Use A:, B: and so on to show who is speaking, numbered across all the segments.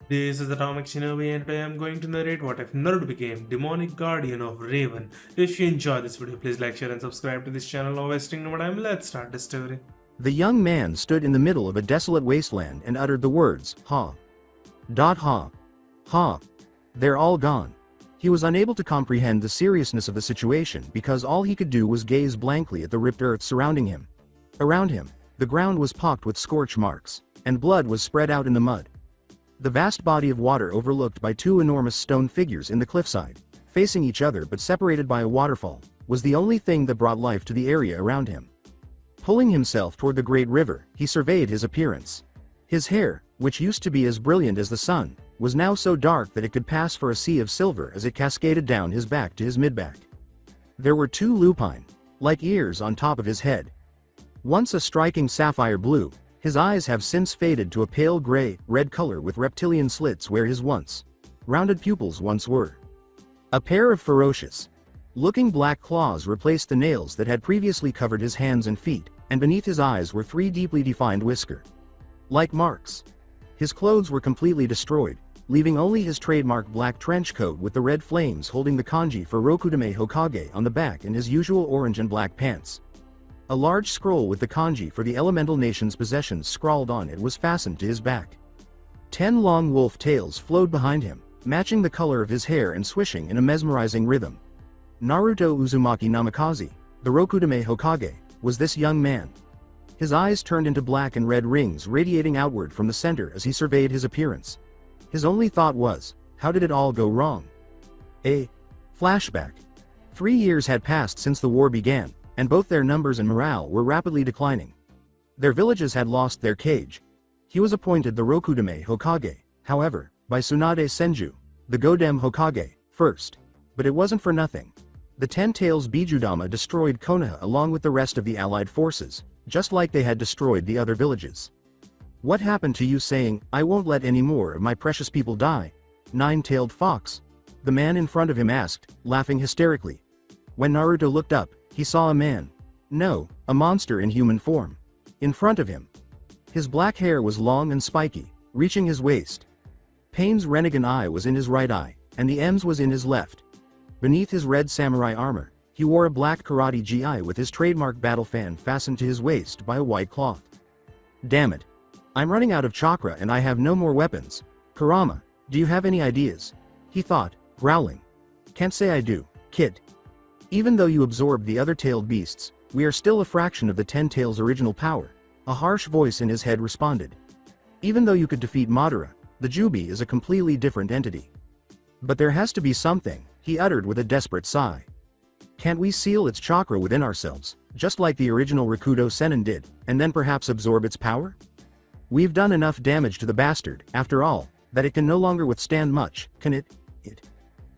A: This is Atomic Shinobi and today I'm going to narrate what if Naruto became demonic guardian of Raven. If you enjoy this video, please like, share and subscribe to this channel. Now wasting no more time, let's start the story.
B: The young man stood in the middle of a desolate wasteland and uttered the words, "Ha. Ha. Ha. They're all gone." He was unable to comprehend the seriousness of the situation because all he could do was gaze blankly at the ripped earth surrounding him. Around him, the ground was pocked with scorch marks, and blood was spread out in the mud. The vast body of water overlooked by two enormous stone figures in the cliffside, facing each other but separated by a waterfall, was the only thing that brought life to the area around him. Pulling himself toward the great river, he surveyed his appearance. His hair, which used to be as brilliant as the sun, was now so dark that it could pass for a sea of silver as it cascaded down his back to his mid-back. There were two lupine-like ears on top of his head. Once a striking sapphire blue, his eyes have since faded to a pale gray-red color with reptilian slits where his rounded pupils once were. A pair of ferocious-looking black claws replaced the nails that had previously covered his hands and feet, and beneath his eyes were three deeply defined whisker-like marks. His clothes were completely destroyed, leaving only his trademark black trench coat with the red flames holding the kanji for Rokudame Hokage on the back and his usual orange and black pants. A large scroll with the kanji for the elemental nation's possessions scrawled on it was fastened to his back. 10 long wolf tails flowed behind him, matching the color of his hair and swishing in a mesmerizing rhythm. Naruto Uzumaki Namikaze, the Rokudame Hokage, was this young man. His eyes turned into black and red rings radiating outward from the center as he surveyed his appearance. His only thought was, how did it all go wrong? A flashback. 3 years had passed since the war began, and both their numbers and morale were rapidly declining. Their villages had lost their kage. He was appointed the Rokudame Hokage, however, by Tsunade Senju, the Godem Hokage, first. But it wasn't for nothing. The Ten Tails Bijudama destroyed Konoha along with the rest of the allied forces, just like they had destroyed the other villages. "What happened to you saying, 'I won't let any more of my precious people die', nine-tailed fox?" the man in front of him asked, laughing hysterically. When Naruto looked up, he saw a man. No, a monster in human form. In front of him. His black hair was long and spiky, reaching his waist. Pain's Renegan eye was in his right eye, and the M's was in his left. Beneath his red samurai armor, he wore a black karate gi with his trademark battle fan fastened to his waist by a white cloth. "Damn it. I'm running out of chakra and I have no more weapons. Kurama, do you have any ideas?" he thought, growling. "Can't say I do, kid. Even though you absorbed the other tailed beasts, we are still a fraction of the Ten Tails' original power," a harsh voice in his head responded. "Even though you could defeat Madara, the Jubi is a completely different entity. But there has to be something," he uttered with a desperate sigh. "Can't we seal its chakra within ourselves, just like the original Rakudo Sennin did, and then perhaps absorb its power? We've done enough damage to the bastard, after all, that it can no longer withstand much, can it?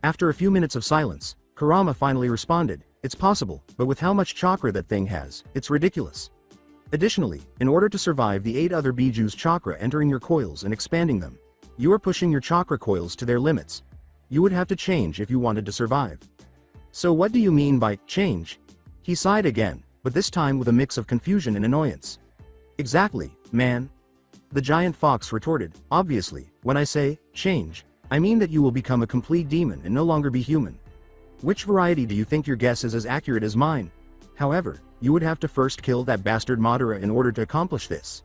B: After a few minutes of silence, Kurama finally responded, "It's possible, but with how much chakra that thing has, it's ridiculous. Additionally, in order to survive the 8 other Biju's chakra entering your coils and expanding them, you are pushing your chakra coils to their limits. You would have to change if you wanted to survive." "So what do you mean by change?" He sighed again, but this time with a mix of confusion and annoyance. "Exactly, man," the giant fox retorted. "Obviously, when I say change, I mean that you will become a complete demon and no longer be human. Which variety do you think your guess is as accurate as mine? However, you would have to first kill that bastard Madara in order to accomplish this.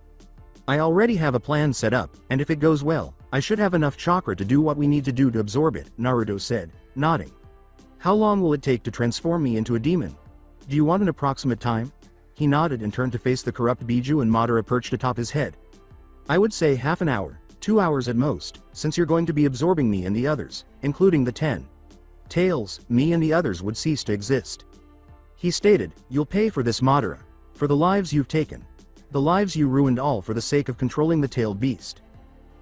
B: I already have a plan set up, and if it goes well, I should have enough chakra to do what we need to do to absorb it," Naruto said, nodding. "How long will it take to transform me into a demon? Do you want an approximate time?" He nodded and turned to face the corrupt Biju and Madara perched atop his head. "I would say half an hour, 2 hours at most, since you're going to be absorbing me and the others, including the 10 Tails, me and the others would cease to exist." He stated, "You'll pay for this, Madara. For the lives you've taken. The lives you ruined, all for the sake of controlling the tailed beast.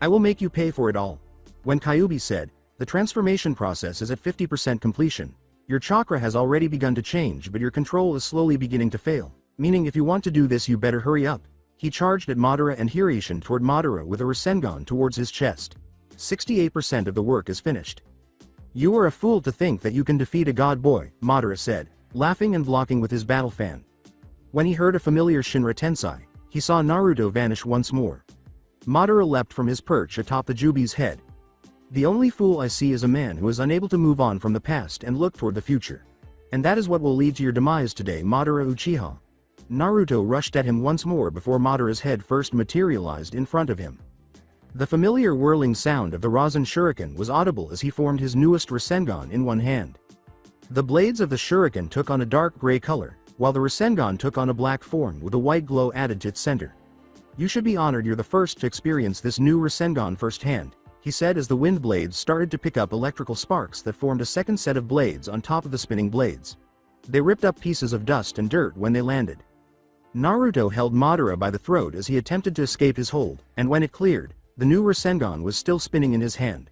B: I will make you pay for it all." When Kyuubi said, "The transformation process is at 50% completion. Your chakra has already begun to change but your control is slowly beginning to fail. Meaning if you want to do this you better hurry up." He charged at Madara and Hirishin toward Madara with a Rasengan towards his chest. 68% of the work is finished. "You are a fool to think that you can defeat a god boy," Madara said, laughing and blocking with his battle fan. When he heard a familiar Shinra Tensei, he saw Naruto vanish once more. Madara leapt from his perch atop the Jubi's head, The only fool I see is a man who is unable to move on from the past and look toward the future. And that is what will lead to your demise today, Madara Uchiha. Naruto rushed at him once more before Madara's head first materialized in front of him. The familiar whirling sound of the Rasen Shuriken was audible as he formed his newest Rasengan in one hand. The blades of the Shuriken took on a dark gray color, while the Rasengan took on a black form with a white glow added to its center. You should be honored you're the first to experience this new Rasengan firsthand, he said as the wind blades started to pick up electrical sparks that formed a second set of blades on top of the spinning blades. They ripped up pieces of dust and dirt when they landed. Naruto held Madara by the throat as he attempted to escape his hold, and when it cleared, the new Rasengan was still spinning in his hand.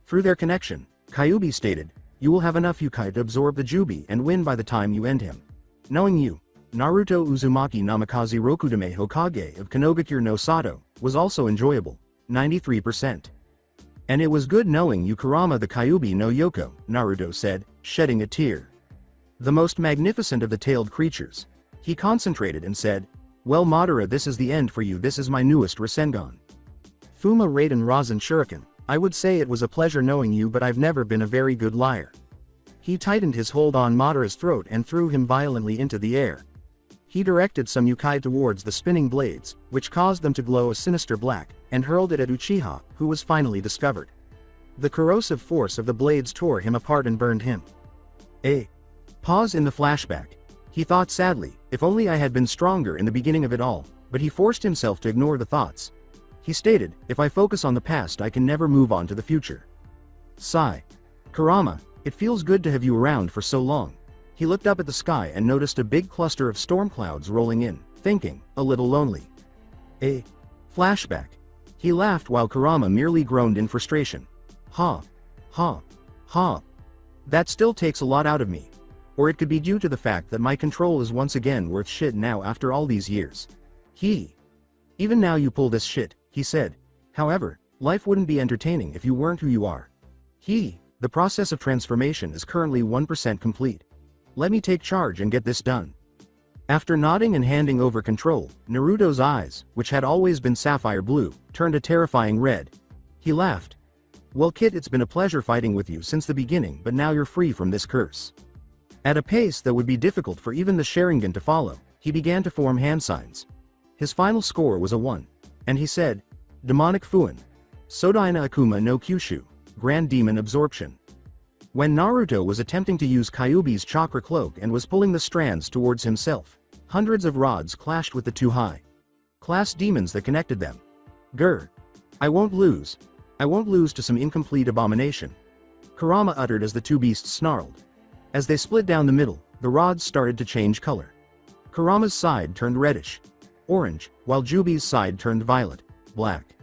B: Through their connection, Kyuubi stated, "You will have enough Yukai to absorb the Jubi and win by the time you end him." Knowing you, Naruto Uzumaki Namikaze Rokudame Hokage of Kanogakure no Sato, was also enjoyable, 93%. And it was good knowing you Kurama the Kyuubi no Yoko, Naruto said, shedding a tear. The most magnificent of the tailed creatures. He concentrated and said, "Well Madara, this is the end for you, this is my newest Rasengan. Fuma Raiden Rasen Shuriken, I would say it was a pleasure knowing you, but I've never been a very good liar." He tightened his hold on Madara's throat and threw him violently into the air. He directed some Yukai towards the spinning blades, which caused them to glow a sinister black, and hurled it at Uchiha, who was finally discovered. The corrosive force of the blades tore him apart and burned him. Pause in the flashback. He thought sadly, if only I had been stronger in the beginning of it all, but he forced himself to ignore the thoughts. He stated, if I focus on the past I can never move on to the future. Sigh. Kurama, it feels good to have you around for so long. He looked up at the sky and noticed a big cluster of storm clouds rolling in, thinking, a little lonely. Flashback. He laughed while Kurama merely groaned in frustration. Ha. That still takes a lot out of me. Or it could be due to the fact that my control is once again worth shit now after all these years. Even now you pull this shit, he said. However, life wouldn't be entertaining if you weren't who you are. The process of transformation is currently 1% complete. Let me take charge and get this done. After nodding and handing over control, Naruto's eyes, which had always been sapphire blue, turned a terrifying red. He laughed. Well kid, it's been a pleasure fighting with you since the beginning, but now you're free from this curse. At a pace that would be difficult for even the Sharingan to follow, he began to form hand signs. His final score was a 1. And he said, Demonic Fuin. Sodaina Akuma no Kyushu. Grand Demon Absorption. When Naruto was attempting to use Kyuubi's chakra cloak and was pulling the strands towards himself, hundreds of rods clashed with the two high-class demons that connected them. Grr. I won't lose to some incomplete abomination. Kurama uttered as the two beasts snarled. As they split down the middle, the rods started to change color. Kurama's side turned reddish, orange, while Jubi's side turned violet, black.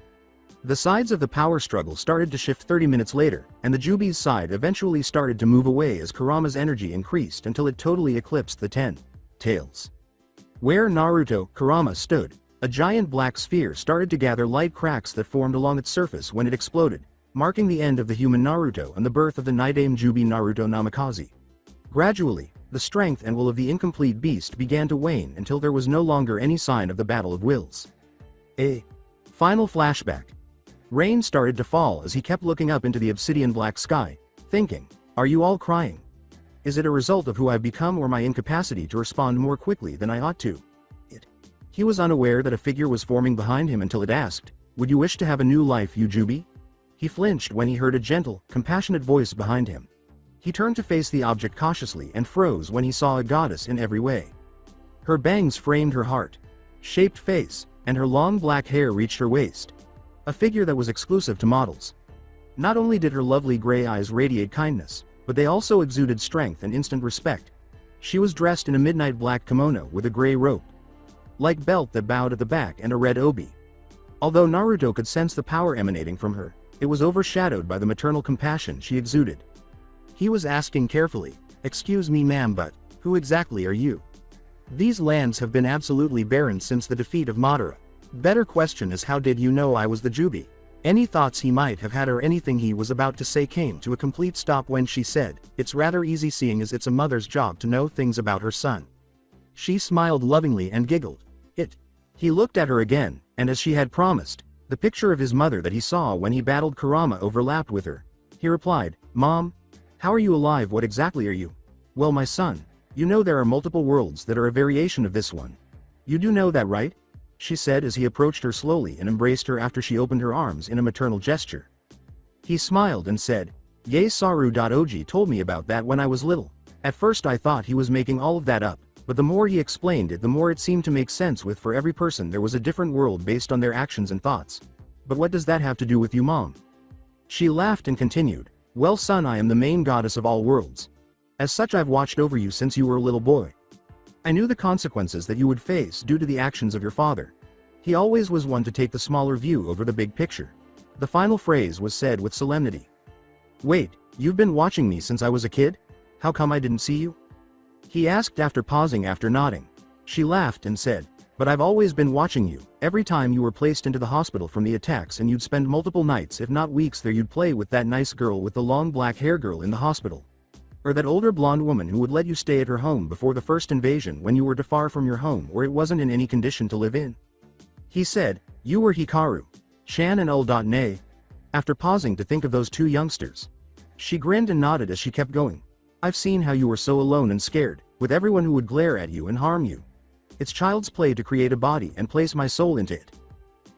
B: The sides of the power struggle started to shift 30 minutes later, and the Jubi's side eventually started to move away as Kurama's energy increased until it totally eclipsed the 10 tails. Where Naruto, Kurama stood, a giant black sphere started to gather light cracks that formed along its surface when it exploded, marking the end of the human Naruto and the birth of the Nidaime Jubi Naruto Namikaze. Gradually, the strength and will of the incomplete beast began to wane until there was no longer any sign of the battle of wills. Final flashback. Rain started to fall as he kept looking up into the obsidian black sky, thinking, are you all crying? Is it a result of who I've become or my incapacity to respond more quickly than I ought to? He was unaware that a figure was forming behind him until it asked, would you wish to have a new life, you Jubi? He flinched when he heard a gentle, compassionate voice behind him. He turned to face the object cautiously and froze when he saw a goddess in every way. Her bangs framed her heart-shaped face, and her long black hair reached her waist. A figure that was exclusive to models. Not only did her lovely gray eyes radiate kindness, but they also exuded strength and instant respect. She was dressed in a midnight black kimono with a gray rope-like belt that bowed at the back and a red obi. Although Naruto could sense the power emanating from her, it was overshadowed by the maternal compassion she exuded. He was asking carefully, excuse me ma'am, but who exactly are you? These lands have been absolutely barren since the defeat of Madara. Better question is how did you know I was the Jubi? Any thoughts he might have had or anything he was about to say came to a complete stop when she said, it's rather easy seeing as it's a mother's job to know things about her son. She smiled lovingly and giggled. He looked at her again, and as she had promised, The picture of his mother that he saw when he battled Kurama overlapped with her. He replied, "Mom? How are you alive? What exactly are you?" "Well, my son, you know there are multiple worlds that are a variation of this one. You do know that, right?" she said as he approached her slowly and embraced her after she opened her arms in a maternal gesture. He smiled and said, "Ye Saru.Og told me about that when I was little. At first I thought he was making all of that up, but the more he explained it, the more it seemed to make sense. With for every person there was a different world based on their actions and thoughts. But what does that have to do with you, Mom?" She laughed and continued, "Well, son, I am the main goddess of all worlds. As such, I've watched over you since you were a little boy. I knew the consequences that you would face due to the actions of your father. He always was one to take the smaller view over the big picture." The final phrase was said with solemnity. "Wait, you've been watching me since I was a kid? How come I didn't see you?" he asked after pausing after nodding. She laughed and said, "But I've always been watching you. Every time you were placed into the hospital from the attacks and you'd spend multiple nights if not weeks there, you'd play with that nice girl with the long black hair girl in the hospital. Or that older blonde woman who would let you stay at her home before the first invasion when you were too far from your home or it wasn't in any condition to live in." He said, "You were Hikaru, Shan and Ul.Nay." After pausing to think of those two youngsters, she grinned and nodded as she kept going. "I've seen how you were so alone and scared, with everyone who would glare at you and harm you. It's child's play to create a body and place my soul into it.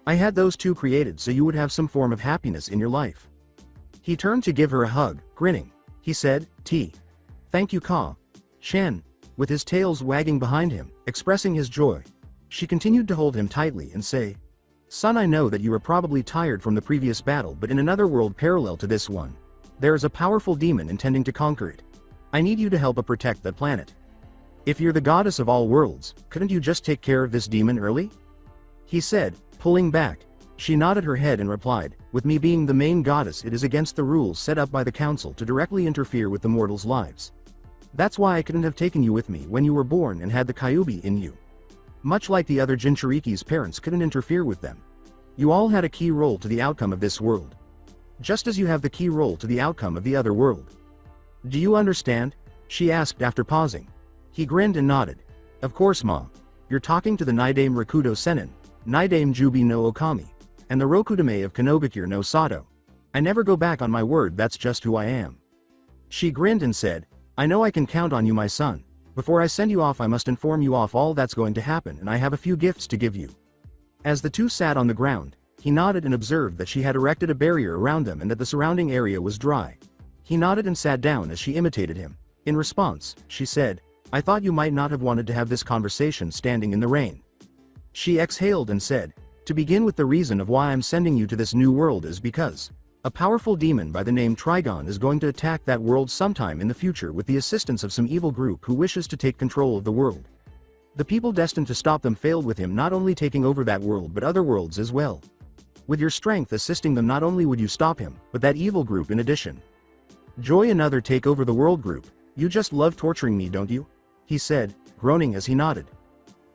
B: I had those two created so you would have some form of happiness in your life." He turned to give her a hug, grinning. He said, "Thank you, Ka. Shan," with his tails wagging behind him, expressing his joy. She continued to hold him tightly and say, "Son, I know that you are probably tired from the previous battle, but in another world parallel to this one, there is a powerful demon intending to conquer it. I need you to help protect that planet. If you're the goddess of all worlds, couldn't you just take care of this demon early?" he said, pulling back. She nodded her head and replied, "With me being the main goddess, it is against the rules set up by the council to directly interfere with the mortals' lives. That's why I couldn't have taken you with me when you were born and had the Kyuubi in you. Much like the other Jinchuriki's parents couldn't interfere with them. You all had a key role to the outcome of this world. Just as you have the key role to the outcome of the other world. Do you understand?" she asked after pausing. He grinned and nodded. "Of course, Ma. You're talking to the Naidame Rakudo Senin, Naidame Jubi no Okami, and the Rokudame of Kanobakir no Sato. I never go back on my word, that's just who I am." She grinned and said, "I know I can count on you, my son. Before I send you off I must inform you of all that's going to happen, and I have a few gifts to give you." As the two sat on the ground, he nodded and observed that she had erected a barrier around them and that the surrounding area was dry. He nodded and sat down as she imitated him. In response, she said, "I thought you might not have wanted to have this conversation standing in the rain." She exhaled and said, "To begin with, the reason of why I'm sending you to this new world is because a powerful demon by the name Trigon is going to attack that world sometime in the future with the assistance of some evil group who wishes to take control of the world. The people destined to stop them failed, with him not only taking over that world but other worlds as well. With your strength assisting them, not only would you stop him, but that evil group in addition. Joy another take over the world group. You just love torturing me, don't you?" he said, groaning as he nodded.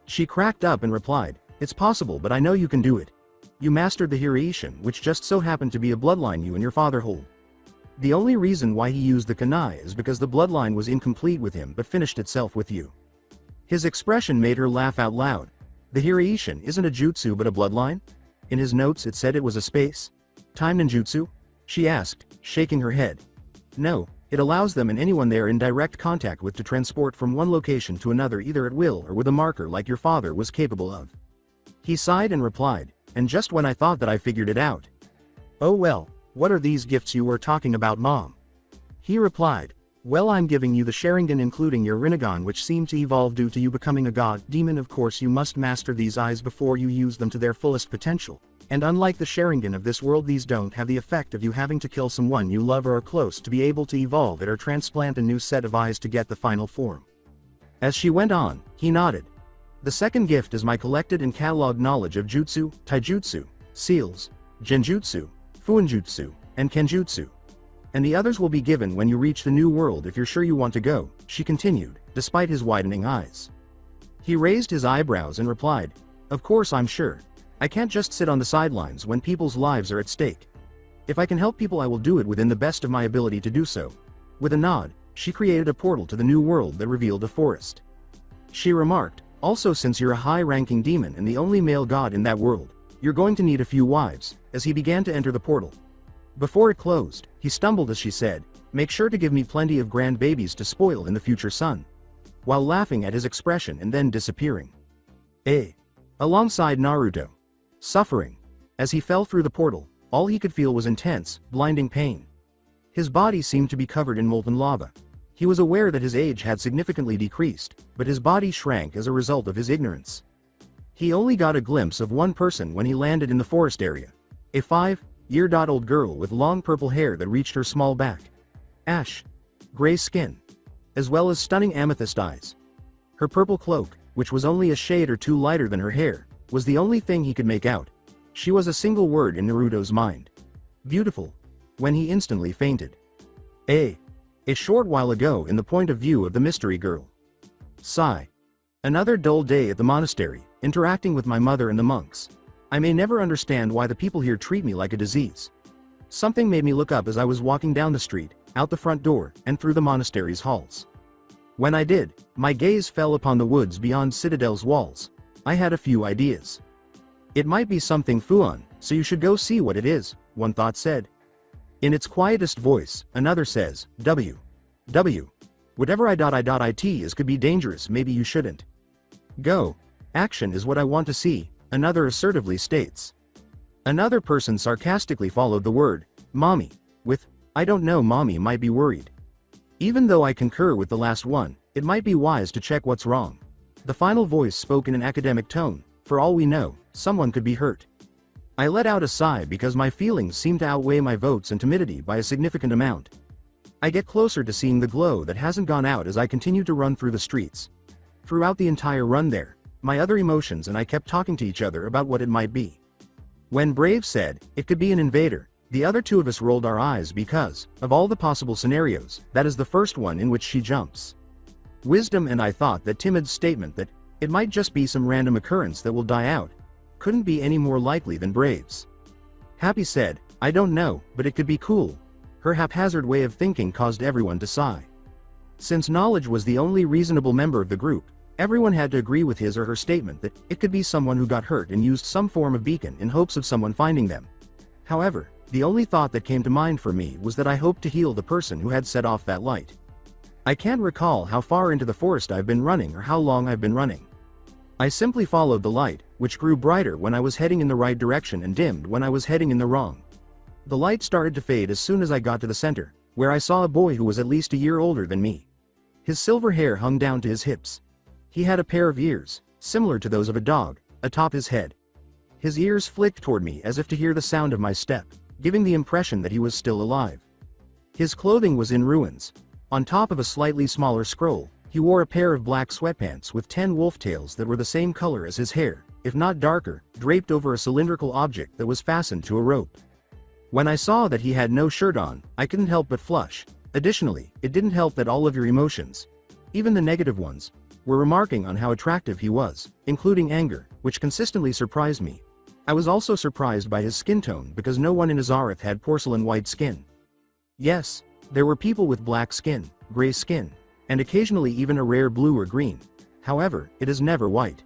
B: She cracked up and replied, "It's possible, but I know you can do it. You mastered the Hiraishin, which just so happened to be a bloodline you and your father hold. The only reason why he used the Kanai is because the bloodline was incomplete with him but finished itself with you." His expression made her laugh out loud. "The Hiraishin isn't a jutsu but a bloodline? In his notes it said it was a space-time ninjutsu?" she asked, shaking her head. "No, it allows them and anyone they are in direct contact with to transport from one location to another either at will or with a marker like your father was capable of." He sighed and replied, "And just when I thought that I figured it out." "Oh well, what are these gifts you were talking about, Mom?" he replied. "Well, I'm giving you the Sharingan including your Rinnegan, which seem to evolve due to you becoming a god demon. Of course you must master these eyes before you use them to their fullest potential, and unlike the Sharingan of this world, these don't have the effect of you having to kill someone you love or are close to be able to evolve it or transplant a new set of eyes to get the final form." As she went on, he nodded. "The second gift is my collected and cataloged knowledge of jutsu, taijutsu, seals, genjutsu, fuinjutsu, and kenjutsu. And the others will be given when you reach the new world if you're sure you want to go," she continued, despite his widening eyes. He raised his eyebrows and replied, "Of course I'm sure. I can't just sit on the sidelines when people's lives are at stake. If I can help people I will do it within the best of my ability to do so." With a nod, she created a portal to the new world that revealed a forest. She remarked, "Also, since you're a high-ranking demon and the only male god in that world, you're going to need a few wives, as he began to enter the portal. Before it closed, he stumbled as she said, make sure to give me plenty of grand babies to spoil in the future son. While laughing at his expression and then disappearing. Alongside Naruto. Suffering. As he fell through the portal, all he could feel was intense, blinding pain. His body seemed to be covered in molten lava. He was aware that his age had significantly decreased, but his body shrank as a result of his ignorance. He only got a glimpse of one person when he landed in the forest area. A 5-year-old girl with long purple hair that reached her small back. Ash. Gray skin. As well as stunning amethyst eyes. Her purple cloak, which was only a shade or two lighter than her hair, was the only thing he could make out. She was a single word in Naruto's mind. Beautiful. When he instantly fainted. A short while ago in the point of view of the mystery girl. Sigh. Another dull day at the monastery, interacting with my mother and the monks. I may never understand why the people here treat me like a disease. Something made me look up as I was walking down the street, out the front door, and through the monastery's halls. When I did, my gaze fell upon the woods beyond Citadel's walls. I had a few ideas. It might be something Fuon, so you should go see what it is, one thought said. In its quietest voice, another says, whatever it is could be dangerous, maybe you shouldn't. Go. Action is what I want to see, another assertively states. Another person sarcastically followed the word, mommy, with, I don't know, mommy might be worried. Even though I concur with the last one, it might be wise to check what's wrong. The final voice spoke in an academic tone, for all we know, someone could be hurt. I let out a sigh because my feelings seemed to outweigh my votes and timidity by a significant amount. I get closer to seeing the glow that hasn't gone out as I continue to run through the streets. Throughout the entire run there, my other emotions and I kept talking to each other about what it might be. When Brave said, it could be an invader, the other two of us rolled our eyes because, of all the possible scenarios, that is the first one in which she jumps. Wisdom and I thought that Timid's statement that, it might just be some random occurrence that will die out, couldn't be any more likely than Brave's. Happy said, I don't know, but it could be cool. Her haphazard way of thinking caused everyone to sigh. Since knowledge was the only reasonable member of the group, everyone had to agree with his or her statement that it could be someone who got hurt and used some form of beacon in hopes of someone finding them. However, the only thought that came to mind for me was that I hoped to heal the person who had set off that light. I can't recall how far into the forest I've been running or how long I've been running. I simply followed the light, which grew brighter when I was heading in the right direction and dimmed when I was heading in the wrong. The light started to fade as soon as I got to the center, where I saw a boy who was at least a year older than me. His silver hair hung down to his hips. He had a pair of ears, similar to those of a dog, atop his head. His ears flicked toward me as if to hear the sound of my step, giving the impression that he was still alive. His clothing was in ruins. On top of a slightly smaller scroll, he wore a pair of black sweatpants with 10 wolf tails that were the same color as his hair, if not darker, draped over a cylindrical object that was fastened to a rope. When I saw that he had no shirt on, I couldn't help but flush. Additionally, it didn't help that all of your emotions, even the negative ones, were remarking on how attractive he was, including anger, which consistently surprised me. I was also surprised by his skin tone because no one in Azareth had porcelain white skin. Yes, there were people with black skin, gray skin, and occasionally even a rare blue or green. However, it is never white.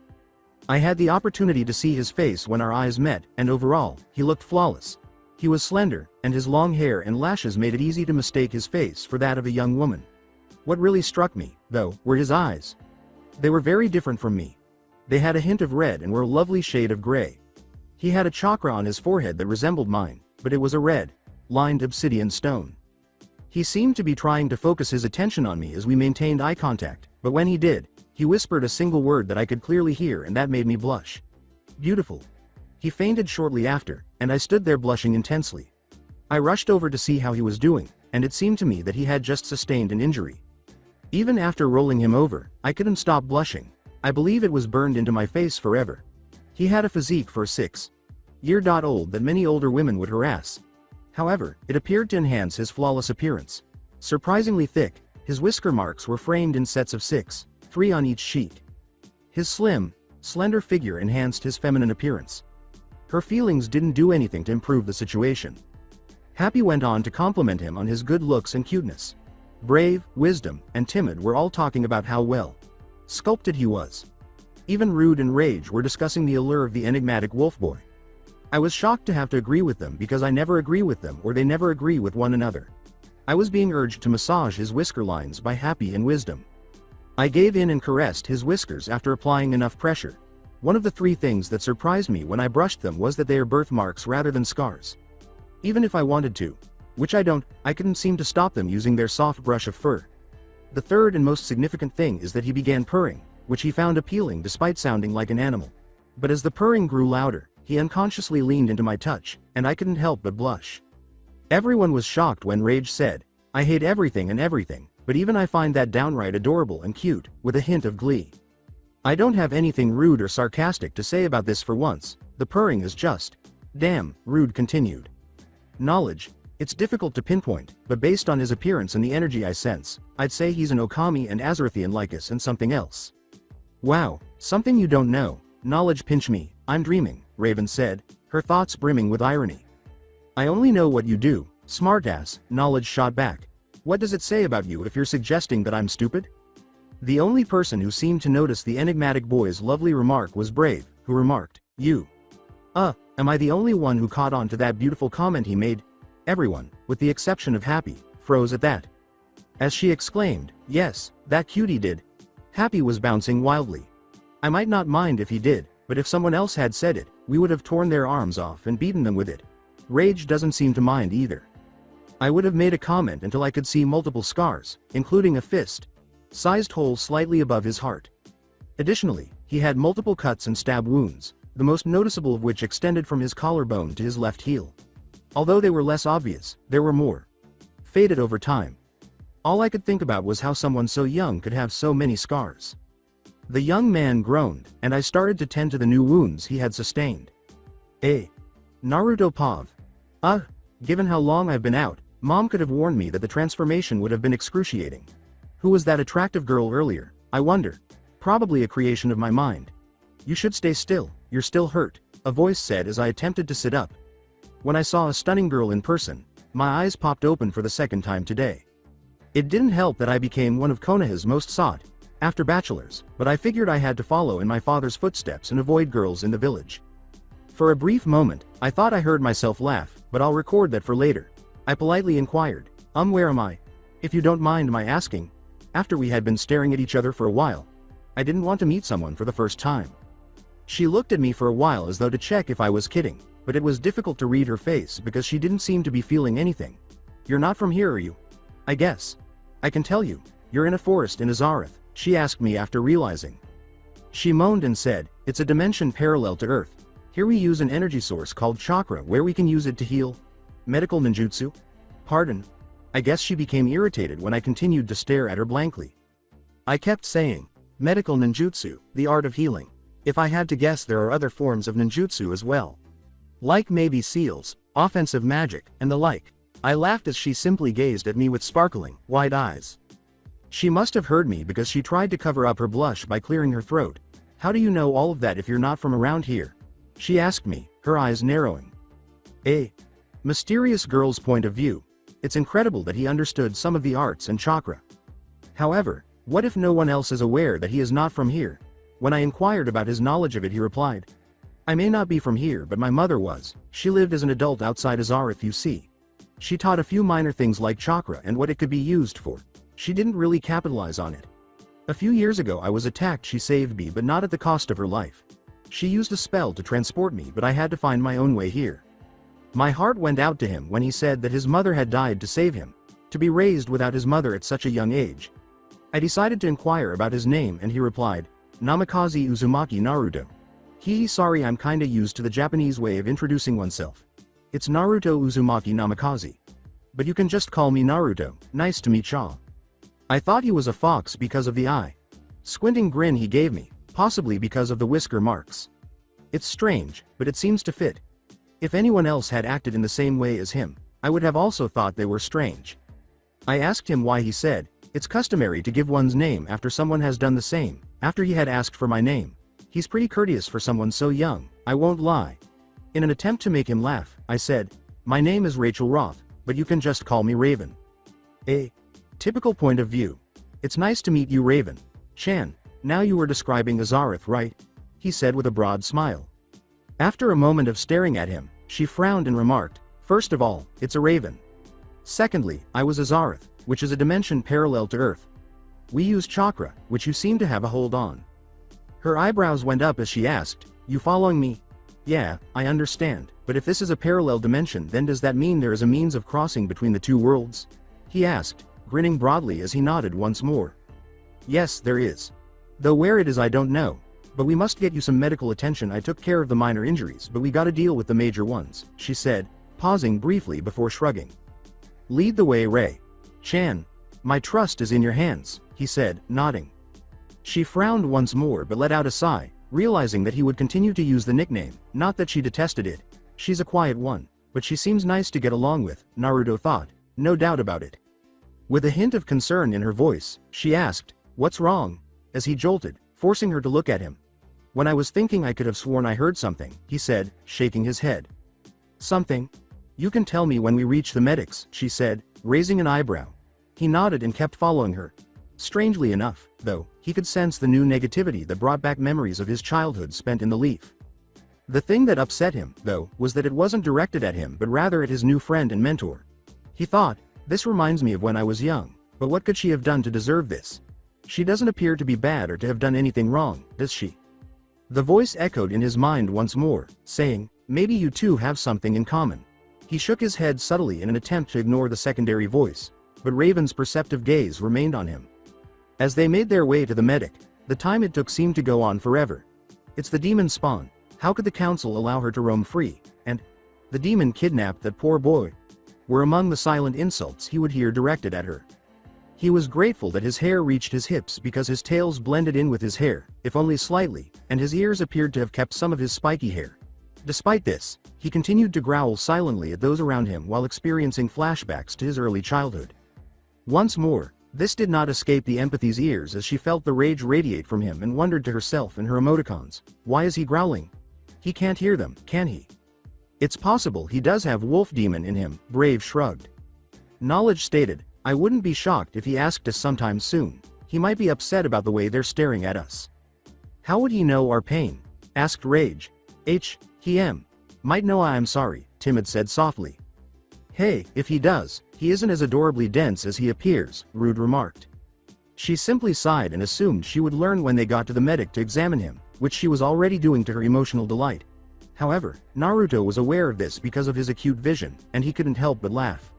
B: I had the opportunity to see his face when our eyes met, and overall, he looked flawless. He was slender, and his long hair and lashes made it easy to mistake his face for that of a young woman. What really struck me, though, were his eyes. They were very different from me. They had a hint of red and were a lovely shade of gray. He had a chakra on his forehead that resembled mine, but it was a red, lined obsidian stone. He seemed to be trying to focus his attention on me as we maintained eye contact, but when he did, he whispered a single word that I could clearly hear and that made me blush. Beautiful. He fainted shortly after, and I stood there blushing intensely. I rushed over to see how he was doing, and it seemed to me that he had just sustained an injury. Even after rolling him over, I couldn't stop blushing. I believe it was burned into my face forever. He had a physique for a 6-year-old that many older women would harass. However, it appeared to enhance his flawless appearance. Surprisingly thick, his whisker marks were framed in sets of 6, 3 on each cheek. His slim, slender figure enhanced his feminine appearance. Her feelings didn't do anything to improve the situation. Happy went on to compliment him on his good looks and cuteness. Brave, Wisdom, and Timid were all talking about how well sculpted he was. Even Rude and Rage were discussing the allure of the enigmatic wolf boy. I was shocked to have to agree with them because I never agree with them or they never agree with one another. I was being urged to massage his whisker lines by Happy and Wisdom. I gave in and caressed his whiskers after applying enough pressure. One of the 3 things that surprised me when I brushed them was that they are birthmarks rather than scars. Even if I wanted to, which I don't, I couldn't seem to stop them using their soft brush of fur. The third and most significant thing is that he began purring, which he found appealing despite sounding like an animal. But as the purring grew louder, he unconsciously leaned into my touch, and I couldn't help but blush. Everyone was shocked when Rage said, "I hate everything and everything, but even I find that downright adorable and cute," with a hint of glee. I don't have anything rude or sarcastic to say about this for once, the purring is just, damn, rude continued. Knowledge, it's difficult to pinpoint, but based on his appearance and the energy I sense, I'd say he's an Okami and Azerthian like us and something else. Wow, something you don't know, knowledge pinch me, I'm dreaming, Raven said, her thoughts brimming with irony. I only know what you do, smartass, knowledge shot back. What does it say about you if you're suggesting that I'm stupid? The only person who seemed to notice the enigmatic boy's lovely remark was Brave, who remarked, "You. Am I the only one who caught on to that beautiful comment he made?" Everyone, with the exception of Happy, froze at that. As she exclaimed, "Yes, that cutie did." Happy was bouncing wildly. I might not mind if he did, but if someone else had said it, we would have torn their arms off and beaten them with it. Rage doesn't seem to mind either. I would have made a comment until I could see multiple scars, including a fist-sized hole slightly above his heart. Additionally, he had multiple cuts and stab wounds, the most noticeable of which extended from his collarbone to his left heel. Although they were less obvious, there were more. Faded over time. All I could think about was how someone so young could have so many scars. The young man groaned, and I started to tend to the new wounds he had sustained. Naruto Pav. Given how long I've been out, Mom could have warned me that the transformation would have been excruciating. Who was that attractive girl earlier, I wonder? Probably a creation of my mind. You should stay still, you're still hurt, a voice said as I attempted to sit up. When I saw a stunning girl in person, my eyes popped open for the second time today. It didn't help that I became one of Konoha's most sought after bachelors, but I figured I had to follow in my father's footsteps and avoid girls in the village. For a brief moment, I thought I heard myself laugh, but I'll record that for later. I politely inquired, where am I? If you don't mind my asking. After we had been staring at each other for a while. I didn't want to meet someone for the first time. She looked at me for a while as though to check if I was kidding, but it was difficult to read her face because she didn't seem to be feeling anything. You're not from here, are you? I guess. I can tell you. You're in a forest in Azareth, she asked me after realizing. She moaned and said, it's a dimension parallel to Earth. Here we use an energy source called chakra where we can use it to heal. Medical ninjutsu? Pardon. I guess she became irritated when I continued to stare at her blankly. I kept saying, medical ninjutsu, the art of healing. If I had to guess, there are other forms of ninjutsu as well. Like maybe seals, offensive magic, and the like. I laughed as she simply gazed at me with sparkling, wide eyes. She must have heard me because she tried to cover up her blush by clearing her throat. How do you know all of that if you're not from around here? She asked me, her eyes narrowing. A mysterious girl's point of view. It's incredible that he understood some of the arts and chakra. However, what if no one else is aware that he is not from here? When I inquired about his knowledge of it, he replied, I may not be from here, but my mother was. She lived as an adult outside Azareth, you see. She taught a few minor things like chakra and what it could be used for. She didn't really capitalize on it. A few years ago I was attacked, she saved me, but not at the cost of her life. She used a spell to transport me, but I had to find my own way here. My heart went out to him when he said that his mother had died to save him. To be raised without his mother at such a young age. I decided to inquire about his name and he replied, Namikaze Uzumaki Naruto. Sorry, I'm kinda used to the Japanese way of introducing oneself. It's Naruto Uzumaki Namikaze. But you can just call me Naruto, nice to meet ya. I thought he was a fox because of the squinting grin he gave me, possibly because of the whisker marks. It's strange, but it seems to fit. If anyone else had acted in the same way as him, I would have also thought they were strange. I asked him why. He said, it's customary to give one's name after someone has done the same. After he had asked for my name. He's pretty courteous for someone so young, I won't lie. In an attempt to make him laugh, I said, my name is Rachel Roth, but you can just call me Raven. A typical point of view. It's nice to meet you, Raven. Chan, now you were describing Azareth, right? He said with a broad smile. After a moment of staring at him, she frowned and remarked, "First of all, it's a raven. Secondly, I was Azarath, which is a dimension parallel to Earth. We use chakra, which you seem to have a hold on." Her eyebrows went up as she asked, "You following me?" "Yeah, I understand, but if this is a parallel dimension, then does that mean there is a means of crossing between the two worlds?" he asked, grinning broadly as he nodded once more. "Yes, there is. Though where it is I don't know. But we must get you some medical attention. I took care of the minor injuries, but we gotta deal with the major ones," she said, pausing briefly before shrugging. "Lead the way, Ray. Chan. My trust is in your hands," he said, nodding. She frowned once more but let out a sigh, realizing that he would continue to use the nickname, not that she detested it. She's a quiet one, but she seems nice to get along with, Naruto thought, no doubt about it. With a hint of concern in her voice, she asked, "What's wrong?" as he jolted, forcing her to look at him. "When I was thinking I could have sworn I heard something," he said, shaking his head. "Something? You can tell me when we reach the medics," she said, raising an eyebrow. He nodded and kept following her. Strangely enough, though, he could sense the new negativity that brought back memories of his childhood spent in the Leaf. The thing that upset him, though, was that it wasn't directed at him but rather at his new friend and mentor. He thought, "This reminds me of when I was young, but what could she have done to deserve this? She doesn't appear to be bad or to have done anything wrong, does she?" The voice echoed in his mind once more, saying, "Maybe you two have something in common." He shook his head subtly in an attempt to ignore the secondary voice, but Raven's perceptive gaze remained on him. As they made their way to the medic, the time it took seemed to go on forever. "It's the demon spawn. How could the council allow her to roam free? And the demon kidnapped that poor boy," were among the silent insults he would hear directed at her. He was grateful that his hair reached his hips because his tails blended in with his hair, if only slightly, and his ears appeared to have kept some of his spiky hair. Despite this, he continued to growl silently at those around him while experiencing flashbacks to his early childhood. Once more, this did not escape the empathy's ears as she felt the rage radiate from him and wondered to herself in her emoticons, why is he growling? He can't hear them, can he? It's possible he does have wolf demon in him, Brave shrugged. Knowledge stated, "I wouldn't be shocked if he asked us sometime soon. He might be upset about the way they're staring at us." "How would he know our pain?" asked Rage. He might know I'm sorry," Timid said softly. "Hey, if he does, he isn't as adorably dense as he appears," Rude remarked. She simply sighed and assumed she would learn when they got to the medic to examine him, which she was already doing to her emotional delight. However, Naruto was aware of this because of his acute vision, and he couldn't help but laugh.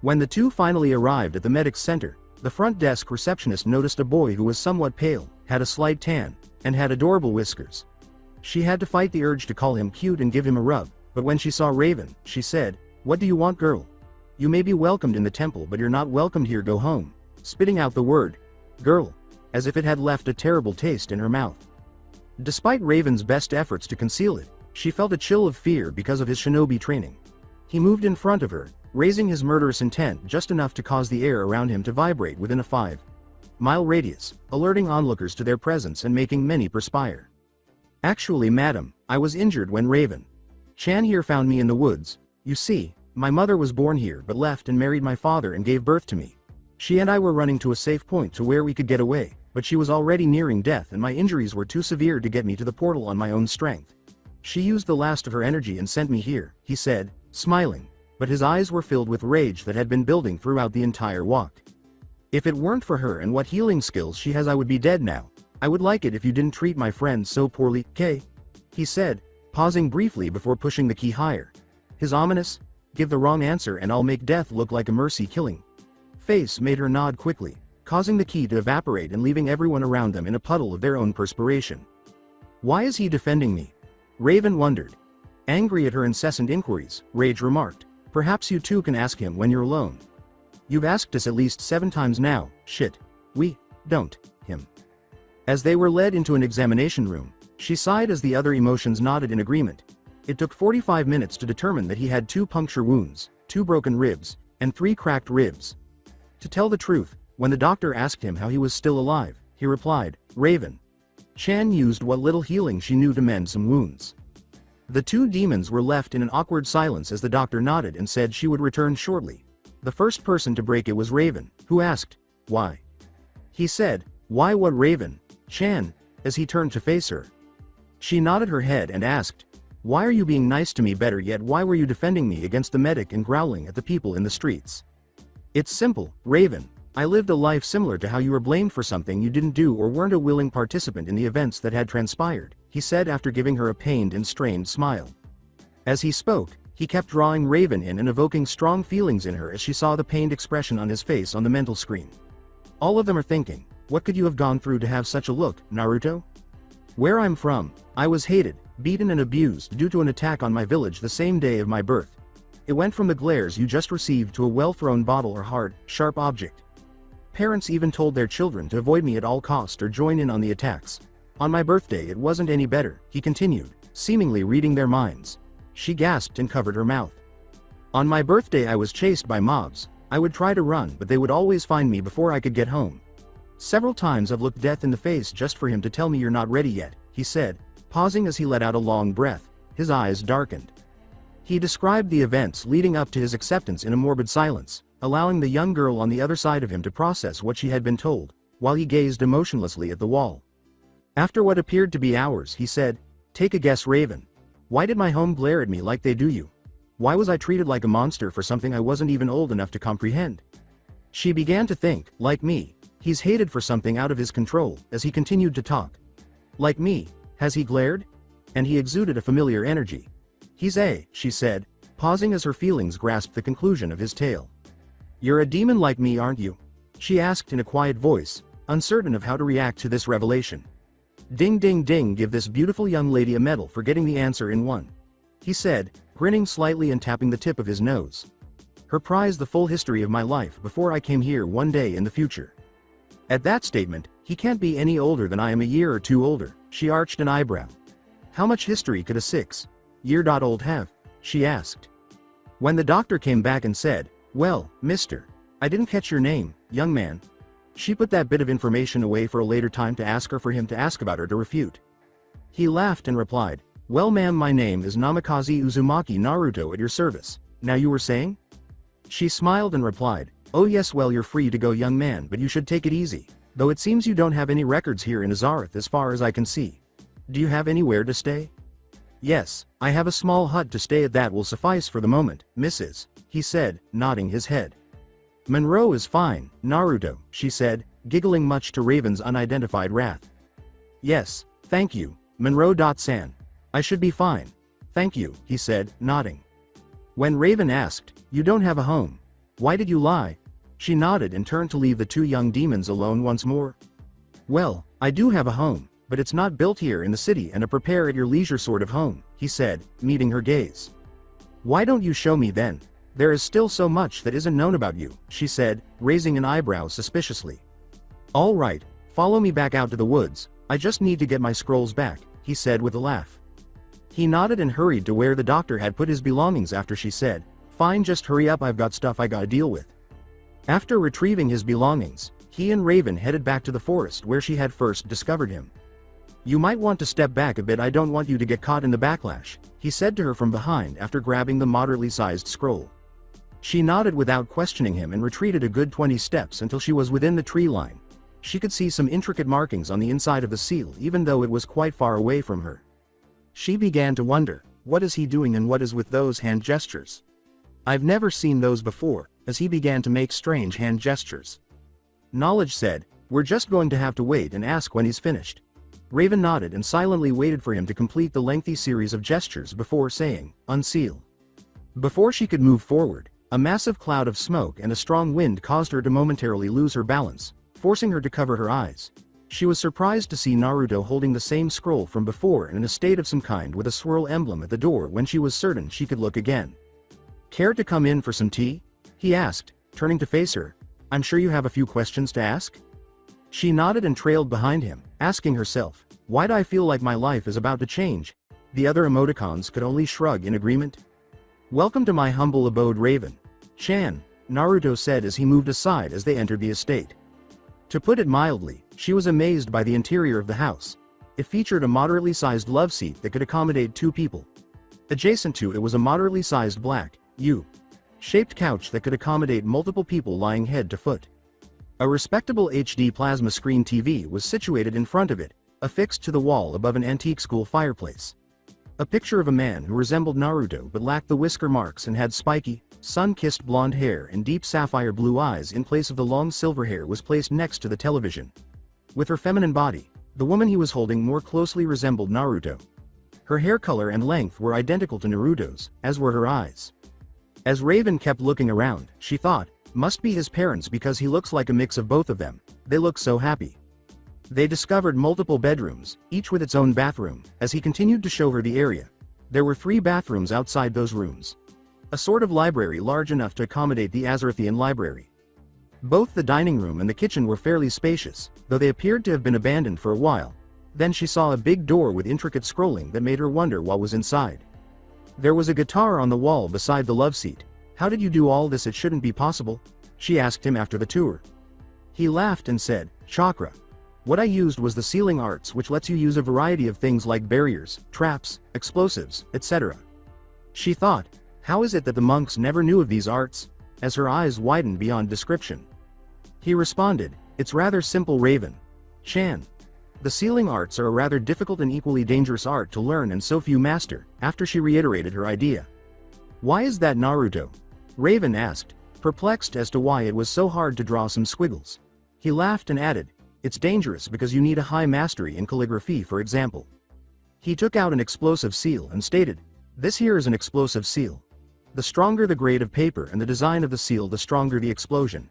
B: When the two finally arrived at the medic's center, the front desk receptionist noticed a boy who was somewhat pale, had a slight tan, and had adorable whiskers. She had to fight the urge to call him cute and give him a rub, but when she saw Raven, she said, "What do you want, girl? You may be welcomed in the temple but you're not welcomed here, go home," spitting out the word, "girl," as if it had left a terrible taste in her mouth. Despite Raven's best efforts to conceal it, she felt a chill of fear because of his shinobi training. He moved in front of her, raising his murderous intent just enough to cause the air around him to vibrate within a 5-mile radius, alerting onlookers to their presence and making many perspire. "Actually, madam, I was injured when Raven Chan here found me in the woods. You see, my mother was born here but left and married my father and gave birth to me. She and I were running to a safe point to where we could get away, but she was already nearing death and my injuries were too severe to get me to the portal on my own strength. She used the last of her energy and sent me here," he said, smiling, but his eyes were filled with rage that had been building throughout the entire walk. "If it weren't for her and what healing skills she has, I would be dead now. I would like it if you didn't treat my friend so poorly, Kay," he said, pausing briefly before pushing the key higher. His ominous, "Give the wrong answer and I'll make death look like a mercy killing" face made her nod quickly, causing the key to evaporate and leaving everyone around them in a puddle of their own perspiration. "Why is he defending me?" Raven wondered. Angry at her incessant inquiries, Rage remarked, "Perhaps you two can ask him when you're alone. You've asked us at least 7 times now, shit. We don't him." As they were led into an examination room, she sighed as the other emotions nodded in agreement. It took 45 minutes to determine that he had 2 puncture wounds, 2 broken ribs, and 3 cracked ribs. To tell the truth, when the doctor asked him how he was still alive, he replied, "Raven Chan used what little healing she knew to mend some wounds." The 2 demons were left in an awkward silence as the doctor nodded and said she would return shortly. The first person to break it was Raven, who asked, "Why?" He said, "Why what Raven Chan," as he turned to face her. She nodded her head and asked, Why are you being nice to me? Better yet, why were you defending me against the medic and growling at the people in the streets? It's simple, Raven. I lived a life similar to how you were blamed for something you didn't do or weren't a willing participant in the events that had transpired, he said after giving her a pained and strained smile. As he spoke, he kept drawing Raven in and evoking strong feelings in her as she saw the pained expression on his face on the mental screen. All of them are thinking, what could you have gone through to have such a look, Naruto? Where I'm from, I was hated, beaten and abused due to an attack on my village the same day of my birth. It went from the glares you just received to a well-thrown bottle or hard, sharp object. Parents even told their children to avoid me at all cost or join in on the attacks. On my birthday it wasn't any better, he continued, seemingly reading their minds. She gasped and covered her mouth. On my birthday I was chased by mobs. I would try to run, but they would always find me before I could get home. Several times I've looked death in the face just for him to tell me you're not ready yet, he said, pausing as he let out a long breath. His eyes darkened. He described the events leading up to his acceptance in a morbid silence, allowing the young girl on the other side of him to process what she had been told, while he gazed emotionlessly at the wall. After what appeared to be hours, he said, "Take a guess, Raven. Why did my home glare at me like they do you? Why was I treated like a monster for something I wasn't even old enough to comprehend?" She began to think, like me, he's hated for something out of his control, as he continued to talk. Like me, has he glared? And he exuded a familiar energy. She said, pausing as her feelings grasped the conclusion of his tale. You're a demon like me, aren't you? She asked in a quiet voice, uncertain of how to react to this revelation. Ding ding ding, give this beautiful young lady a medal for getting the answer in one. He said, grinning slightly and tapping the tip of his nose. Her prize the full history of my life before I came here one day in the future. At that statement, he can't be any older than I am, a year or two older, she arched an eyebrow. How much history could a 6-year-old have? She asked. When the doctor came back and said, well, mister, I didn't catch your name, young man. She put that bit of information away for a later time to ask her for him to ask about her to refute. He laughed and replied, well ma'am, my name is Namikaze Uzumaki Naruto, at your service. Now you were saying? She smiled and replied, oh yes, well you're free to go, young man, but you should take it easy, though it seems you don't have any records here in Azarath as far as I can see. Do you have anywhere to stay? Yes, I have a small hut to stay at, that will suffice for the moment, Mrs., he said, nodding his head. Monroe is fine, Naruto, she said, giggling much to Raven's unidentified wrath. Yes, thank you, Monroe-san. I should be fine. Thank you, he said, nodding. When Raven asked, you don't have a home. Why did you lie? She nodded and turned to leave the two young demons alone once more. Well, I do have a home, but it's not built here in the city and a prepare at your leisure sort of home, he said, meeting her gaze. Why don't you show me then? There is still so much that isn't known about you, she said, raising an eyebrow suspiciously. All right, follow me back out to the woods, I just need to get my scrolls back, he said with a laugh. He nodded and hurried to where the doctor had put his belongings after she said, fine, just hurry up, I've got stuff I gotta deal with. After retrieving his belongings, he and Raven headed back to the forest where she had first discovered him. You might want to step back a bit, I don't want you to get caught in the backlash, he said to her from behind after grabbing the moderately sized scroll. She nodded without questioning him and retreated a good 20 steps until she was within the tree line. She could see some intricate markings on the inside of the seal even though it was quite far away from her. She began to wonder, what is he doing and what is with those hand gestures? I've never seen those before, as he began to make strange hand gestures. Knowledge said, we're just going to have to wait and ask when he's finished. Raven nodded and silently waited for him to complete the lengthy series of gestures before saying, unseal. Before she could move forward, a massive cloud of smoke and a strong wind caused her to momentarily lose her balance, forcing her to cover her eyes. She was surprised to see Naruto holding the same scroll from before and in a state of some kind with a swirl emblem at the door when she was certain she could look again. Care to come in for some tea? He asked, turning to face her. I'm sure you have a few questions to ask? She nodded and trailed behind him, asking herself, why do I feel like my life is about to change? The other emoticons could only shrug in agreement. Welcome to my humble abode, Raven. Chan, Naruto said as he moved aside as they entered the estate. To put it mildly, she was amazed by the interior of the house. It featured a moderately sized love seat that could accommodate 2 people. Adjacent to it was a moderately sized black, U-shaped couch that could accommodate multiple people lying head to foot. A respectable HD plasma screen TV was situated in front of it, affixed to the wall above an antique school fireplace. A picture of a man who resembled Naruto but lacked the whisker marks and had spiky, sun-kissed blonde hair and deep sapphire blue eyes in place of the long silver hair was placed next to the television. With her feminine body, the woman he was holding more closely resembled Naruto. Her hair color and length were identical to Naruto's, as were her eyes. As Raven kept looking around, she thought, must be his parents because he looks like a mix of both of them, they look so happy. They discovered multiple bedrooms, each with its own bathroom, as he continued to show her the area. There were 3 bathrooms outside those rooms. A sort of library large enough to accommodate the Azerthian library. Both the dining room and the kitchen were fairly spacious, though they appeared to have been abandoned for a while. Then she saw a big door with intricate scrolling that made her wonder what was inside. There was a guitar on the wall beside the love seat. How did you do all this? It shouldn't be possible, she asked him after the tour. He laughed and said, chakra. What I used was the sealing arts, which lets you use a variety of things like barriers, traps, explosives, etc. She thought, how is it that the monks never knew of these arts? As her eyes widened beyond description. He responded, it's rather simple, Raven. Chan. The sealing arts are a rather difficult and equally dangerous art to learn and so few master, after she reiterated her idea. Why is that, Naruto? Raven asked, perplexed as to why it was so hard to draw some squiggles. He laughed and added, it's dangerous because you need a high mastery in calligraphy, for example. He took out an explosive seal and stated, this here is an explosive seal. The stronger the grade of paper and the design of the seal, the stronger the explosion.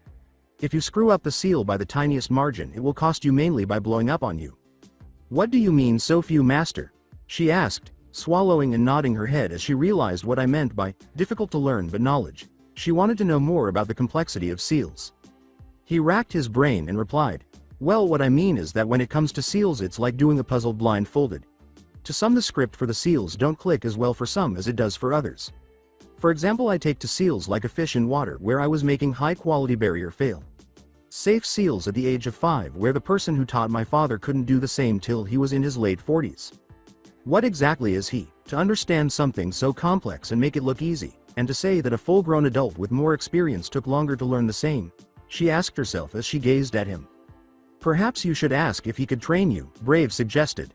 B: If you screw up the seal by the tiniest margin, it will cost you mainly by blowing up on you. What do you mean so few master? She asked, swallowing and nodding her head as she realized what I meant by difficult to learn but knowledge. She wanted to know more about the complexity of seals. He racked his brain and replied, well, what I mean is that when it comes to seals it's like doing a puzzle blindfolded. To some the script for the seals don't click as well for some as it does for others. For example, I take to seals like a fish in water where I was making high quality barrier fail. Safe seals at the age of 5 where the person who taught my father couldn't do the same till he was in his late 40s. What exactly is he, to understand something so complex and make it look easy, and to say that a full-grown adult with more experience took longer to learn the same? She asked herself as she gazed at him. Perhaps you should ask if he could train you, Brave suggested.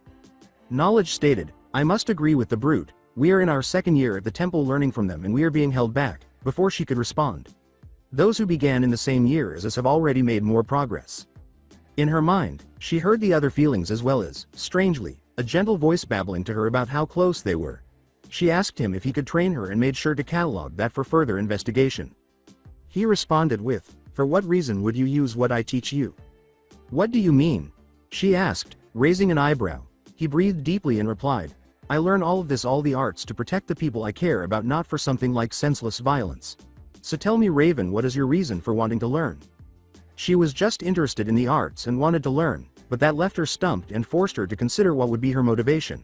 B: Knowledge stated, I must agree with the brute, we are in our 2nd year at the temple learning from them and we are being held back, before she could respond. Those who began in the same year as us have already made more progress. In her mind, she heard the other feelings as well as, strangely, a gentle voice babbling to her about how close they were. She asked him if he could train her and made sure to catalog that for further investigation. He responded with, for what reason would you use what I teach you? What do you mean? She asked, raising an eyebrow. He breathed deeply and replied, I learn all of this, all the arts, to protect the people I care about, not for something like senseless violence. So tell me, Raven, what is your reason for wanting to learn? She was just interested in the arts and wanted to learn, but that left her stumped and forced her to consider what would be her motivation.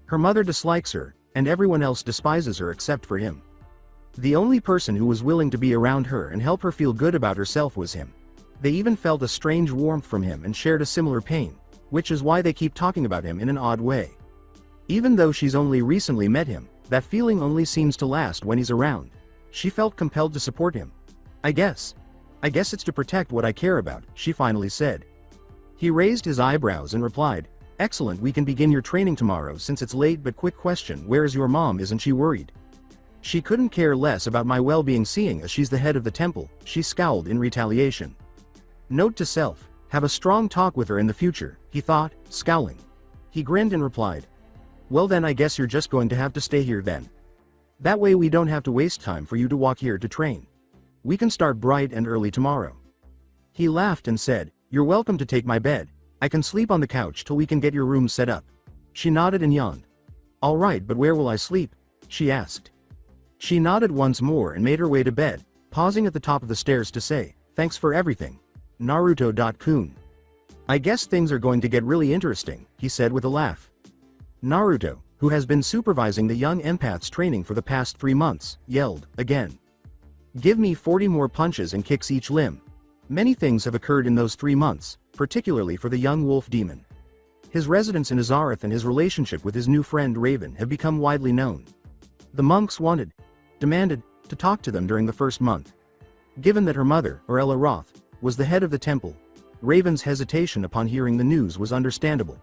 B: Her mother dislikes her, and everyone else despises her except for him. The only person who was willing to be around her and help her feel good about herself was him. They even felt a strange warmth from him and shared a similar pain, which is why they keep talking about him in an odd way. Even though she's only recently met him, that feeling only seems to last when he's around. She felt compelled to support him. I guess it's to protect what I care about, she finally said. He raised his eyebrows and replied, excellent, we can begin your training tomorrow since it's late, but quick question, where is your mom? Isn't she worried? She couldn't care less about my well-being seeing as she's the head of the temple, she scowled in retaliation. Note to self, have a strong talk with her in the future, he thought, scowling. He grinned and replied, well then I guess you're just going to have to stay here then. That way we don't have to waste time for you to walk here to train. We can start bright and early tomorrow. He laughed and said, you're welcome to take my bed. I can sleep on the couch till we can get your room set up. She nodded and yawned. All right, but where will I sleep? She asked. She nodded once more and made her way to bed, pausing at the top of the stairs to say, thanks for everything. Naruto.kun. I guess things are going to get really interesting, he said with a laugh. Naruto, who has been supervising the young empath's training for the past 3 months, yelled, again. Give me 40 more punches and kicks each limb. Many things have occurred in those 3 months, particularly for the young wolf demon. His residence in Azareth and his relationship with his new friend Raven have become widely known. The monks demanded, to talk to them during the first month. Given that her mother, Orella Roth, was the head of the temple, Raven's hesitation upon hearing the news was understandable.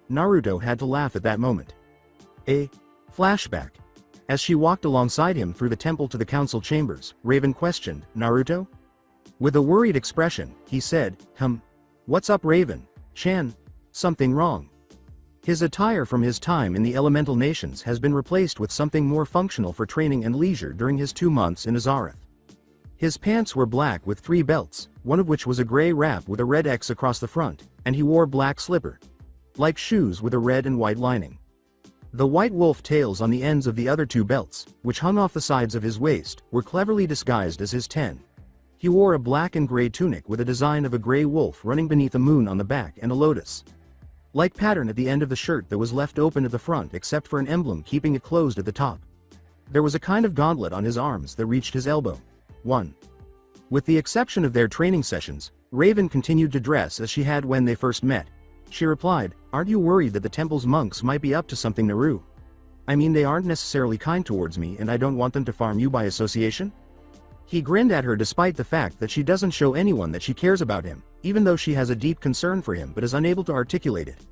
B: Naruto had to laugh at that moment. Flashback. As she walked alongside him through the temple to the council chambers, Raven questioned, "Naruto?" With a worried expression, he said, "What's up, Raven? Chan? Something wrong?" His attire from his time in the elemental nations has been replaced with something more functional for training and leisure during his 2 months in Azarath. His pants were black with 3 belts, one of which was a gray wrap with a red X across the front, and he wore black slipper-like shoes with a red and white lining. The white wolf tails on the ends of the other 2 belts, which hung off the sides of his waist, were cleverly disguised as his 10. He wore a black and gray tunic with a design of a gray wolf running beneath a moon on the back and a lotus-like pattern at the end of the shirt that was left open at the front except for an emblem keeping it closed at the top. There was a kind of gauntlet on his arms that reached his elbow. 1. With the exception of their training sessions, Raven continued to dress as she had when they first met. She replied, "Aren't you worried that the temple's monks might be up to something, Naru? I mean, they aren't necessarily kind towards me and I don't want them to farm you by association?" He grinned at her despite the fact that she doesn't show anyone that she cares about him, even though she has a deep concern for him but is unable to articulate it.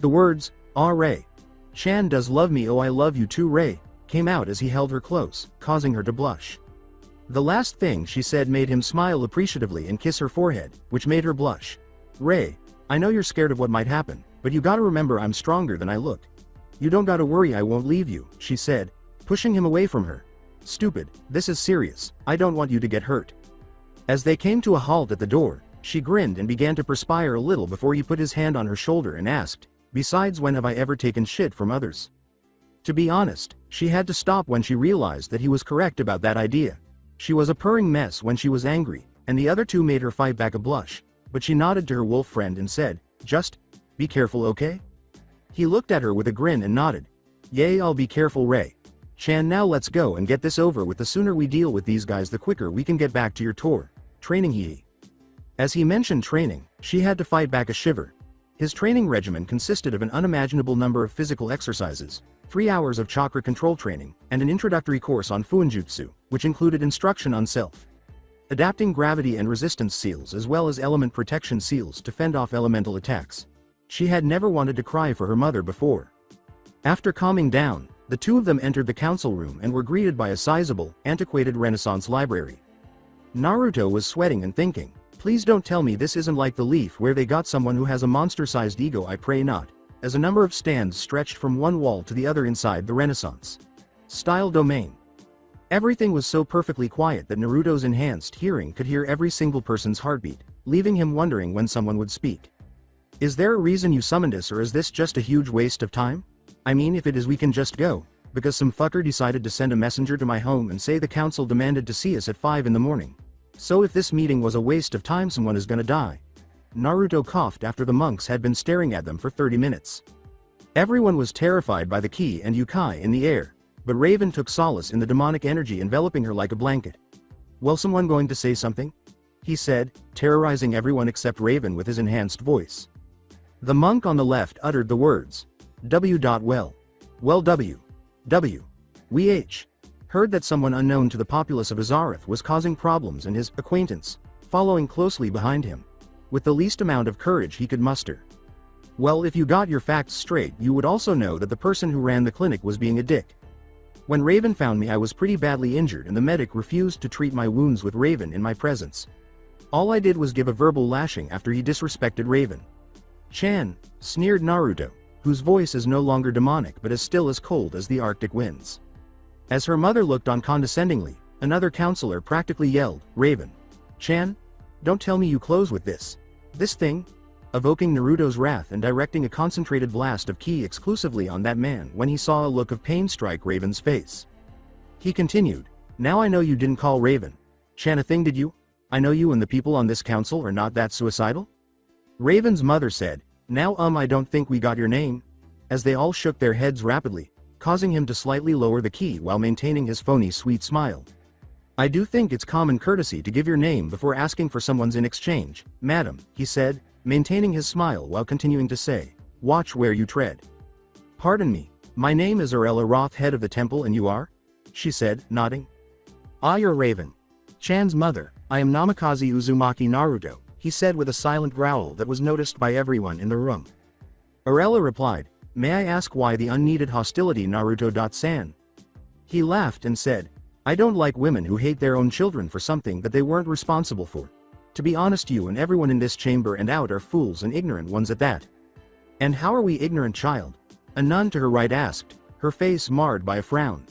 B: The words, "Ah Ray. Chan does love me, oh I love you too Ray," came out as he held her close, causing her to blush. The last thing she said made him smile appreciatively and kiss her forehead, which made her blush. "Ray, I know you're scared of what might happen, but you gotta remember I'm stronger than I look. You don't gotta worry, I won't leave you," she said, pushing him away from her. "Stupid, this is serious, I don't want you to get hurt." As they came to a halt at the door, she grinned and began to perspire a little before he put his hand on her shoulder and asked, "Besides, when have I ever taken shit from others?" To be honest, she had to stop when she realized that he was correct about that idea. She was a purring mess when she was angry, and the other 2 made her fight back a blush, but she nodded to her wolf friend and said, "Just be careful, okay?" He looked at her with a grin and nodded. "Yay, I'll be careful, Ray. Chan, now let's go and get this over with. The sooner we deal with these guys the quicker we can get back to your tour. Training he." As he mentioned training, she had to fight back a shiver. His training regimen consisted of an unimaginable number of physical exercises, 3 hours of chakra control training, and an introductory course on Fuinjutsu, which included instruction on self-adapting gravity and resistance seals as well as element protection seals to fend off elemental attacks. She had never wanted to cry for her mother before. After calming down, the 2 of them entered the council room and were greeted by a sizable, antiquated Renaissance library. Naruto was sweating and thinking, "Please don't tell me this isn't like the Leaf where they got someone who has a monster-sized ego, I pray not," as a number of stands stretched from one wall to the other inside the Renaissance-style domain. Everything was so perfectly quiet that Naruto's enhanced hearing could hear every single person's heartbeat, leaving him wondering when someone would speak. "Is there a reason you summoned us, or is this just a huge waste of time? I mean, if it is, we can just go, because some fucker decided to send a messenger to my home and say the council demanded to see us at 5 in the morning. So if this meeting was a waste of time, someone is gonna die." Naruto coughed after the monks had been staring at them for 30 minutes. Everyone was terrified by the ki and yukai in the air, but Raven took solace in the demonic energy enveloping her like a blanket. "Well, someone going to say something?" he said, terrorizing everyone except Raven with his enhanced voice. The monk on the left uttered the words, "Well, we heard that someone unknown to the populace of Azarath was causing problems and his acquaintance following closely behind him, with the least amount of courage he could muster. Well, if you got your facts straight, you would also know that the person who ran the clinic was being a dick. When Raven found me, I was pretty badly injured and the medic refused to treat my wounds with Raven in my presence. All I did was give a verbal lashing after he disrespected Raven." "Chan," sneered Naruto, whose voice is no longer demonic but is still as cold as the Arctic winds. As her mother looked on condescendingly, another counselor practically yelled, "Raven. Chan, don't tell me you close with this thing?" evoking Naruto's wrath and directing a concentrated blast of ki exclusively on that man when he saw a look of pain strike Raven's face. He continued, "Now I know you didn't call Raven Chan a thing, did you? I know you and the people on this council are not that suicidal?" Raven's mother said, "Now I don't think we got your name," as they all shook their heads rapidly, causing him to slightly lower the ki while maintaining his phony sweet smile. "I do think it's common courtesy to give your name before asking for someone's in exchange, madam," he said, maintaining his smile while continuing to say, "Watch where you tread." "Pardon me, my name is Arella Roth, head of the temple, and you are?" she said, nodding. "Ah, you're Raven Chan's mother. I am Namikaze Uzumaki Naruto," he said with a silent growl that was noticed by everyone in the room. Arella replied, may I ask why the unneeded hostility Naruto-san? He laughed and said, I don't like women who hate their own children for something that they weren't responsible for. To be honest, you and everyone in this chamber and out are fools and ignorant ones at that. And how are we ignorant, child? A nun to her right asked, her face marred by a frown.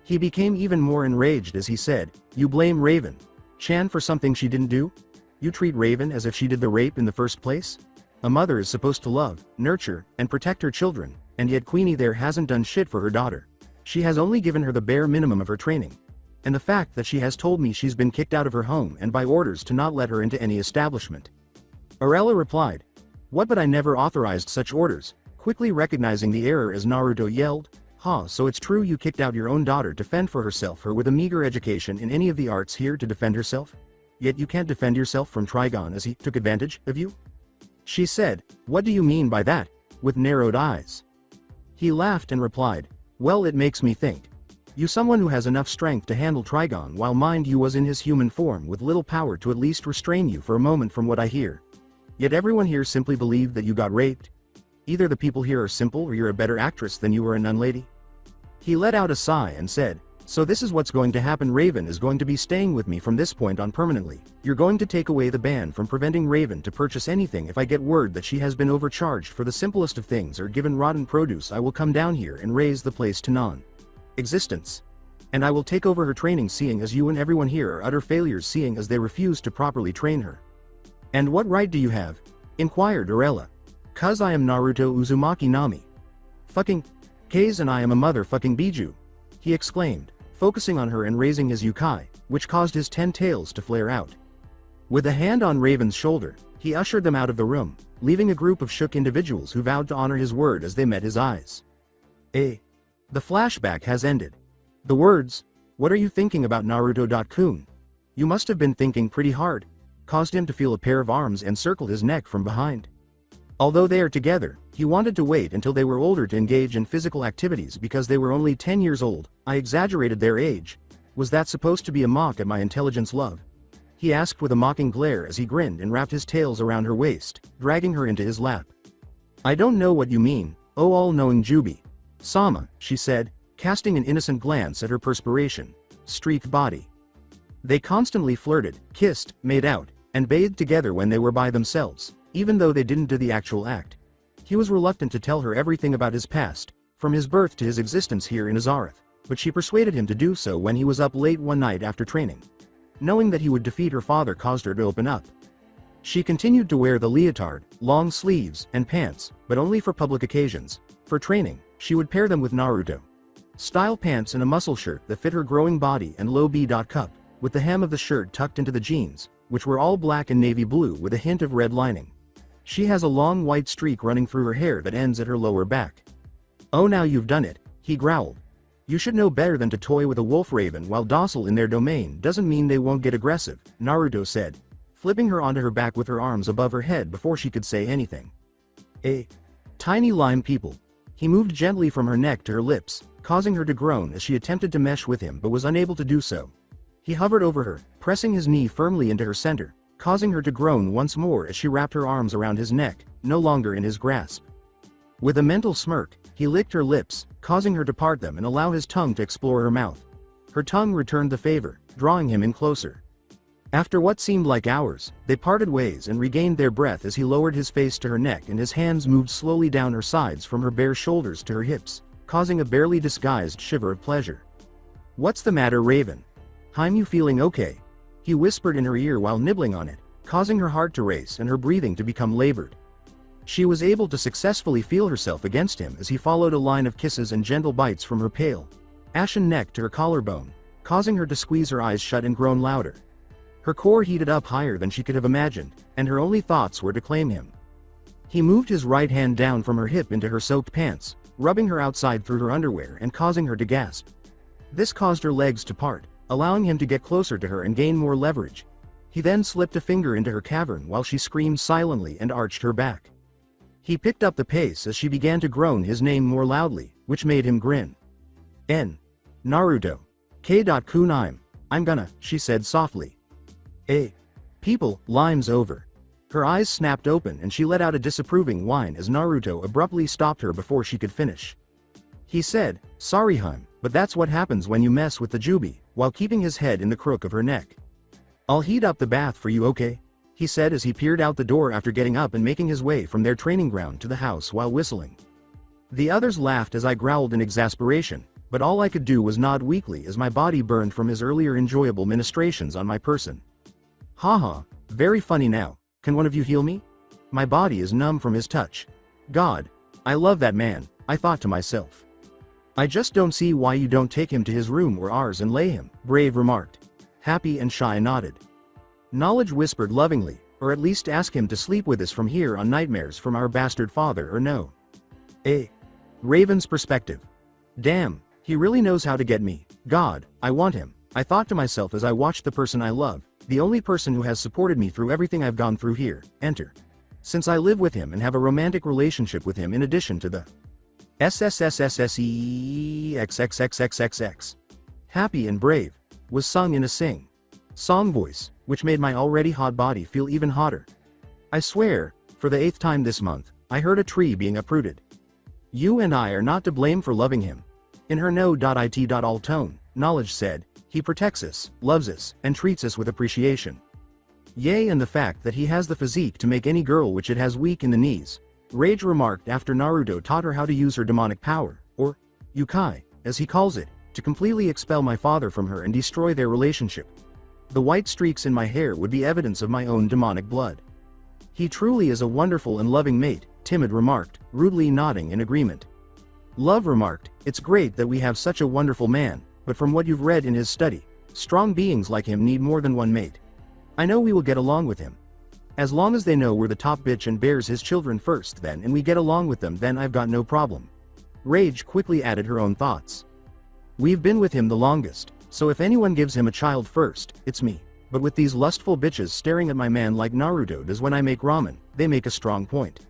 B: He became even more enraged as he said, you blame Raven-chan for something she didn't do? You treat Raven as if she did the rape in the first place? A mother is supposed to love, nurture, and protect her children, and yet Queenie there hasn't done shit for her daughter. She has only given her the bare minimum of her training. And the fact that she has told me she's been kicked out of her home and by orders to not let her into any establishment. Arella replied, what, but I never authorized such orders. Quickly recognizing the error as Naruto yelled, ha, so it's true you kicked out your own daughter to fend for herself, her with a meager education in any of the arts here to defend herself? Yet you can't defend yourself from Trigon as he took advantage of you? She said, what do you mean by that? With narrowed eyes. He laughed and replied, well, it makes me think. You someone who has enough strength to handle Trigon, while mind you was in his human form with little power to at least restrain you for a moment from what I hear. Yet everyone here simply believed that you got raped. Either the people here are simple or you're a better actress than you were a nun lady. He let out a sigh and said, so this is what's going to happen. Raven is going to be staying with me from this point on permanently. You're going to take away the ban from preventing Raven to purchase anything. If I get word that she has been overcharged for the simplest of things or given rotten produce, I will come down here and raise the place to non-existence. And I will take over her training, seeing as you and everyone here are utter failures, seeing as they refuse to properly train her. And what right do you have? Inquired Arella. Cuz I am Naruto Uzumaki Nami. Fucking K's and I am a motherfucking Biju. He exclaimed, focusing on her and raising his yukai, which caused his 10 tails to flare out. With a hand on Raven's shoulder, he ushered them out of the room, leaving a group of shook individuals who vowed to honor his word as they met his eyes. The flashback has ended. The words, what are you thinking about Naruto-kun? You must have been thinking pretty hard, caused him to feel a pair of arms encircle his neck from behind. Although they are together, he wanted to wait until they were older to engage in physical activities because they were only 10 years old. I exaggerated their age. Was that supposed to be a mock at my intelligence, love? He asked with a mocking glare as he grinned and wrapped his tails around her waist, dragging her into his lap. I don't know what you mean, oh all-knowing Jubi. Sama, she said, casting an innocent glance at her perspiration-streaked body. They constantly flirted, kissed, made out, and bathed together when they were by themselves, even though they didn't do the actual act. He was reluctant to tell her everything about his past, from his birth to his existence here in Azarath, but she persuaded him to do so when he was up late one night after training. Knowing that he would defeat her father caused her to open up. She continued to wear the leotard, long sleeves, and pants, but only for public occasions. For training, she would pair them with Naruto style pants and a muscle shirt that fit her growing body and low B-cup, with the hem of the shirt tucked into the jeans, which were all black and navy blue with a hint of red lining. She has a long white streak running through her hair that ends at her lower back. Oh, now you've done it, he growled. You should know better than to toy with a wolf raven while docile in their domain doesn't mean they won't get aggressive, Naruto said, flipping her onto her back with her arms above her head before she could say anything. Tiny lime people. He moved gently from her neck to her lips, causing her to groan as she attempted to mesh with him but was unable to do so. He hovered over her, pressing his knee firmly into her center, causing her to groan once more as she wrapped her arms around his neck, no longer in his grasp. With a mental smirk, he licked her lips, causing her to part them and allow his tongue to explore her mouth. Her tongue returned the favor, drawing him in closer. After what seemed like hours, they parted ways and regained their breath as he lowered his face to her neck and his hands moved slowly down her sides from her bare shoulders to her hips, causing a barely disguised shiver of pleasure. What's the matter, Raven? You feeling okay? He whispered in her ear while nibbling on it, causing her heart to race and her breathing to become labored. She was able to successfully feel herself against him as he followed a line of kisses and gentle bites from her pale, ashen neck to her collarbone, causing her to squeeze her eyes shut and groan louder. Her core heated up higher than she could have imagined, and her only thoughts were to claim him. He moved his right hand down from her hip into her soaked pants, rubbing her outside through her underwear and causing her to gasp. This caused her legs to part, allowing him to get closer to her and gain more leverage. He then slipped a finger into her cavern while she screamed silently and arched her back. He picked up the pace as she began to groan his name more loudly, which made him grin. Naruto. K.Kun I'm gonna, she said softly. People, lime's over. Her eyes snapped open and she let out a disapproving whine as Naruto abruptly stopped her before she could finish. He said, "Sorry hun, but that's what happens when you mess with the Jubi," while keeping his head in the crook of her neck. "I'll heat up the bath for you, okay?" he said as he peered out the door after getting up and making his way from their training ground to the house while whistling. The others laughed as I growled in exasperation, but all I could do was nod weakly as my body burned from his earlier enjoyable ministrations on my person. "Haha, very funny now. Can one of you heal me? My body is numb from his touch. God, I love that man," I thought to myself. "I just don't see why you don't take him to his room or ours and lay him," Brave remarked. Happy and Shy nodded. Knowledge whispered lovingly, "Or at least ask him to sleep with us from here on nightmares from our bastard father or no." Raven's perspective. "Damn, he really knows how to get me. God, I want him," I thought to myself as I watched the person I love, the only person who has supported me through everything I've gone through here, enter. Since I live with him and have a romantic relationship with him in addition to the SSSSSEXXXXXX. Happy and Brave was sung in a song voice, which made my already hot body feel even hotter. I swear, for the 8th time this month, I heard a tree being uprooted. You and I are not to blame for loving him. In her no.it.all tone, Knowledge said, "He protects us, loves us, and treats us with appreciation." Yay, and the fact that he has the physique to make any girl which it has weak in the knees, Rage remarked after Naruto taught her how to use her demonic power, or Yukai, as he calls it, to completely expel my father from her and destroy their relationship. The white streaks in my hair would be evidence of my own demonic blood. "He truly is a wonderful and loving mate," Timid remarked, rudely nodding in agreement. Love remarked, "It's great that we have such a wonderful man, but from what you've read in his study, strong beings like him need more than one mate. I know we will get along with him. As long as they know we're the top bitch and bears his children first then and we get along with them, then I've got no problem." Rage quickly added her own thoughts. "We've been with him the longest, so if anyone gives him a child first, it's me. But with these lustful bitches staring at my man like Naruto does when I make ramen, they make a strong point."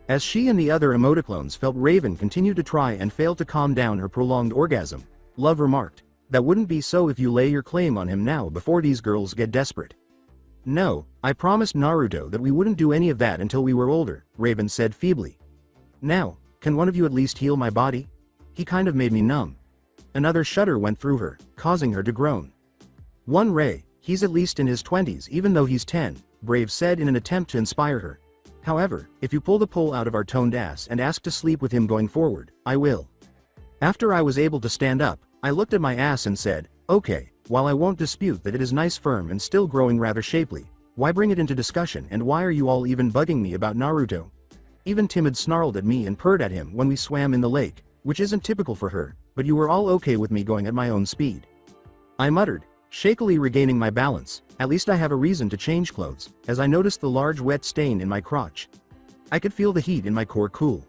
B: As she and the other emoticlones felt Raven continue to try and fail to calm down her prolonged orgasm, Love remarked, "That wouldn't be so if you lay your claim on him now before these girls get desperate." "No, I promised Naruto that we wouldn't do any of that until we were older," Raven said feebly. "Now, can one of you at least heal my body? He kind of made me numb." Another shudder went through her, causing her to groan. "One Ray, he's at least in his 20s even though he's 10, Brave said in an attempt to inspire her. "However, if you pull the pull out of our toned ass and ask to sleep with him going forward, I will." After I was able to stand up, I looked at my ass and said, "Okay, while I won't dispute that it is nice, firm and still growing rather shapely, why bring it into discussion and why are you all even bugging me about Naruto?" Even Timid snarled at me and purred at him when we swam in the lake, which isn't typical for her, but you were all okay with me going at my own speed. I muttered, shakily regaining my balance, "At least I have a reason to change clothes," as I noticed the large wet stain in my crotch. I could feel the heat in my core cool.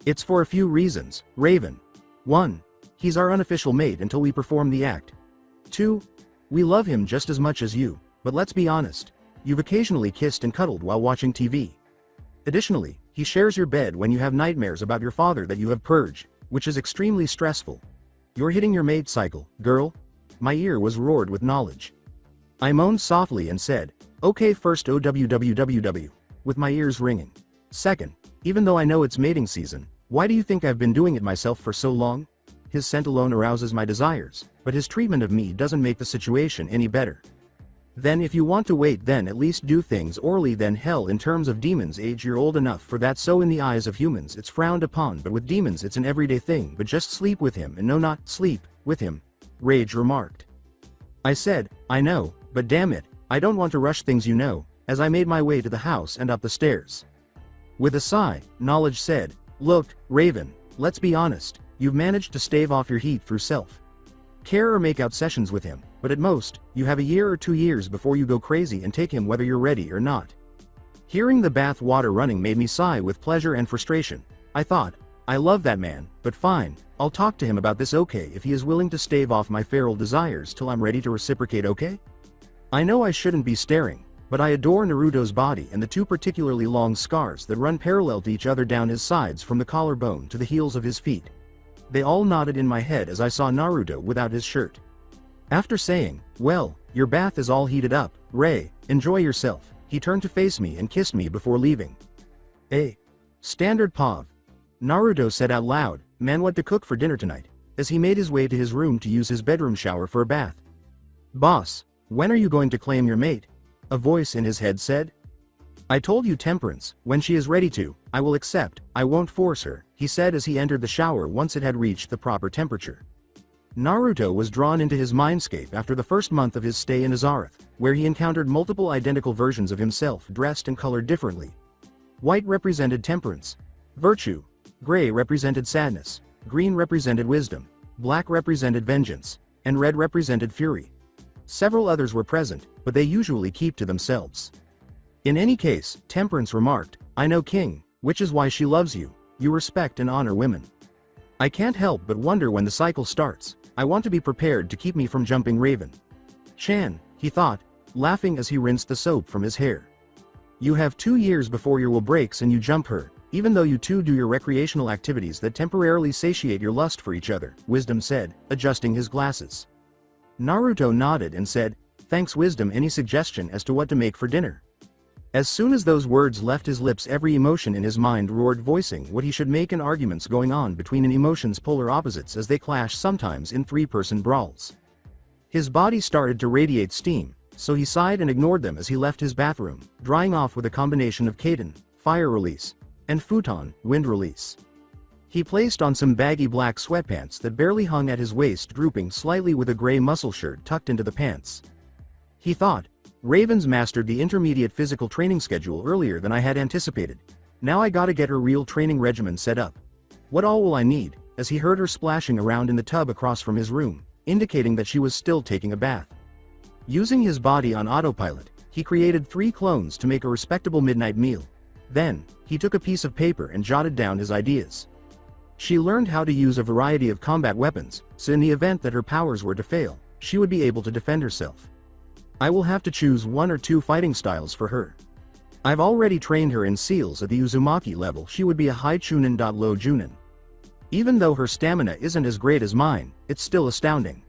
B: "It's for a few reasons, Raven. 1. He's our unofficial mate until we perform the act. 2. We love him just as much as you, but let's be honest, you've occasionally kissed and cuddled while watching TV. Additionally, he shares your bed when you have nightmares about your father that you have purged, which is extremely stressful. You're hitting your mate cycle, girl." My ear was roared with knowledge. I moaned softly and said, "Okay, first OWWWW," with my ears ringing. "Second, even though I know it's mating season, why do you think I've been doing it myself for so long? His scent alone arouses my desires, but his treatment of me doesn't make the situation any better. Then if you want to wait, then at least do things orally. Then hell, in terms of demons age, you're old enough for that, so in the eyes of humans it's frowned upon, but with demons it's an everyday thing. But just sleep with him, and no, not sleep with him," Rage remarked. I said, "I know, but damn it, I don't want to rush things, you know," as I made my way to the house and up the stairs. With a sigh, Knowledge said, "Look, Raven, let's be honest, you've managed to stave off your heat through self-care or make-out sessions with him, but at most, you have a year or 2 years before you go crazy and take him whether you're ready or not." Hearing the bath water running made me sigh with pleasure and frustration. I thought, I love that man, but fine, I'll talk to him about this, okay, if he is willing to stave off my feral desires till I'm ready to reciprocate, okay? I know I shouldn't be staring, but I adore Naruto's body and the 2 particularly long scars that run parallel to each other down his sides from the collarbone to the heels of his feet. They all nodded in my head as I saw Naruto without his shirt. After saying, "Well, your bath is all heated up, Ray, enjoy yourself," he turned to face me and kissed me before leaving. Standard POV. Naruto said out loud, "Man, what to cook for dinner tonight?" as he made his way to his room to use his bedroom shower for a bath. "Boss, when are you going to claim your mate?" a voice in his head said. "I told you Temperance, when she is ready to, I will accept, I won't force her," he said as he entered the shower once it had reached the proper temperature. Naruto was drawn into his mindscape after the first month of his stay in Azarath, where he encountered multiple identical versions of himself dressed and colored differently. White represented temperance, virtue, gray represented sadness, green represented wisdom, black represented vengeance, and red represented fury. Several others were present, but they usually keep to themselves. In any case, Temperance remarked, "I know King, which is why she loves you. You respect and honor women. I can't help but wonder when the cycle starts. I want to be prepared to keep me from jumping Raven Chan," he thought, laughing as he rinsed the soap from his hair. "You have 2 years before your will breaks and you jump her, even though you two do your recreational activities that temporarily satiate your lust for each other," Wisdom said, adjusting his glasses. Naruto nodded and said, "Thanks Wisdom. Any suggestion as to what to make for dinner?" As soon as those words left his lips, every emotion in his mind roared, voicing what he should make and arguments going on between an emotion's polar opposites as they clash sometimes in three-person brawls. His body started to radiate steam, so he sighed and ignored them as he left his bathroom, drying off with a combination of Kaden, fire release, and futon, wind release. He placed on some baggy black sweatpants that barely hung at his waist, drooping slightly, with a gray muscle shirt tucked into the pants. He thought, "Raven's mastered the intermediate physical training schedule earlier than I had anticipated. Now I gotta get her real training regimen set up. What all will I need?" as he heard her splashing around in the tub across from his room, indicating that she was still taking a bath. Using his body on autopilot, he created 3 clones to make a respectable midnight meal. Then, he took a piece of paper and jotted down his ideas. She learned how to use a variety of combat weapons, so in the event that her powers were to fail, she would be able to defend herself. "I will have to choose 1 or 2 fighting styles for her. I've already trained her in seals at the Uzumaki level. She would be a high chunin. Low junin. Even though her stamina isn't as great as mine, it's still astounding.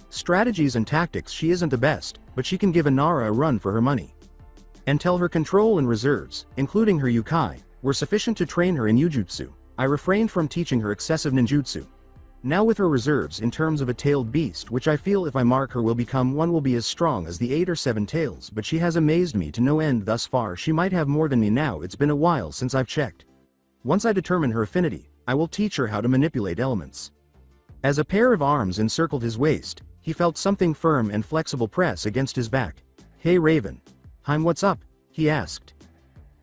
B: Strategies and tactics, she isn't the best, but she can give Inara a run for her money. Until her control and reserves, including her Yukai, were sufficient to train her in Yujutsu, I refrained from teaching her excessive ninjutsu. Now with her reserves in terms of a tailed beast, which I feel if I mark her will become one, will be as strong as the 8 or 7 tails, but she has amazed me to no end thus far. She might have more than me now. It's been a while since I've checked. Once I determine her affinity, I will teach her how to manipulate elements." As a pair of arms encircled his waist, he felt something firm and flexible press against his back. "Hey Raven. Heim, what's up?" he asked.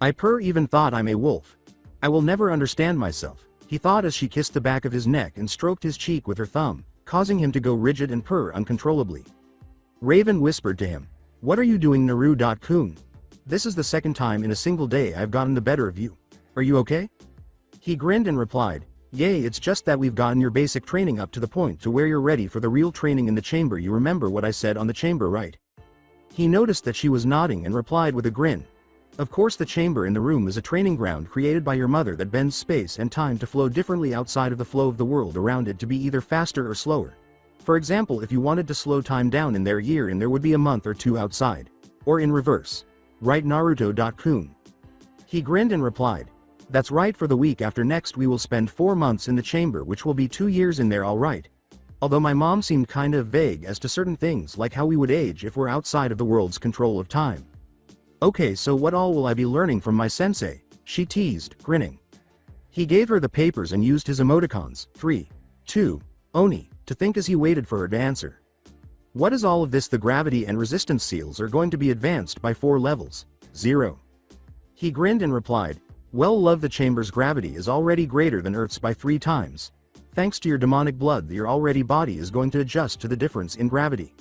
B: "I even thought I'm a wolf. I will never understand myself," he thought as she kissed the back of his neck and stroked his cheek with her thumb, causing him to go rigid and purr uncontrollably. Raven whispered to him, "What are you doing, Naru-kun? This is the 2nd time in a single day I've gotten the better of you. Are you okay?" He grinned and replied, "Yay, it's just that we've gotten your basic training up to the point to where you're ready for the real training in the chamber. You remember what I said on the chamber, right?" He noticed that she was nodding and replied with a grin, "Of course, the chamber in the room is a training ground created by your mother that bends space and time to flow differently outside of the flow of the world around it to be either faster or slower. For example, if you wanted to slow time down in there would be a month or 2 outside. Or in reverse. Right, Naruto-kun?" He grinned and replied, "That's right. For the week after next we will spend 4 months in the chamber, which will be 2 years in there, all right. Although my mom seemed kind of vague as to certain things like how we would age if we're outside of the world's control of time." "Okay, so what all will I be learning from my sensei?" she teased, grinning. He gave her the papers and used his emoticons, 3, 2, Oni, to think as he waited for her to answer. "What is all of this? The gravity and resistance seals are going to be advanced by 4 levels. 0. He grinned and replied, "Well, love, the chamber's gravity is already greater than Earth's by 3 times. Thanks to your demonic blood, your already body is going to adjust to the difference in gravity."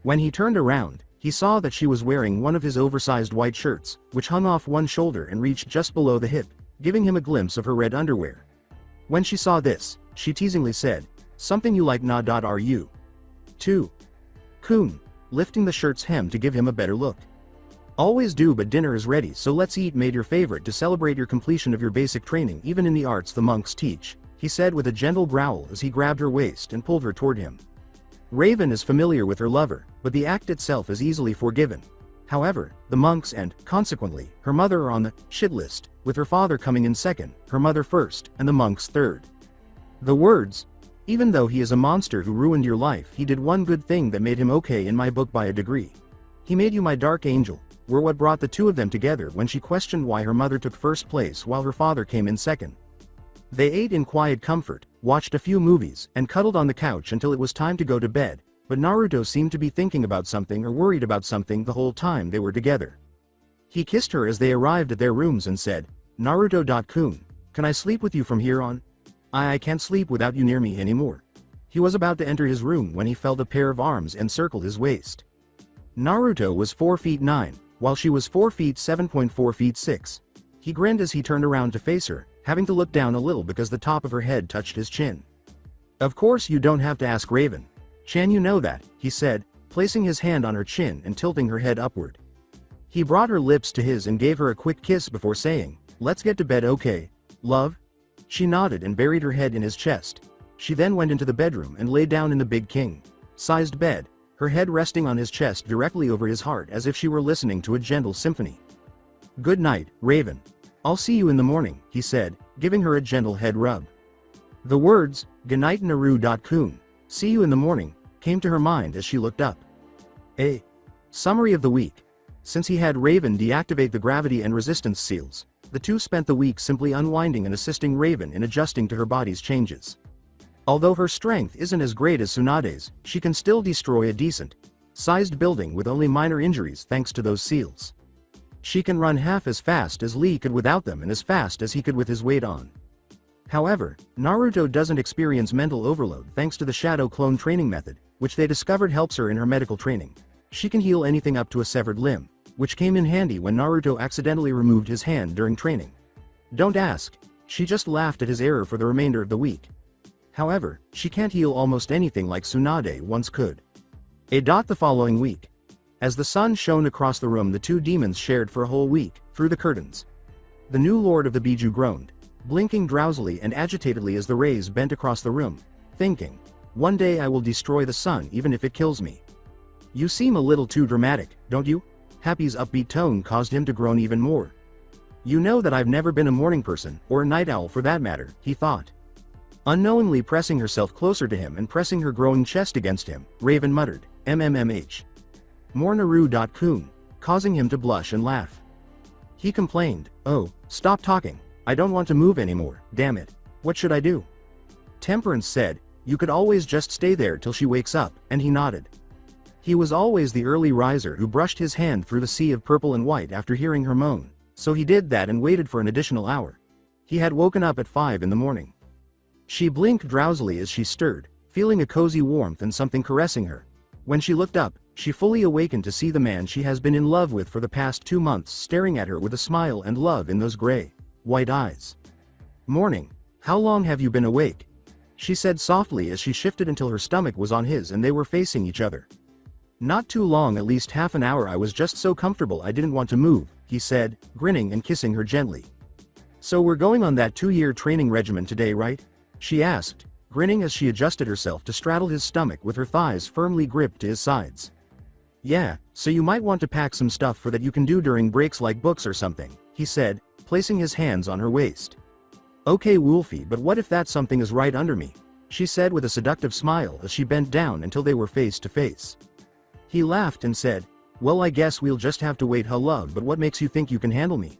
B: When he turned around, he saw that she was wearing one of his oversized white shirts, which hung off one shoulder and reached just below the hip, giving him a glimpse of her red underwear. When she saw this, she teasingly said, "Something you like, na. Are you 2. Kun?" lifting the shirt's hem to give him a better look. "Always do, but dinner is ready, so let's eat. Made your favorite to celebrate your completion of your basic training, even in the arts the monks teach," he said with a gentle growl as he grabbed her waist and pulled her toward him. Raven is familiar with her lover, but the act itself is easily forgiven. However, the monks and, consequently, her mother are on the shit list, with her father coming in second, her mother first, and the monks third. The words, "Even though he is a monster who ruined your life, he did one good thing that made him okay in my book by a degree. He made you my dark angel," were what brought the two of them together when she questioned why her mother took first place while her father came in second. They ate in quiet comfort, watched a few movies, and cuddled on the couch until it was time to go to bed, but Naruto seemed to be thinking about something or worried about something the whole time they were together. He kissed her as they arrived at their rooms and said, "Naruto-kun, can I sleep with you from here on? I can't sleep without you near me anymore." He was about to enter his room when he felt a pair of arms encircle his waist. Naruto was 4 feet 9, while she was 4 feet 7.4 feet 6. He grinned as he turned around to face her, having to look down a little because the top of her head touched his chin. "Of course you don't have to ask Raven. Chan, you know that," he said, placing his hand on her chin and tilting her head upward. He brought her lips to his and gave her a quick kiss before saying, "Let's get to bed, okay, love?" She nodded and buried her head in his chest. She then went into the bedroom and lay down in the big king-sized bed, her head resting on his chest directly over his heart as if she were listening to a gentle symphony. "Good night, Raven. I'll see you in the morning," he said, giving her a gentle head rub. The words, "Goodnight Naru-kun, see you in the morning," came to her mind as she looked up. A summary of the week. Since he had Raven deactivate the gravity and resistance seals, the two spent the week simply unwinding and assisting Raven in adjusting to her body's changes. Although her strength isn't as great as Tsunade's, she can still destroy a decent-sized building with only minor injuries thanks to those seals. She can run half as fast as Lee could without them and as fast as he could with his weight on. However, Naruto doesn't experience mental overload thanks to the shadow clone training method, which they discovered helps her in her medical training. She can heal anything up to a severed limb, which came in handy when Naruto accidentally removed his hand during training. Don't ask. She just laughed at his error for the remainder of the week. However, she can't heal almost anything like Tsunade once could. The following week. As the sun shone across the room, the two demons shared for a whole week, through the curtains. The new lord of the Biju groaned, blinking drowsily and agitatedly as the rays bent across the room, thinking, "One day I will destroy the sun even if it kills me." "You seem a little too dramatic, don't you?" Happy's upbeat tone caused him to groan even more. "You know that I've never been a morning person, or a night owl for that matter," he thought. Unknowingly pressing herself closer to him and pressing her growing chest against him, Raven muttered, "MMMH. More Naru-kun," causing him to blush and laugh. He complained, "Oh, stop talking, I don't want to move anymore, damn it. What should I do?" Temperance said, "You could always just stay there till she wakes up," and he nodded. He was always the early riser who brushed his hand through the sea of purple and white after hearing her moan, so he did that and waited for an additional hour. He had woken up at 5 in the morning. She blinked drowsily as she stirred, feeling a cozy warmth and something caressing her. When she looked up, she fully awakened to see the man she has been in love with for the past 2 months staring at her with a smile and love in those gray-white eyes. "Morning. How long have you been awake?" she said softly as she shifted until her stomach was on his and they were facing each other. "Not too long, at least half an hour. I was just so comfortable I didn't want to move," he said, grinning and kissing her gently. "So we're going on that 2-year training regimen today, right?" she asked, grinning as she adjusted herself to straddle his stomach with her thighs firmly gripped to his sides. "Yeah, so you might want to pack some stuff for that you can do during breaks like books or something," he said, placing his hands on her waist. "Okay Wolfie, but what if that something is right under me?" she said with a seductive smile as she bent down until they were face to face. He laughed and said, "Well, I guess we'll just have to wait, huh love, but what makes you think you can handle me?"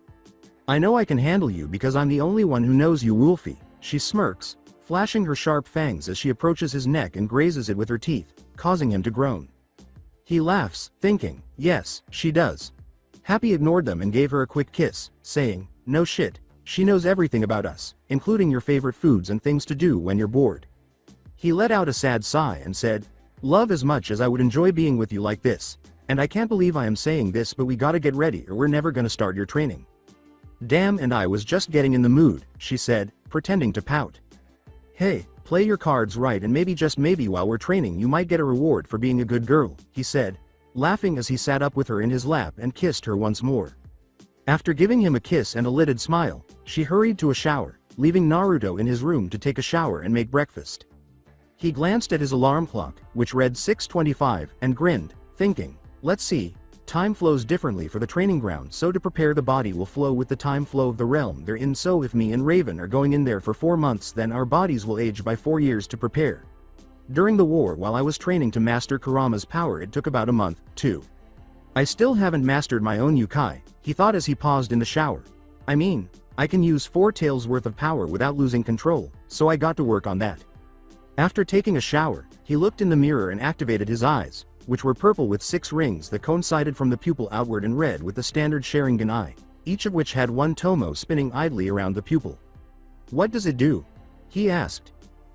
B: "I know I can handle you because I'm the only one who knows you Wolfie," she smirks, flashing her sharp fangs as she approaches his neck and grazes it with her teeth, causing him to groan. He laughs, thinking, "Yes, she does." Happy ignored them and gave her a quick kiss, saying, "No shit, she knows everything about us, including your favorite foods and things to do when you're bored." He let out a sad sigh and said, "Love, as much as I would enjoy being with you like this, and I can't believe I am saying this, but we gotta get ready or we're never gonna start your training." "Damn, and I was just getting in the mood," she said, pretending to pout. "Hey, play your cards right and maybe just maybe while we're training you might get a reward for being a good girl," he said, laughing as he sat up with her in his lap and kissed her once more. After giving him a kiss and a lidded smile, she hurried to a shower, leaving Naruto in his room to take a shower and make breakfast. He glanced at his alarm clock, which read 6:25, and grinned, thinking, "Let's see, time flows differently for the training ground, so to prepare the body will flow with the time flow of the realm they're in. So if me and Raven are going in there for 4 months, then our bodies will age by 4 years to prepare. During the war, while I was training to master Kurama's power, it took about a month, too. I still haven't mastered my own Yukai, he thought as he paused in the shower. I mean, I can use 4 tails worth of power without losing control, so I got to work on that. After taking a shower, he looked in the mirror and activated his eyes, which were purple with 6 rings that coincided from the pupil outward, and red with the standard Sharingan eye, each of which had 1 tomo spinning idly around the pupil. What does it do? He asked.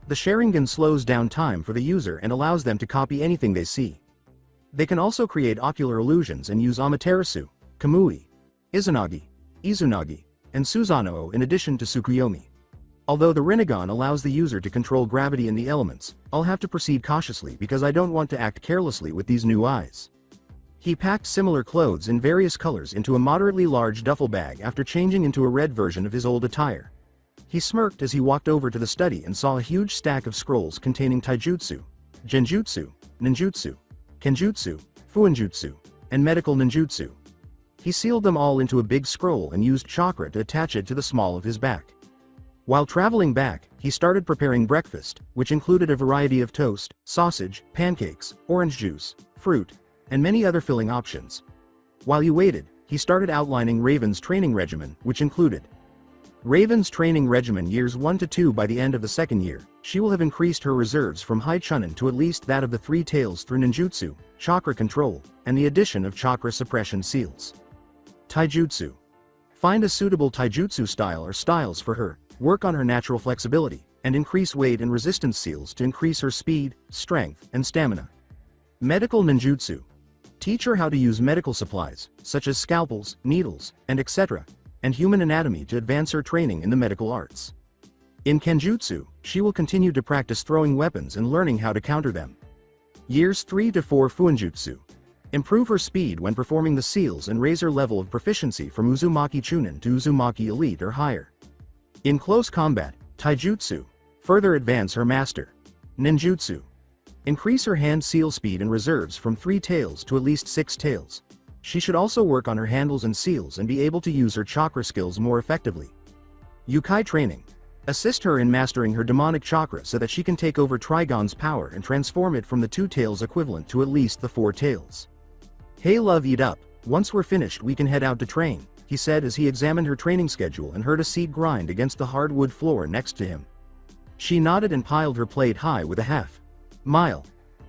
B: The Sharingan slows down time for the user and allows them to copy anything they see. They can also create ocular illusions and use Amaterasu, Kamui, Izanagi, Izunagi, and Susanoo in addition to Tsukuyomi. Although the Rinnegan allows the user to control gravity and the elements, I'll have to proceed cautiously because I don't want to act carelessly with these new eyes. He packed similar clothes in various colors into a moderately large duffel bag after changing into a red version of his old attire. He smirked as he walked over to the study and saw a huge stack of scrolls containing taijutsu, genjutsu, ninjutsu, kenjutsu, fuinjutsu, and medical ninjutsu. He sealed them all into a big scroll and used chakra to attach it to the small of his back. While traveling back, he started preparing breakfast, which included a variety of toast, sausage, pancakes, orange juice, fruit, and many other filling options. While he waited, he started outlining Raven's training regimen, which included Raven's training regimen years 1 to 2. By the end of the 2nd year, she will have increased her reserves from High Chunin to at least that of the 3 tails through ninjutsu, chakra control, and the addition of chakra suppression seals. Taijutsu. Find a suitable taijutsu style or styles for her, work on her natural flexibility, and increase weight and resistance seals to increase her speed, strength, and stamina. Medical ninjutsu. Teach her how to use medical supplies, such as scalpels, needles, and etc., and human anatomy to advance her training in the medical arts. In kenjutsu, she will continue to practice throwing weapons and learning how to counter them. Years 3 to 4 fuinjutsu. Improve her speed when performing the seals and raise her level of proficiency from Uzumaki Chunin to Uzumaki Elite or higher. In close combat, taijutsu. Further advance her master. Ninjutsu. Increase her hand seal speed and reserves from 3 tails to at least 6 tails. She should also work on her handles and seals and be able to use her chakra skills more effectively. Yukai training. Assist her in mastering her demonic chakra so that she can take over Trigon's power and transform it from the 2 tails equivalent to at least the 4 tails. Hey love, eat up, once we're finished we can head out to train, he said as he examined her training schedule and heard a seed grind against the hardwood floor next to him. She nodded and piled her plate high with a half-mile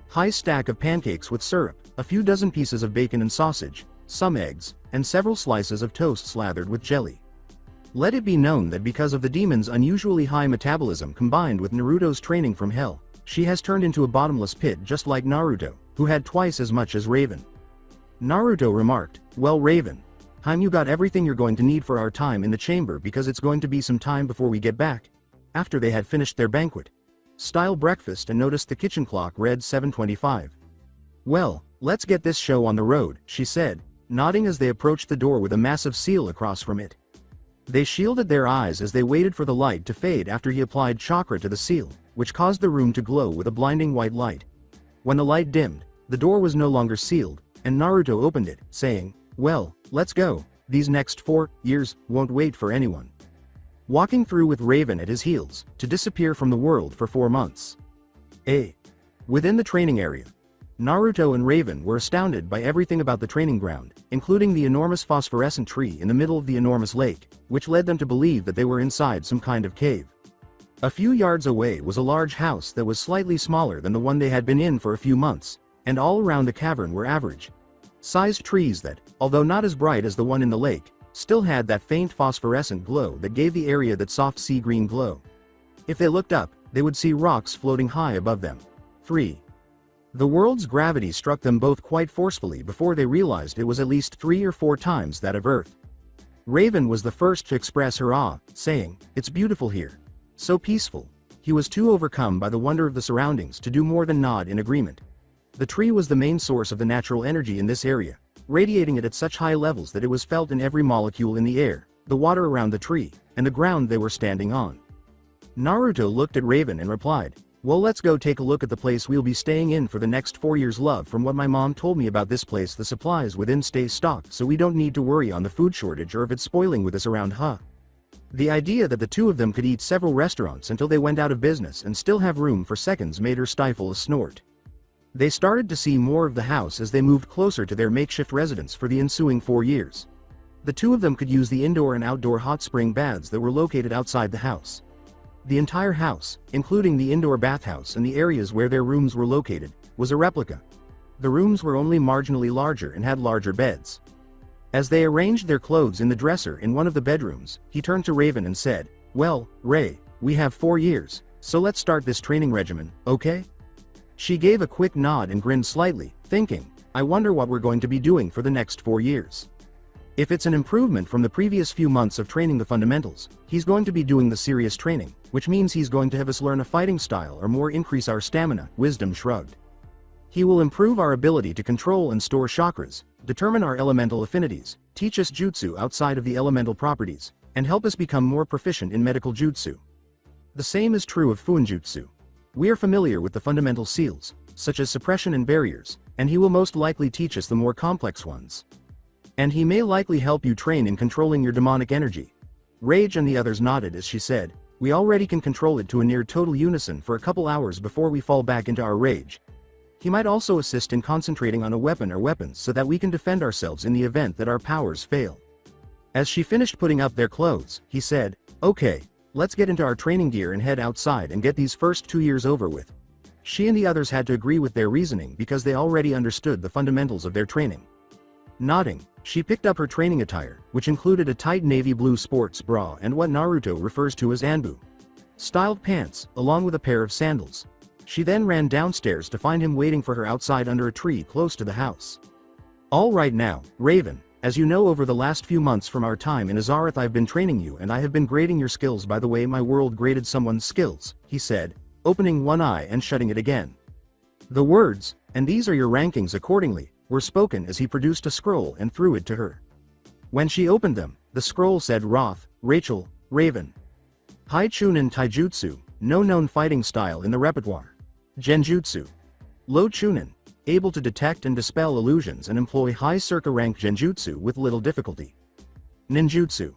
B: high stack of pancakes with syrup, a few dozen pieces of bacon and sausage, some eggs, and several slices of toast slathered with jelly. Let it be known that because of the demon's unusually high metabolism combined with Naruto's training from hell, she has turned into a bottomless pit just like Naruto, who had twice as much as Raven. Naruto remarked, well Raven, you got everything you're going to need for our time in the chamber because it's going to be some time before we get back. After they had finished their banquet style breakfast and noticed the kitchen clock read 7:25. Well, let's get this show on the road, she said, nodding as they approached the door with a massive seal across from it. They shielded their eyes as they waited for the light to fade after he applied chakra to the seal, which caused the room to glow with a blinding white light. When the light dimmed, the door was no longer sealed, and Naruto opened it, saying, well, let's go, these next 4 years won't wait for anyone. Walking through with Raven at his heels, to disappear from the world for 4 months. Within the training area, Naruto and Raven were astounded by everything about the training ground, including the enormous phosphorescent tree in the middle of the enormous lake, which led them to believe that they were inside some kind of cave. A few yards away was a large house that was slightly smaller than the one they had been in for a few months, and all around the cavern were average-sized trees that, although not as bright as the one in the lake, still had that faint phosphorescent glow that gave the area that soft sea green glow. If they looked up, they would see rocks floating high above them. 3. The world's gravity struck them both quite forcefully before they realized it was at least 3 or 4 times that of Earth. Raven was the first to express her awe, saying, it's beautiful here. So peaceful. He was too overcome by the wonder of the surroundings to do more than nod in agreement. The tree was the main source of the natural energy in this area, radiating it at such high levels that it was felt in every molecule in the air, the water around the tree, and the ground they were standing on. Naruto looked at Raven and replied, Well, let's go take a look at the place we'll be staying in for the next 4 years. Love, from what my mom told me about this place, the supplies within stay stocked, so we don't need to worry on the food shortage or if it's spoiling with us around, huh? The idea that the two of them could eat several restaurants until they went out of business and still have room for seconds made her stifle a snort. They started to see more of the house as they moved closer to their makeshift residence for the ensuing 4 years. The two of them could use the indoor and outdoor hot spring baths that were located outside the house. The entire house, including the indoor bathhouse and the areas where their rooms were located, was a replica. The rooms were only marginally larger and had larger beds. As they arranged their clothes in the dresser in one of the bedrooms, he turned to Raven and said, "Well, Ray, we have 4 years, so let's start this training regimen, okay?" She gave a quick nod and grinned slightly, thinking, I wonder what we're going to be doing for the next 4 years. If it's an improvement from the previous few months of training the fundamentals, he's going to be doing the serious training, which means he's going to have us learn a fighting style or more, increase our stamina. Wisdom shrugged. He will improve our ability to control and store chakras, determine our elemental affinities, teach us jutsu outside of the elemental properties, and help us become more proficient in medical jutsu. The same is true of fuinjutsu. We are familiar with the fundamental seals, such as suppression and barriers, and he will most likely teach us the more complex ones. And he may likely help you train in controlling your demonic energy. Rage and the others nodded as she said, we already can control it to a near total unison for a couple hours before we fall back into our rage. He might also assist in concentrating on a weapon or weapons so that we can defend ourselves in the event that our powers fail. As she finished putting up their clothes, he said, okay, let's get into our training gear and head outside and get these first 2 years over with. She and the others had to agree with their reasoning because they already understood the fundamentals of their training. Nodding, she picked up her training attire, which included a tight navy blue sports bra and what Naruto refers to as anbu styled pants, along with a pair of sandals. She then ran downstairs to find him waiting for her outside under a tree close to the house. All right now, Raven, as you know, over the last few months from our time in Azarath I've been training you and I have been grading your skills by the way my world graded someone's skills, he said, opening one eye and shutting it again. The words, and these are your rankings accordingly, were spoken as he produced a scroll and threw it to her. When she opened them, the scroll said Roth, Rachel, Raven. High Chunin Taijutsu, no known fighting style in the repertoire. Genjutsu. Low Chunin, able to detect and dispel illusions and employ high circa rank genjutsu with little difficulty. Ninjutsu.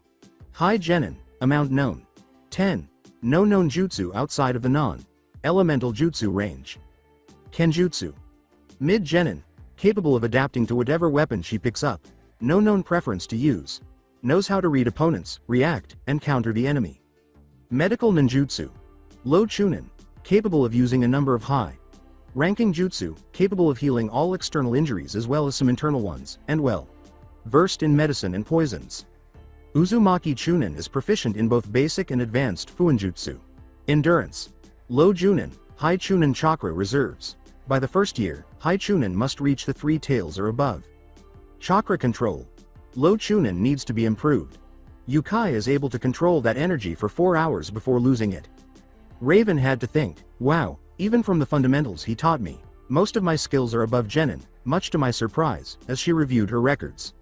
B: High Genin, amount known. 10. No known jutsu outside of the non-elemental jutsu range. Kenjutsu. Mid Genin, capable of adapting to whatever weapon she picks up. No known preference to use. Knows how to read opponents, react, and counter the enemy. Medical Ninjutsu. Low Chunin, capable of using a number of high ranking jutsu, capable of healing all external injuries as well as some internal ones, and well versed in medicine and poisons. Uzumaki Chunin is proficient in both basic and advanced fuinjutsu. Endurance. Low Junin, high Chunin chakra reserves. By the first year, high Chunin must reach the 3 tails or above. Chakra control. Low Chunin needs to be improved. Yukai is able to control that energy for 4 hours before losing it. Raven had to think, wow, even from the fundamentals he taught me, most of my skills are above Genin, much to my surprise, as she reviewed her records.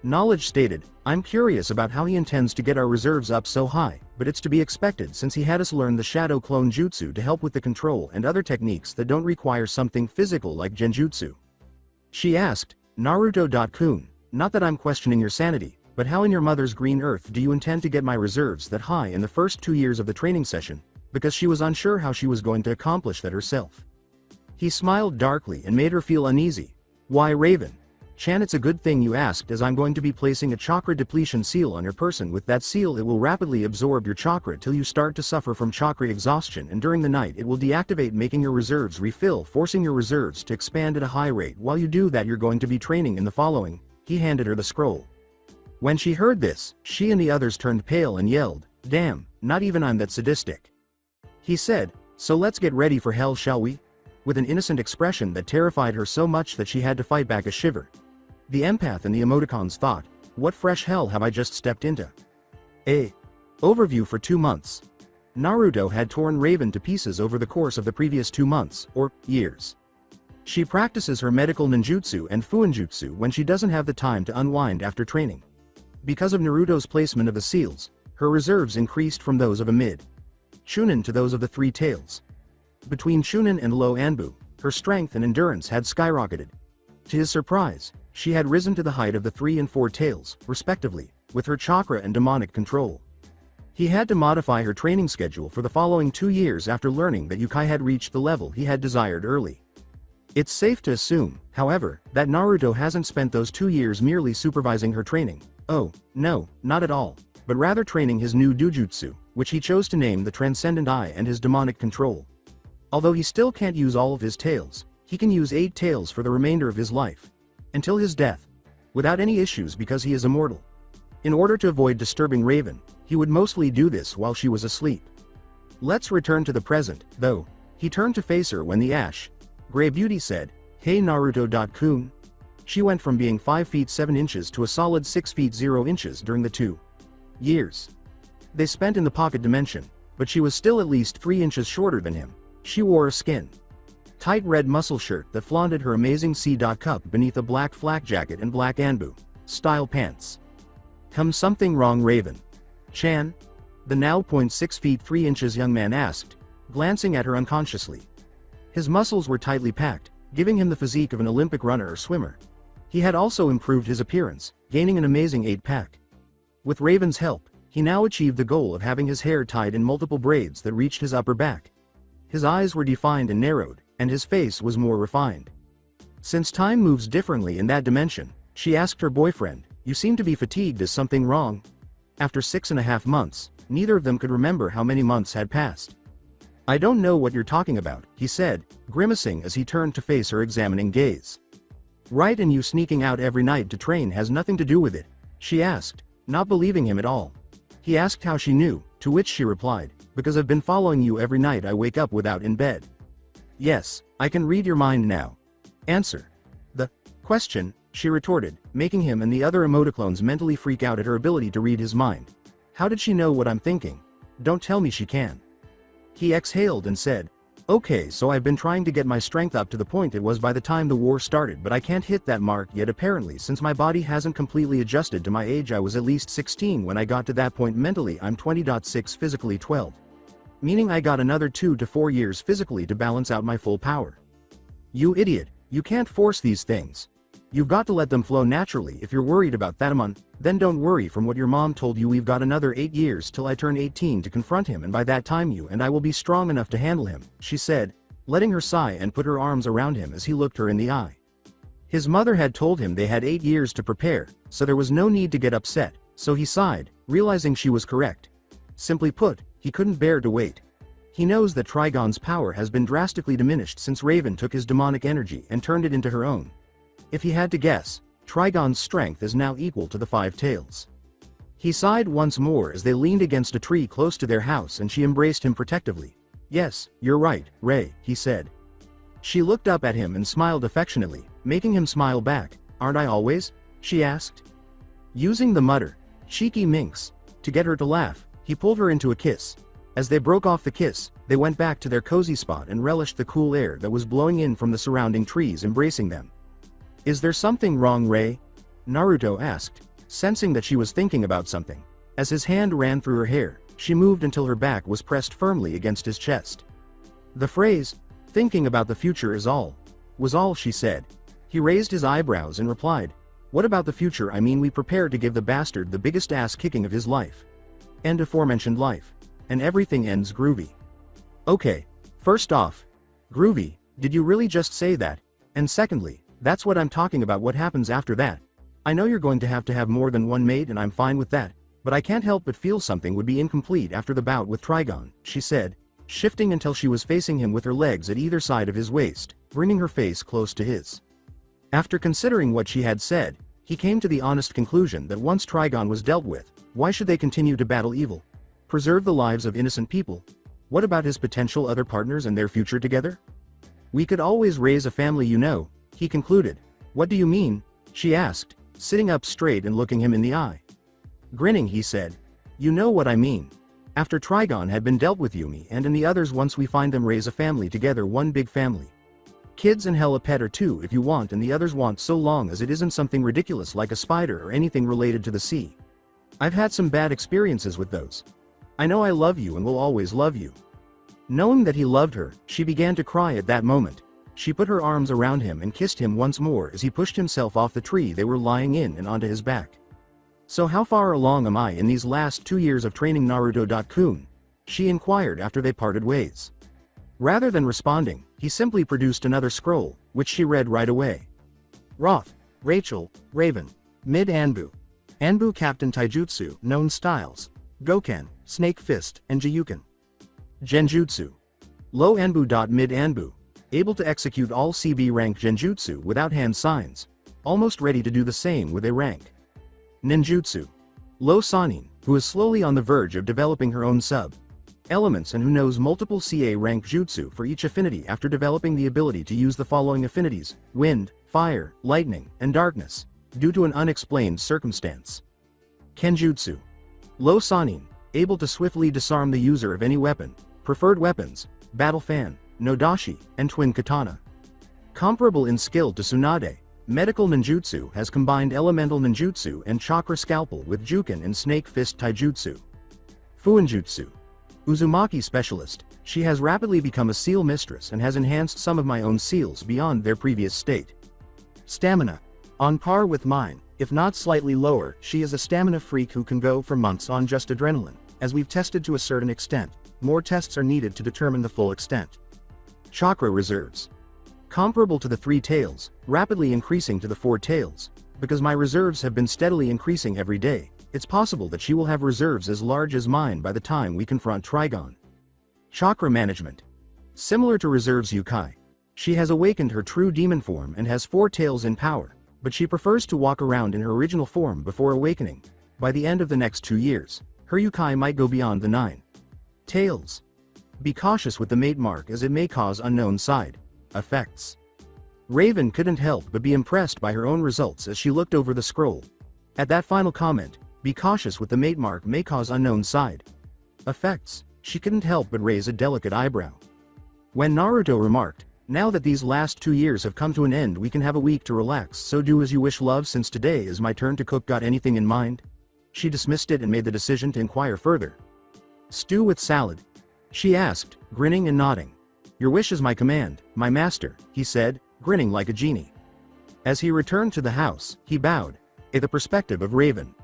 B: Knowledge stated, I'm curious about how he intends to get our reserves up so high, but it's to be expected since he had us learn the Shadow Clone Jutsu to help with the control and other techniques that don't require something physical like Genjutsu. She asked, Naruto.kun, not that I'm questioning your sanity, but how in your mother's green earth do you intend to get my reserves that high in the first 2 years of the training session? Because she was unsure how she was going to accomplish that herself. He smiled darkly and made her feel uneasy. Why, Raven? Chan, it's a good thing you asked, as I'm going to be placing a chakra depletion seal on your person. With that seal it will rapidly absorb your chakra till you start to suffer from chakra exhaustion, and during the night it will deactivate, making your reserves refill, forcing your reserves to expand at a high rate. While you do that you're going to be training in the following. He handed her the scroll. When she heard this, she and the others turned pale and yelled, damn, not even I'm that sadistic. He said, so let's get ready for hell, shall we? With an innocent expression that terrified her so much that she had to fight back a shiver. The empath and the emoticons thought, what fresh hell have I just stepped into? A overview for 2 months. Naruto had torn Raven to pieces over the course of the previous 2 months, or years. She practices her medical ninjutsu and fuinjutsu when she doesn't have the time to unwind after training. Because of Naruto's placement of the seals, her reserves increased from those of a mid Chunin to those of the 3 tails. Between Chunin and Lo Anbu, her strength and endurance had skyrocketed. To his surprise, she had risen to the height of the 3 and 4 tails, respectively, with her chakra and demonic control. He had to modify her training schedule for the following 2 years after learning that Yukai had reached the level he had desired early. It's safe to assume, however, that Naruto hasn't spent those 2 years merely supervising her training. Oh, no, not at all, but rather training his new Dujutsu, which he chose to name the Transcendent Eye, and his demonic control. Although he still can't use all of his tails, he can use 8 tails for the remainder of his life. Until his death. Without any issues, because he is immortal. In order to avoid disturbing Raven, he would mostly do this while she was asleep. Let's return to the present, though. He turned to face her when the Gray Beauty said, "Hey Naruto-kun." She went from being 5 feet 7 inches to a solid 6 feet 0 inches during the 2 years they spent in the pocket dimension, but she was still at least 3 inches shorter than him. She wore a skin tight red muscle shirt that flaunted her amazing C-cup beneath a black flak jacket and black Anbu style pants. Something wrong, Raven Chan? The now 6 feet 3 inches young man asked, glancing at her unconsciously. His muscles were tightly packed, giving him the physique of an Olympic runner or swimmer. He had also improved his appearance, gaining an amazing 8-pack. With Raven's help, he now achieved the goal of having his hair tied in multiple braids that reached his upper back. His eyes were defined and narrowed, and his face was more refined. Since time moves differently in that dimension, she asked her boyfriend, "You seem to be fatigued, is something wrong?" After 6.5 months, neither of them could remember how many months had passed. "I don't know what you're talking about," he said, grimacing as he turned to face her examining gaze. "Right, and you sneaking out every night to train has nothing to do with it?" she asked, not believing him at all. He asked how she knew, to which she replied, "Because I've been following you every night I wake up without in bed." "Yes, I can read your mind now." "Answer the question," she retorted, making him and the other emotoclones mentally freak out at her ability to read his mind. "How did she know what I'm thinking? Don't tell me she can." He exhaled and said, "Okay, so I've been trying to get my strength up to the point it was by the time the war started, but I can't hit that mark yet apparently, since my body hasn't completely adjusted to my age. I was at least 16 when I got to that point mentally. I'm 20.6 physically 12. Meaning I got another 2 to 4 years physically to balance out my full power." "You idiot, you can't force these things. You've got to let them flow naturally. If you're worried about that, then don't worry. From what your mom told you, we've got another 8 years till I turn 18 to confront him, and by that time you and I will be strong enough to handle him," she said, letting her sigh and put her arms around him as he looked her in the eye. His mother had told him they had 8 years to prepare, so there was no need to get upset, so he sighed, realizing she was correct. Simply put, he couldn't bear to wait. He knows that Trigon's power has been drastically diminished since Raven took his demonic energy and turned it into her own. If he had to guess, Trigon's strength is now equal to the 5 tails. He sighed once more as they leaned against a tree close to their house and she embraced him protectively. "Yes, you're right, Ray," he said. She looked up at him and smiled affectionately, making him smile back. "Aren't I always?" she asked. Using the mutter, "Cheeky minx," to get her to laugh, he pulled her into a kiss. As they broke off the kiss, they went back to their cozy spot and relished the cool air that was blowing in from the surrounding trees, embracing them. "Is there something wrong, Ray?" Naruto asked, sensing that she was thinking about something. As his hand ran through her hair, she moved until her back was pressed firmly against his chest. The phrase, "thinking about the future is all," was all she said. He raised his eyebrows and replied, "What about the future? I mean, we prepare to give the bastard the biggest ass kicking of his life. And aforementioned life. And everything ends groovy." "Okay. First off, groovy, did you really just say that? And secondly, that's what I'm talking about. What happens after that? I know you're going to have more than one mate, and I'm fine with that, but I can't help but feel something would be incomplete after the bout with Trigon," she said, shifting until she was facing him with her legs at either side of his waist, bringing her face close to his. After considering what she had said, he came to the honest conclusion that once Trigon was dealt with, why should they continue to battle evil? Preserve the lives of innocent people? What about his potential other partners and their future together? "We could always raise a family, you know," he concluded. "What do you mean?" she asked, sitting up straight and looking him in the eye. Grinning, he said, "You know what I mean. After Trigon had been dealt with, Yumi and the others, once we find them, raise a family together, one big family. Kids and hell, a pet or two if you want, and the others want, so long as it isn't something ridiculous like a spider or anything related to the sea. I've had some bad experiences with those. I know I love you and will always love you." Knowing that he loved her, she began to cry at that moment. She put her arms around him and kissed him once more as he pushed himself off the tree they were lying in and onto his back. "So how far along am I in these last 2 years of training Naruto-kun?" she inquired after they parted ways. Rather than responding, he simply produced another scroll, which she read right away. Roth, Rachel, Raven, Mid Anbu. Anbu Captain Taijutsu, known styles. Goken, Snake Fist, and Jiyuken. Genjutsu. Low Anbu. Mid Anbu. Able to execute all CB rank Genjutsu without hand signs. Almost ready to do the same with A rank. Ninjutsu. Low Sanin, who is slowly on the verge of developing her own sub elements and who knows multiple CA rank jutsu for each affinity after developing the ability to use the following affinities: wind, fire, lightning, and darkness, due to an unexplained circumstance. Kenjutsu. Low Sanin, able to swiftly disarm the user of any weapon, preferred weapons, battle fan, nodashi, and twin katana. Comparable in skill to Tsunade, medical ninjutsu has combined elemental ninjutsu and chakra scalpel with juken and snake fist taijutsu. Fuinjutsu. Uzumaki specialist, she has rapidly become a seal mistress and has enhanced some of my own seals beyond their previous state. Stamina. On par with mine, if not slightly lower. She is a stamina freak who can go for months on just adrenaline, as we've tested to a certain extent. More tests are needed to determine the full extent. Chakra reserves. Comparable to the 3 tails, rapidly increasing to the 4 tails. Because my reserves have been steadily increasing every day, it's possible that she will have reserves as large as mine by the time we confront Trigon. Chakra management. Similar to reserves Yukai. She has awakened her true demon form and has 4 tails in power, but she prefers to walk around in her original form before awakening. By the end of the next 2 years, her Yukai might go beyond the 9 tails. Be cautious with the mate mark as it may cause unknown side effects. Raven couldn't help but be impressed by her own results as she looked over the scroll. At that final comment, "Be cautious with the mate mark may cause unknown side effects," she couldn't help but raise a delicate eyebrow. When Naruto remarked, "Now that these last 2 years have come to an end, we can have a week to relax, so do as you wish, love, since today is my turn to cook. Got anything in mind?" She dismissed it and made the decision to inquire further. "Stew with salad?" she asked, grinning and nodding. "Your wish is my command, my master," he said, grinning like a genie. As he returned to the house, he bowed, at the perspective of Raven.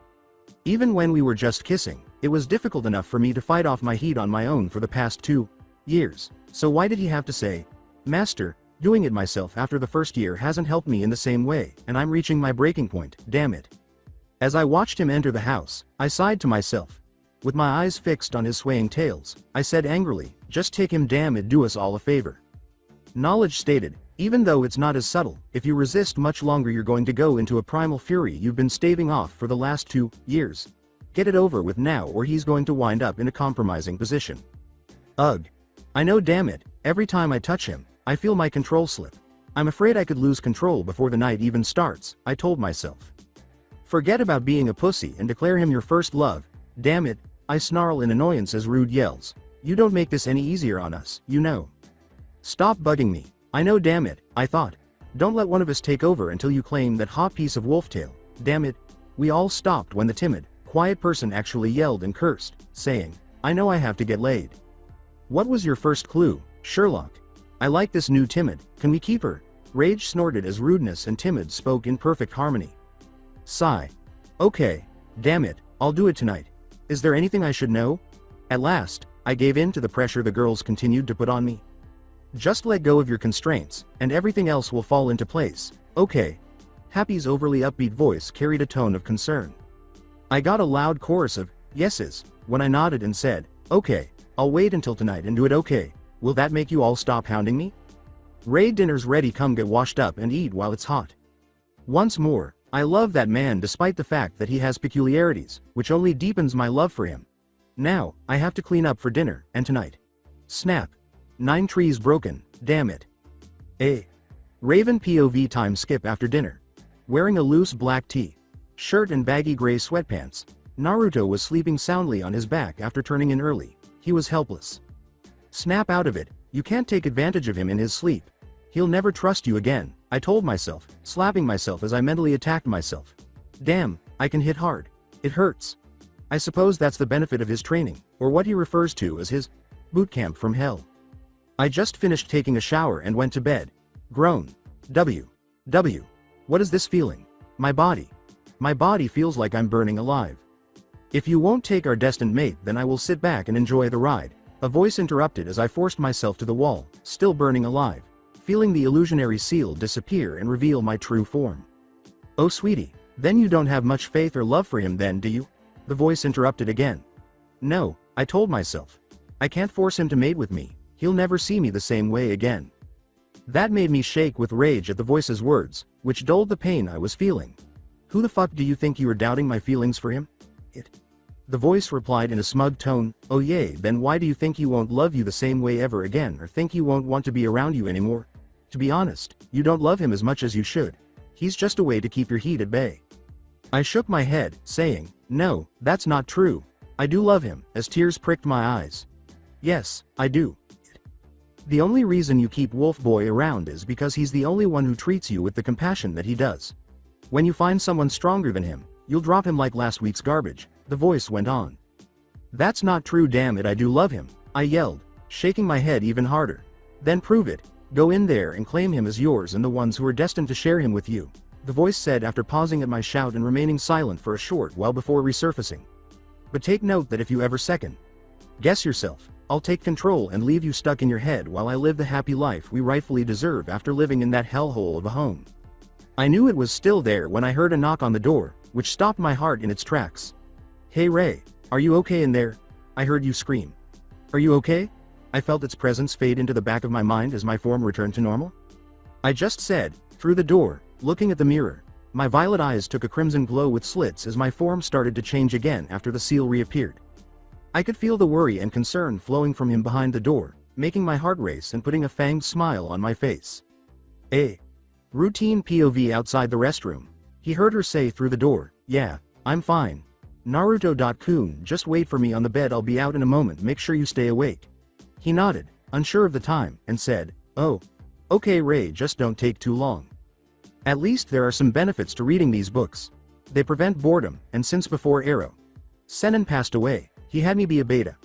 B: "Even when we were just kissing, it was difficult enough for me to fight off my heat on my own for the past 2 years, so why did he have to say, 'Master, doing it myself after the first year hasn't helped me in the same way, and I'm reaching my breaking point, damn it.'" As I watched him enter the house, I sighed to myself. With my eyes fixed on his swaying tails, I said angrily, "Just take him, damn it, do us all a favor." Knowledge stated, "Even though it's not as subtle, if you resist much longer you're going to go into a primal fury you've been staving off for the last 2 years. Get it over with now or he's going to wind up in a compromising position." Ugh. I know, damn it, every time I touch him, I feel my control slip. I'm afraid I could lose control before the night even starts, I told myself. Forget about being a pussy and declare him your first love, damn it, I snarl in annoyance as Rude yells. "You don't make this any easier on us, you know." "Stop bugging me." "I know, damn it," I thought. "Don't let one of us take over until you claim that hot piece of wolf tail, damn it." We all stopped when the timid, quiet person actually yelled and cursed, saying, "I know I have to get laid." "What was your first clue, Sherlock?" "I like this new timid, can we keep her?" Rage snorted as rudeness and timid spoke in perfect harmony. Sigh. "Okay, damn it, I'll do it tonight. Is there anything I should know?" At last, I gave in to the pressure the girls continued to put on me. "Just let go of your constraints, and everything else will fall into place, okay?" Happy's overly upbeat voice carried a tone of concern. I got a loud chorus of yeses when I nodded and said, "Okay, I'll wait until tonight and do it, okay? Will that make you all stop hounding me?" "Ray, dinner's ready, come get washed up and eat while it's hot." Once more, I love that man despite the fact that he has peculiarities, which only deepens my love for him. Now, I have to clean up for dinner, and tonight. Snap. 9 trees broken, damn it. Raven POV time skip after dinner. Wearing a loose black tee, shirt and baggy gray sweatpants, Naruto was sleeping soundly on his back after turning in early. He was helpless. Snap out of it, you can't take advantage of him in his sleep. He'll never trust you again, I told myself, slapping myself as I mentally attacked myself. Damn, I can hit hard. It hurts. I suppose that's the benefit of his training, or what he refers to as his boot camp from hell. I just finished taking a shower and went to bed. Groan. W. What is this feeling? My body. My body feels like I'm burning alive. If you won't take our destined mate, then I will sit back and enjoy the ride. A voice interrupted as I forced myself to the wall, still burning alive, feeling the illusionary seal disappear and reveal my true form. Oh sweetie, then you don't have much faith or love for him then, do you? The voice interrupted again. No, I told myself. I can't force him to mate with me, he'll never see me the same way again. That made me shake with rage at the voice's words, which dulled the pain I was feeling. Who the fuck do you think you are doubting my feelings for him? The voice replied in a smug tone, oh yay, then why do you think you won't love you the same way ever again or think you won't want to be around you anymore? To be honest, you don't love him as much as you should. He's just a way to keep your heat at bay. I shook my head, saying, no, that's not true. I do love him, as tears pricked my eyes. Yes, I do. The only reason you keep Wolf Boy around is because he's the only one who treats you with the compassion that he does. When you find someone stronger than him, you'll drop him like last week's garbage, the voice went on. That's not true, damn it, I do love him, I yelled, shaking my head even harder. Then prove it, go in there and claim him as yours and the ones who are destined to share him with you, the voice said after pausing at my shout and remaining silent for a short while before resurfacing. But take note that if you ever second guess yourself, I'll take control and leave you stuck in your head while I live the happy life we rightfully deserve after living in that hellhole of a home. I knew it was still there when I heard a knock on the door, which stopped my heart in its tracks. Hey Ray, are you okay in there? I heard you scream. Are you okay? I felt its presence fade into the back of my mind as my form returned to normal. I just said, through the door, looking at the mirror. My violet eyes took a crimson glow with slits as my form started to change again after the seal reappeared. I could feel the worry and concern flowing from him behind the door, making my heart race and putting a fanged smile on my face. Routine POV outside the restroom. He heard her say through the door, yeah, I'm fine. Naruto.kun, just wait for me on the bed, I'll be out in a moment, make sure you stay awake. He nodded, unsure of the time, and said, oh. Okay Ray, just don't take too long. At least there are some benefits to reading these books. They prevent boredom, and since before Arrow Senin passed away, he had me be a beta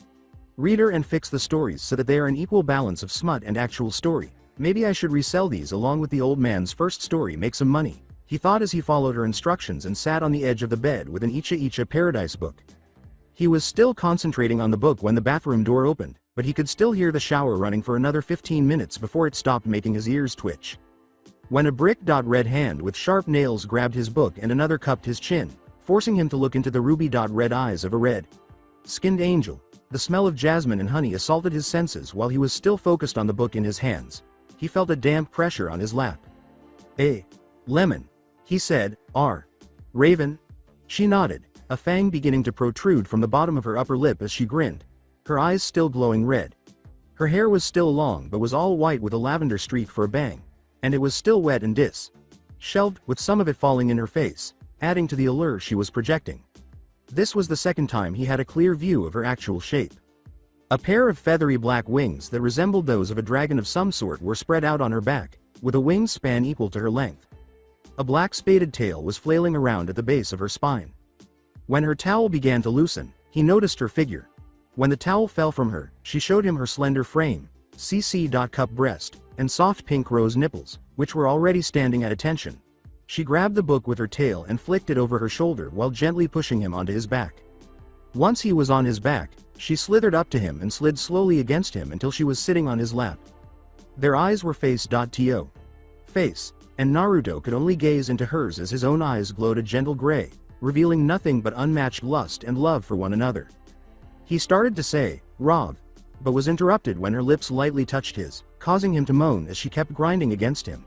B: reader and fix the stories so that they are an equal balance of smut and actual story. Maybe I should resell these along with the old man's first story, make some money, he thought as he followed her instructions and sat on the edge of the bed with an Icha Paradise book. He was still concentrating on the book when the bathroom door opened, but he could still hear the shower running for another 15 minutes before it stopped making his ears twitch. When a brick-red hand with sharp nails grabbed his book and another cupped his chin, forcing him to look into the ruby-red eyes of a red-skinned angel. The smell of jasmine and honey assaulted his senses while he was still focused on the book in his hands. He felt a damp pressure on his lap. Lemon. He said, Raven? She nodded, a fang beginning to protrude from the bottom of her upper lip as she grinned, her eyes still glowing red. Her hair was still long but was all white with a lavender streak for a bang, and it was still wet and shelved, with some of it falling in her face, adding to the allure she was projecting. This was the second time he had a clear view of her actual shape. A pair of feathery black wings that resembled those of a dragon of some sort were spread out on her back, with a wingspan equal to her length. A black spaded tail was flailing around at the base of her spine. When her towel began to loosen, he noticed her figure. When the towel fell from her, she showed him her slender frame, cup breast, and soft pink rose nipples, which were already standing at attention. She grabbed the book with her tail and flicked it over her shoulder while gently pushing him onto his back. Once he was on his back, she slithered up to him and slid slowly against him until she was sitting on his lap. Their eyes were face, and Naruto could only gaze into hers as his own eyes glowed a gentle gray, revealing nothing but unmatched lust and love for one another. He started to say, Rav, but was interrupted when her lips lightly touched his, causing him to moan as she kept grinding against him.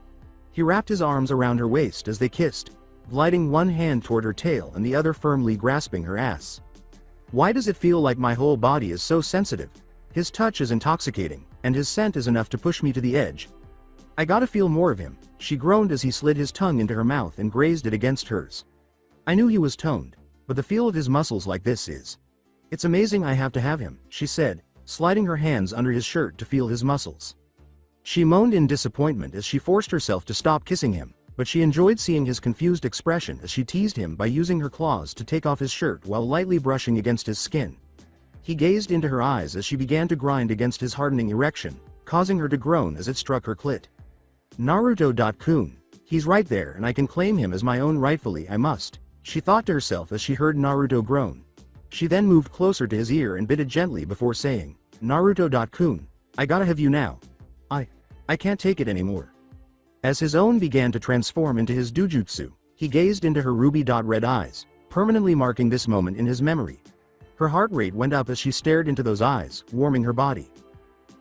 B: He wrapped his arms around her waist as they kissed, gliding one hand toward her tail and the other firmly grasping her ass. Why does it feel like my whole body is so sensitive? His touch is intoxicating, and his scent is enough to push me to the edge. I gotta feel more of him, she groaned as he slid his tongue into her mouth and grazed it against hers. I knew he was toned, but the feel of his muscles like this is. It's amazing I have to have him, she said, sliding her hands under his shirt to feel his muscles. She moaned in disappointment as she forced herself to stop kissing him, but she enjoyed seeing his confused expression as she teased him by using her claws to take off his shirt while lightly brushing against his skin. He gazed into her eyes as she began to grind against his hardening erection, causing her to groan as it struck her clit. Naruto-kun. He's right there and I can claim him as my own rightfully I must, she thought to herself as she heard Naruto groan. She then moved closer to his ear and bit it gently before saying, Naruto-kun, I gotta have you now. I can't take it anymore. As his own began to transform into his dujutsu, he gazed into her ruby-red eyes, permanently marking this moment in his memory. Her heart rate went up as she stared into those eyes, warming her body.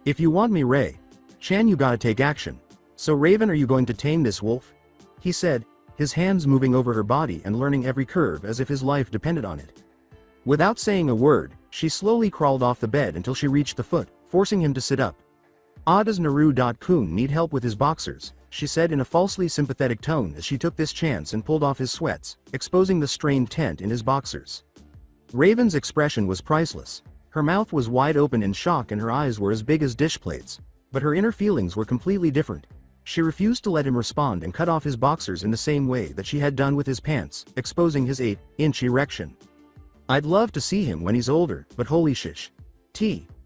B: If you want me Ray-chan, you gotta take action. So Raven, are you going to tame this wolf? He said, his hands moving over her body and learning every curve as if his life depended on it. Without saying a word, she slowly crawled off the bed until she reached the foot, forcing him to sit up. Does Naru-kun need help with his boxers? She said in a falsely sympathetic tone as she took this chance and pulled off his sweats, exposing the strained tent in his boxers. Raven's expression was priceless. Her mouth was wide open in shock and her eyes were as big as dish plates. But her inner feelings were completely different. She refused to let him respond and cut off his boxers in the same way that she had done with his pants, exposing his 8-inch erection. I'd love to see him when he's older, but holy shish.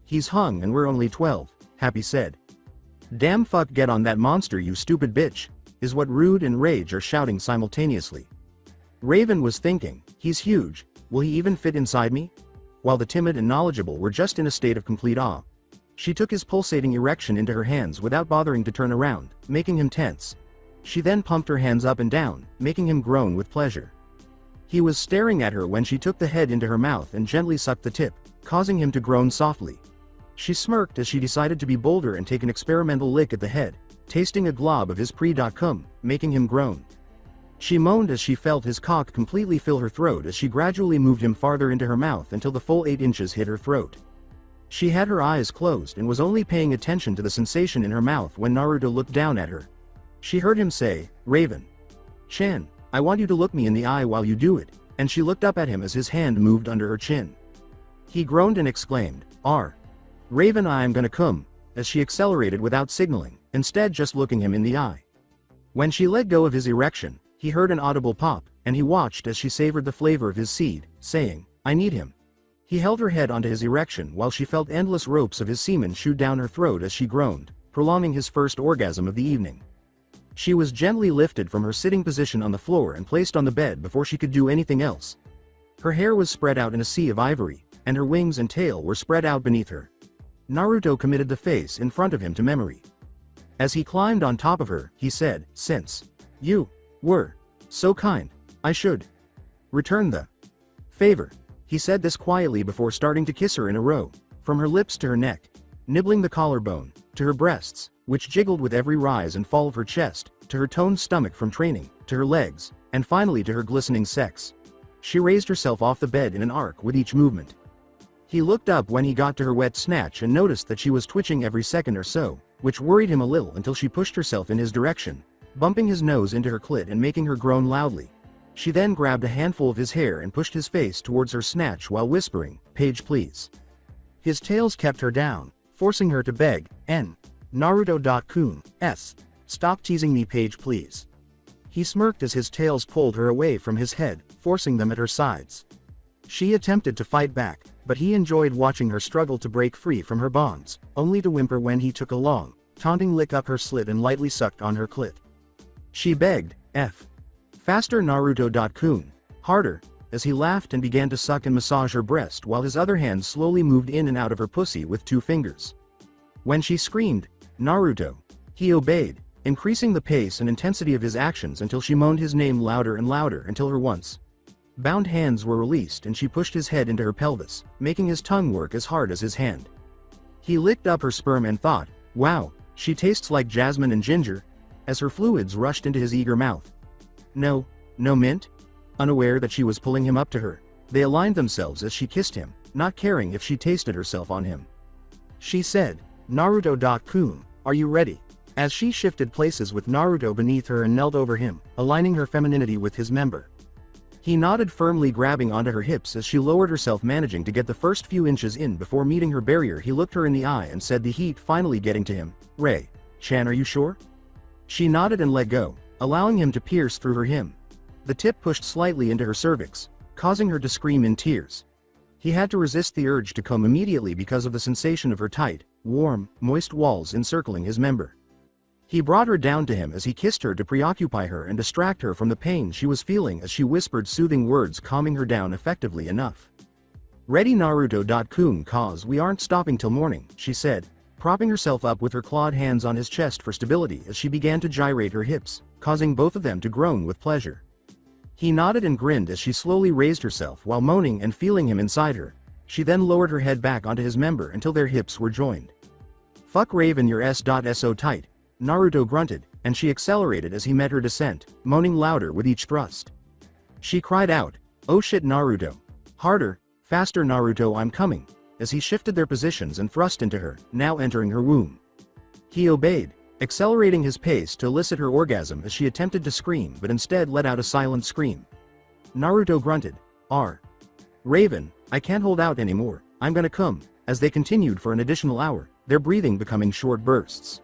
B: He's hung and we're only 12, Happy said. Damn fuck, get on that monster you stupid bitch, is what Rude and Rage are shouting simultaneously. Raven was thinking, he's huge, will he even fit inside me? While the timid and knowledgeable were just in a state of complete awe. She took his pulsating erection into her hands without bothering to turn around, making him tense. She then pumped her hands up and down, making him groan with pleasure. He was staring at her when she took the head into her mouth and gently sucked the tip, causing him to groan softly. She smirked as she decided to be bolder and take an experimental lick at the head, tasting a glob of his pre-cum, making him groan. She moaned as she felt his cock completely fill her throat as she gradually moved him farther into her mouth until the full 8 inches hit her throat. She had her eyes closed and was only paying attention to the sensation in her mouth when Naruto looked down at her. She heard him say, Raven-chan, I want you to look me in the eye while you do it, and she looked up at him as his hand moved under her chin. He groaned and exclaimed, Raven, I'm gonna come, as she accelerated without signaling, instead just looking him in the eye. When she let go of his erection, he heard an audible pop, and he watched as she savored the flavor of his seed, saying, I need him. He held her head onto his erection while she felt endless ropes of his semen shoot down her throat as she groaned, prolonging his first orgasm of the evening. She was gently lifted from her sitting position on the floor and placed on the bed before she could do anything else. Her hair was spread out in a sea of ivory, and her wings and tail were spread out beneath her. Naruto committed the face in front of him to memory. As he climbed on top of her, he said, since you were so kind, I should return the favor. He said this quietly before starting to kiss her in a row, from her lips to her neck, nibbling the collarbone, to her breasts, which jiggled with every rise and fall of her chest, to her toned stomach from training, to her legs, and finally to her glistening sex. She raised herself off the bed in an arc with each movement. He looked up when he got to her wet snatch and noticed that she was twitching every second or so, which worried him a little until she pushed herself in his direction, bumping his nose into her clit and making her groan loudly. She then grabbed a handful of his hair and pushed his face towards her snatch while whispering, Page please. His tails kept her down, forcing her to beg, Naruto-kun, stop teasing me Page please. He smirked as his tails pulled her away from his head, forcing them at her sides. She attempted to fight back, but he enjoyed watching her struggle to break free from her bonds, only to whimper when he took a long, taunting lick up her slit and lightly sucked on her clit. She begged, faster Naruto-kun, harder, as he laughed and began to suck and massage her breast while his other hand slowly moved in and out of her pussy with 2 fingers. When she screamed, Naruto, he obeyed, increasing the pace and intensity of his actions until she moaned his name louder and louder until her once bound hands were released and she pushed his head into her pelvis, making his tongue work as hard as his hand. He licked up her sperm and thought, wow, she tastes like jasmine and ginger, as her fluids rushed into his eager mouth. No mint? Unaware that she was pulling him up to her, they aligned themselves as she kissed him, not caring if she tasted herself on him. She said, Naruto-kun, are you ready? As she shifted places with Naruto beneath her and knelt over him, aligning her femininity with his member. He nodded firmly, grabbing onto her hips as she lowered herself, managing to get the first few inches in before meeting her barrier. He looked her in the eye and said, the heat finally getting to him, Ray-chan, are you sure? She nodded and let go, allowing him to pierce through her hem. The tip pushed slightly into her cervix, causing her to scream in tears. He had to resist the urge to come immediately because of the sensation of her tight, warm, moist walls encircling his member. He brought her down to him as he kissed her to preoccupy her and distract her from the pain she was feeling as she whispered soothing words, calming her down effectively enough. "Ready Naruto.kun, cause we aren't stopping till morning," she said, propping herself up with her clawed hands on his chest for stability as she began to gyrate her hips, causing both of them to groan with pleasure. He nodded and grinned as she slowly raised herself while moaning and feeling him inside her. She then lowered her head back onto his member until their hips were joined. "Fuck Raven, you're so tight," Naruto grunted, and she accelerated as he met her descent, moaning louder with each thrust. She cried out, "Oh shit Naruto. Harder, faster Naruto, I'm coming," as he shifted their positions and thrust into her, now entering her womb. He obeyed, accelerating his pace to elicit her orgasm as she attempted to scream but instead let out a silent scream. Naruto grunted, Raven, I can't hold out anymore, I'm gonna come," as they continued for an additional hour, their breathing becoming short bursts.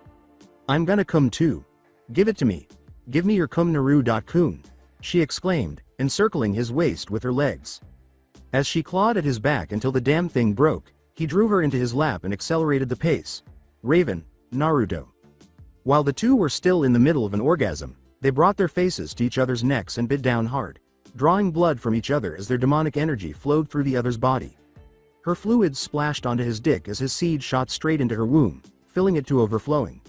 B: "I'm gonna come too. Give it to me. Give me your cum Naru.kun," she exclaimed, encircling his waist with her legs. As she clawed at his back until the damn thing broke, he drew her into his lap and accelerated the pace. "Raven, Naruto." While the two were still in the middle of an orgasm, they brought their faces to each other's necks and bit down hard, drawing blood from each other as their demonic energy flowed through the other's body. Her fluids splashed onto his dick as his seed shot straight into her womb, filling it to overflowing.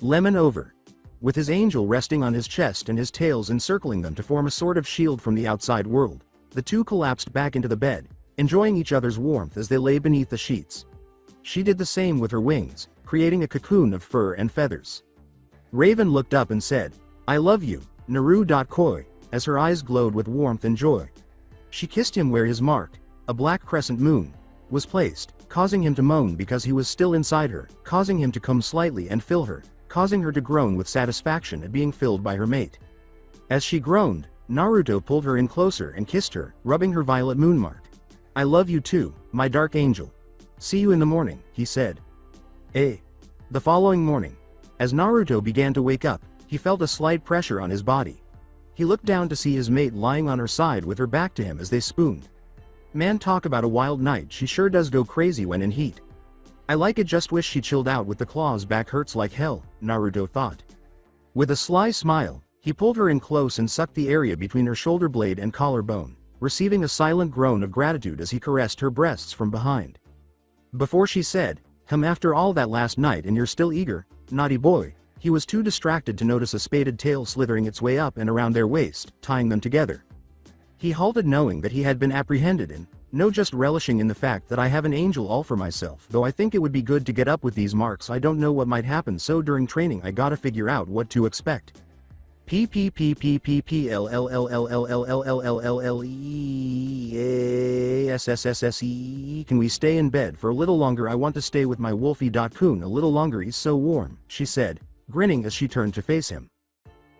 B: Lemon over. With his angel resting on his chest and his tails encircling them to form a sort of shield from the outside world, the two collapsed back into the bed, enjoying each other's warmth as they lay beneath the sheets. She did the same with her wings, creating a cocoon of fur and feathers. Raven looked up and said, "I love you, Naru.koi," as her eyes glowed with warmth and joy. She kissed him where his mark, a black crescent moon, was placed, causing him to moan because he was still inside her, causing him to come slightly and fill her, causing her to groan with satisfaction at being filled by her mate. As she groaned, Naruto pulled her in closer and kissed her, rubbing her violet moon mark. "I love you too, my dark angel. See you in the morning," he said. The following morning, as Naruto began to wake up, he felt a slight pressure on his body. He looked down to see his mate lying on her side with her back to him as they spooned. Man, talk about a wild night, she sure does go crazy when in heat. "I like it, just wish she chilled out with the claws, back hurts like hell," Naruto thought. With a sly smile, he pulled her in close and sucked the area between her shoulder blade and collarbone, receiving a silent groan of gratitude as he caressed her breasts from behind. Before she said, "After all that last night and you're still eager, naughty boy," he was too distracted to notice a spaded tail slithering its way up and around their waist, tying them together. He halted, knowing that he had been apprehended and, no, just relishing in the fact that I have an angel all for myself, though I think it would be good to get up with these marks, I don't know what might happen, so during training I gotta figure out what to expect. PPPPPPLLLLLLLLEASSSE. Can we stay in bed for a little longer? I want to stay with my wolfie.kun a little longer, he's so warm, she said, grinning as she turned to face him.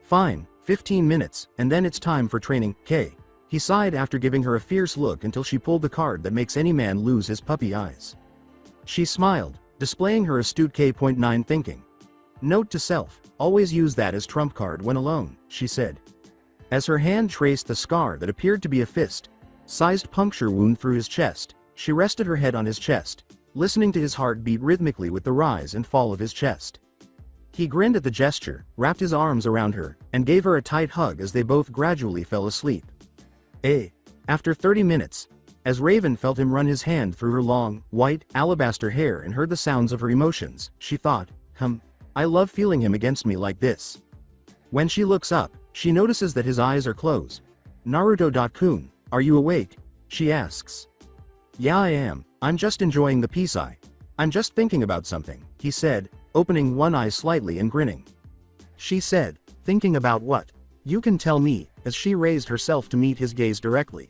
B: "Fine, 15 minutes, and then it's time for training, K." He sighed after giving her a fierce look until she pulled the card that makes any man lose his puppy eyes. She smiled, displaying her astute K.9 thinking. "Note to self, always use that as trump card when alone," she said. As her hand traced the scar that appeared to be a fist-sized puncture wound through his chest, she rested her head on his chest, listening to his heart beat rhythmically with the rise and fall of his chest. He grinned at the gesture, wrapped his arms around her, and gave her a tight hug as they both gradually fell asleep. After 30 minutes, as Raven felt him run his hand through her long, white, alabaster hair and heard the sounds of her emotions, she thought, I love feeling him against me like this. When she looks up, she notices that his eyes are closed. "Naruto.kun, are you awake?" she asks. "Yeah, I am, I'm just enjoying the peace eye. I'm just thinking about something," he said, opening one eye slightly and grinning. She said, "Thinking about what? You can tell me," as she raised herself to meet his gaze directly.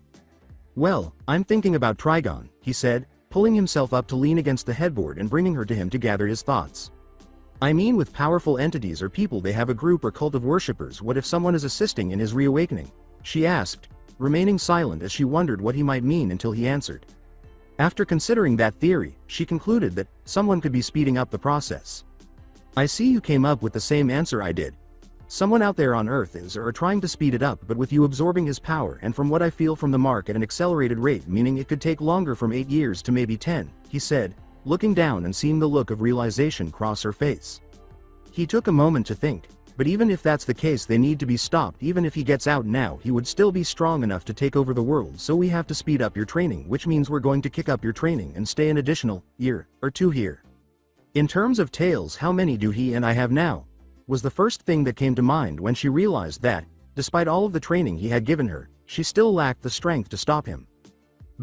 B: "Well, I'm thinking about Trigon," he said, pulling himself up to lean against the headboard and bringing her to him to gather his thoughts. "I mean, with powerful entities or people, they have a group or cult of worshippers. What if someone is assisting in his reawakening?" she asked, remaining silent as she wondered what he might mean until he answered. After considering that theory, she concluded that someone could be speeding up the process. "I see you came up with the same answer I did. Someone out there on Earth is or are trying to speed it up, but with you absorbing his power, and from what I feel from the mark at an accelerated rate, meaning it could take longer, from 8 years to maybe 10, he said, looking down and seeing the look of realization cross her face. He took a moment to think, but even if that's the case they need to be stopped. Even if he gets out now he would still be strong enough to take over the world, so we have to speed up your training, which means we're going to kick up your training and stay an additional year or two here. In terms of tails, how many do he and I have now? Was the first thing that came to mind when she realized that, despite all of the training he had given her, she still lacked the strength to stop him.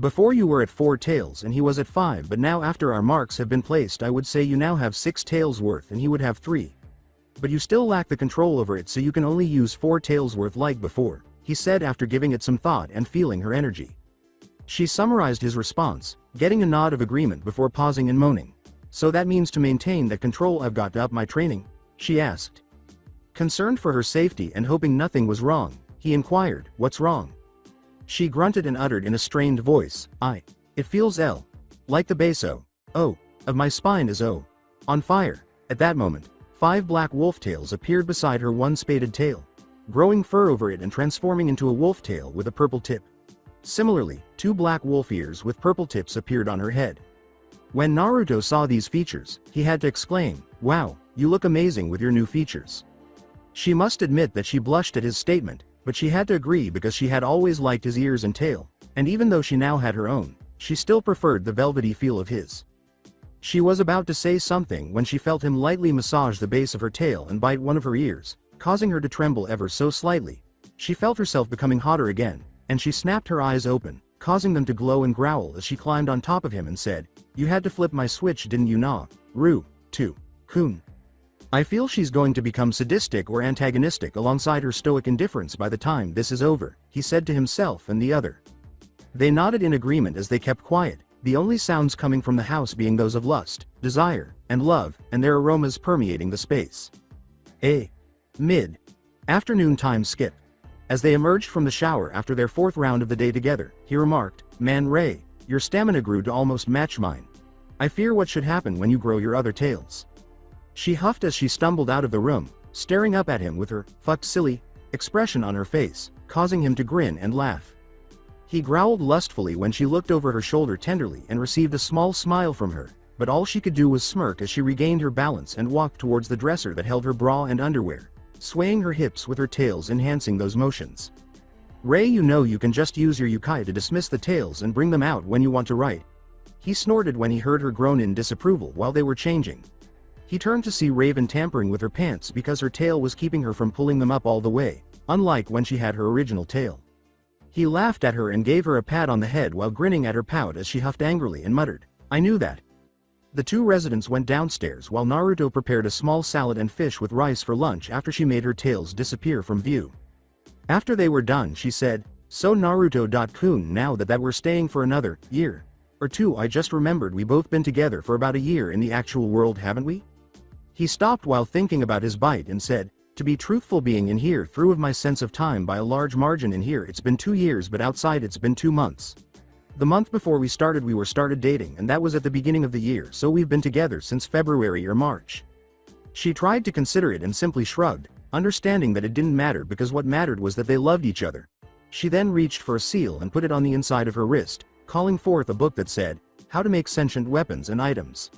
B: Before you were at 4 tails and he was at 5, but now after our marks have been placed I would say you now have 6 tails worth and he would have 3. But you still lack the control over it, so you can only use 4 tails worth like before, he said after giving it some thought and feeling her energy. She summarized his response, getting a nod of agreement before pausing and moaning. So that means to maintain that control I've got to up my training? She asked. Concerned for her safety and hoping nothing was wrong, he inquired, what's wrong? She grunted and uttered in a strained voice, it feels like the base of my spine is on fire. At that moment, 5 black wolf tails appeared beside her one spaded tail, growing fur over it and transforming into a wolf tail with a purple tip. Similarly, 2 black wolf ears with purple tips appeared on her head. When Naruto saw these features, he had to exclaim, wow, you look amazing with your new features. She must admit that she blushed at his statement, but she had to agree because she had always liked his ears and tail, and even though she now had her own, she still preferred the velvety feel of his. She was about to say something when she felt him lightly massage the base of her tail and bite one of her ears, causing her to tremble ever so slightly. She felt herself becoming hotter again, and she snapped her eyes open, causing them to glow and growl as she climbed on top of him and said, you had to flip my switch, didn't you? Kun. I feel she's going to become sadistic or antagonistic alongside her stoic indifference by the time this is over, he said to himself and the other. They nodded in agreement as they kept quiet, the only sounds coming from the house being those of lust, desire, and love, and their aromas permeating the space. A mid-afternoon time skip. As they emerged from the shower after their 4th round of the day together, he remarked, man Ray, your stamina grew to almost match mine. I fear what should happen when you grow your other tails. She huffed as she stumbled out of the room, staring up at him with her fucked silly expression on her face, causing him to grin and laugh. He growled lustfully when she looked over her shoulder tenderly and received a small smile from her, but all she could do was smirk as she regained her balance and walked towards the dresser that held her bra and underwear, swaying her hips with her tails enhancing those motions. Ray, you know you can just use your yukai to dismiss the tails and bring them out when you want to, right? He snorted when he heard her groan in disapproval while they were changing. He turned to see Raven tampering with her pants because her tail was keeping her from pulling them up all the way, unlike when she had her original tail. He laughed at her and gave her a pat on the head while grinning at her pout as she huffed angrily and muttered, I knew that. The 2 residents went downstairs while Naruto prepared a small salad and fish with rice for lunch after she made her tails disappear from view. After they were done she said, so Naruto-kun, now that we're staying for another year or two, I just remembered we both been together for about a year in the actual world, haven't we? He stopped while thinking about his bite and said, to be truthful, being in here through of my sense of time by a large margin. In here it's been 2 years, but outside it's been 2 months. The month before we started dating, and that was at the beginning of the year, so we've been together since February or March. She tried to consider it and simply shrugged, understanding that it didn't matter because what mattered was that they loved each other. She then reached for a seal and put it on the inside of her wrist, calling forth a book that said, How to Make Sentient Weapons and Items.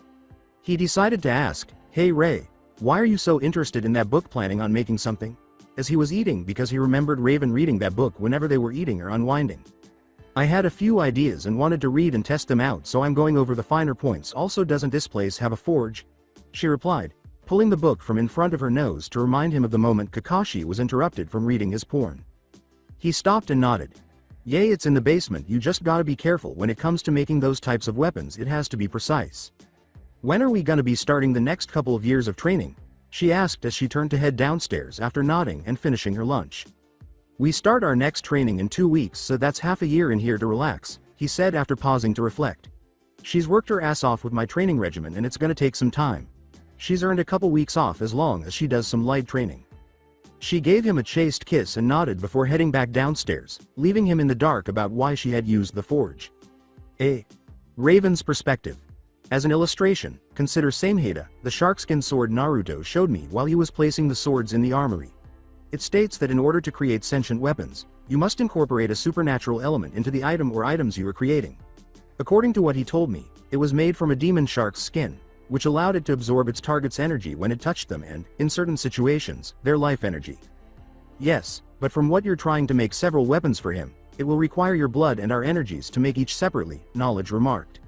B: He decided to ask, hey Ray, why are you so interested in that book, planning on making something? As he was eating, because he remembered Raven reading that book whenever they were eating or unwinding. I had a few ideas and wanted to read and test them out, so I'm going over the finer points. Also, doesn't this place have a forge? She replied, pulling the book from in front of her nose to remind him of the moment Kakashi was interrupted from reading his porn. He stopped and nodded. Yay, it's in the basement. You just gotta be careful when it comes to making those types of weapons. It has to be precise. When are we gonna be starting the next couple of years of training? She asked as she turned to head downstairs after nodding and finishing her lunch. We start our next training in 2 weeks, so that's half a year in here to relax, he said after pausing to reflect. She's worked her ass off with my training regimen and it's gonna take some time. She's earned a couple weeks off as long as she does some light training. She gave him a chaste kiss and nodded before heading back downstairs, leaving him in the dark about why she had used the forge. A. Raven's perspective. As an illustration, consider Samehada, the sharkskin sword Naruto showed me while he was placing the swords in the armory. It states that in order to create sentient weapons, you must incorporate a supernatural element into the item or items you are creating. According to what he told me, It was made from a demon shark's skin, which allowed it to absorb its target's energy when it touched them and, in certain situations, their life energy. Yes, but from what you're trying to make several weapons for him, it will require your blood and our energies to make each separately, Knowledge remarked.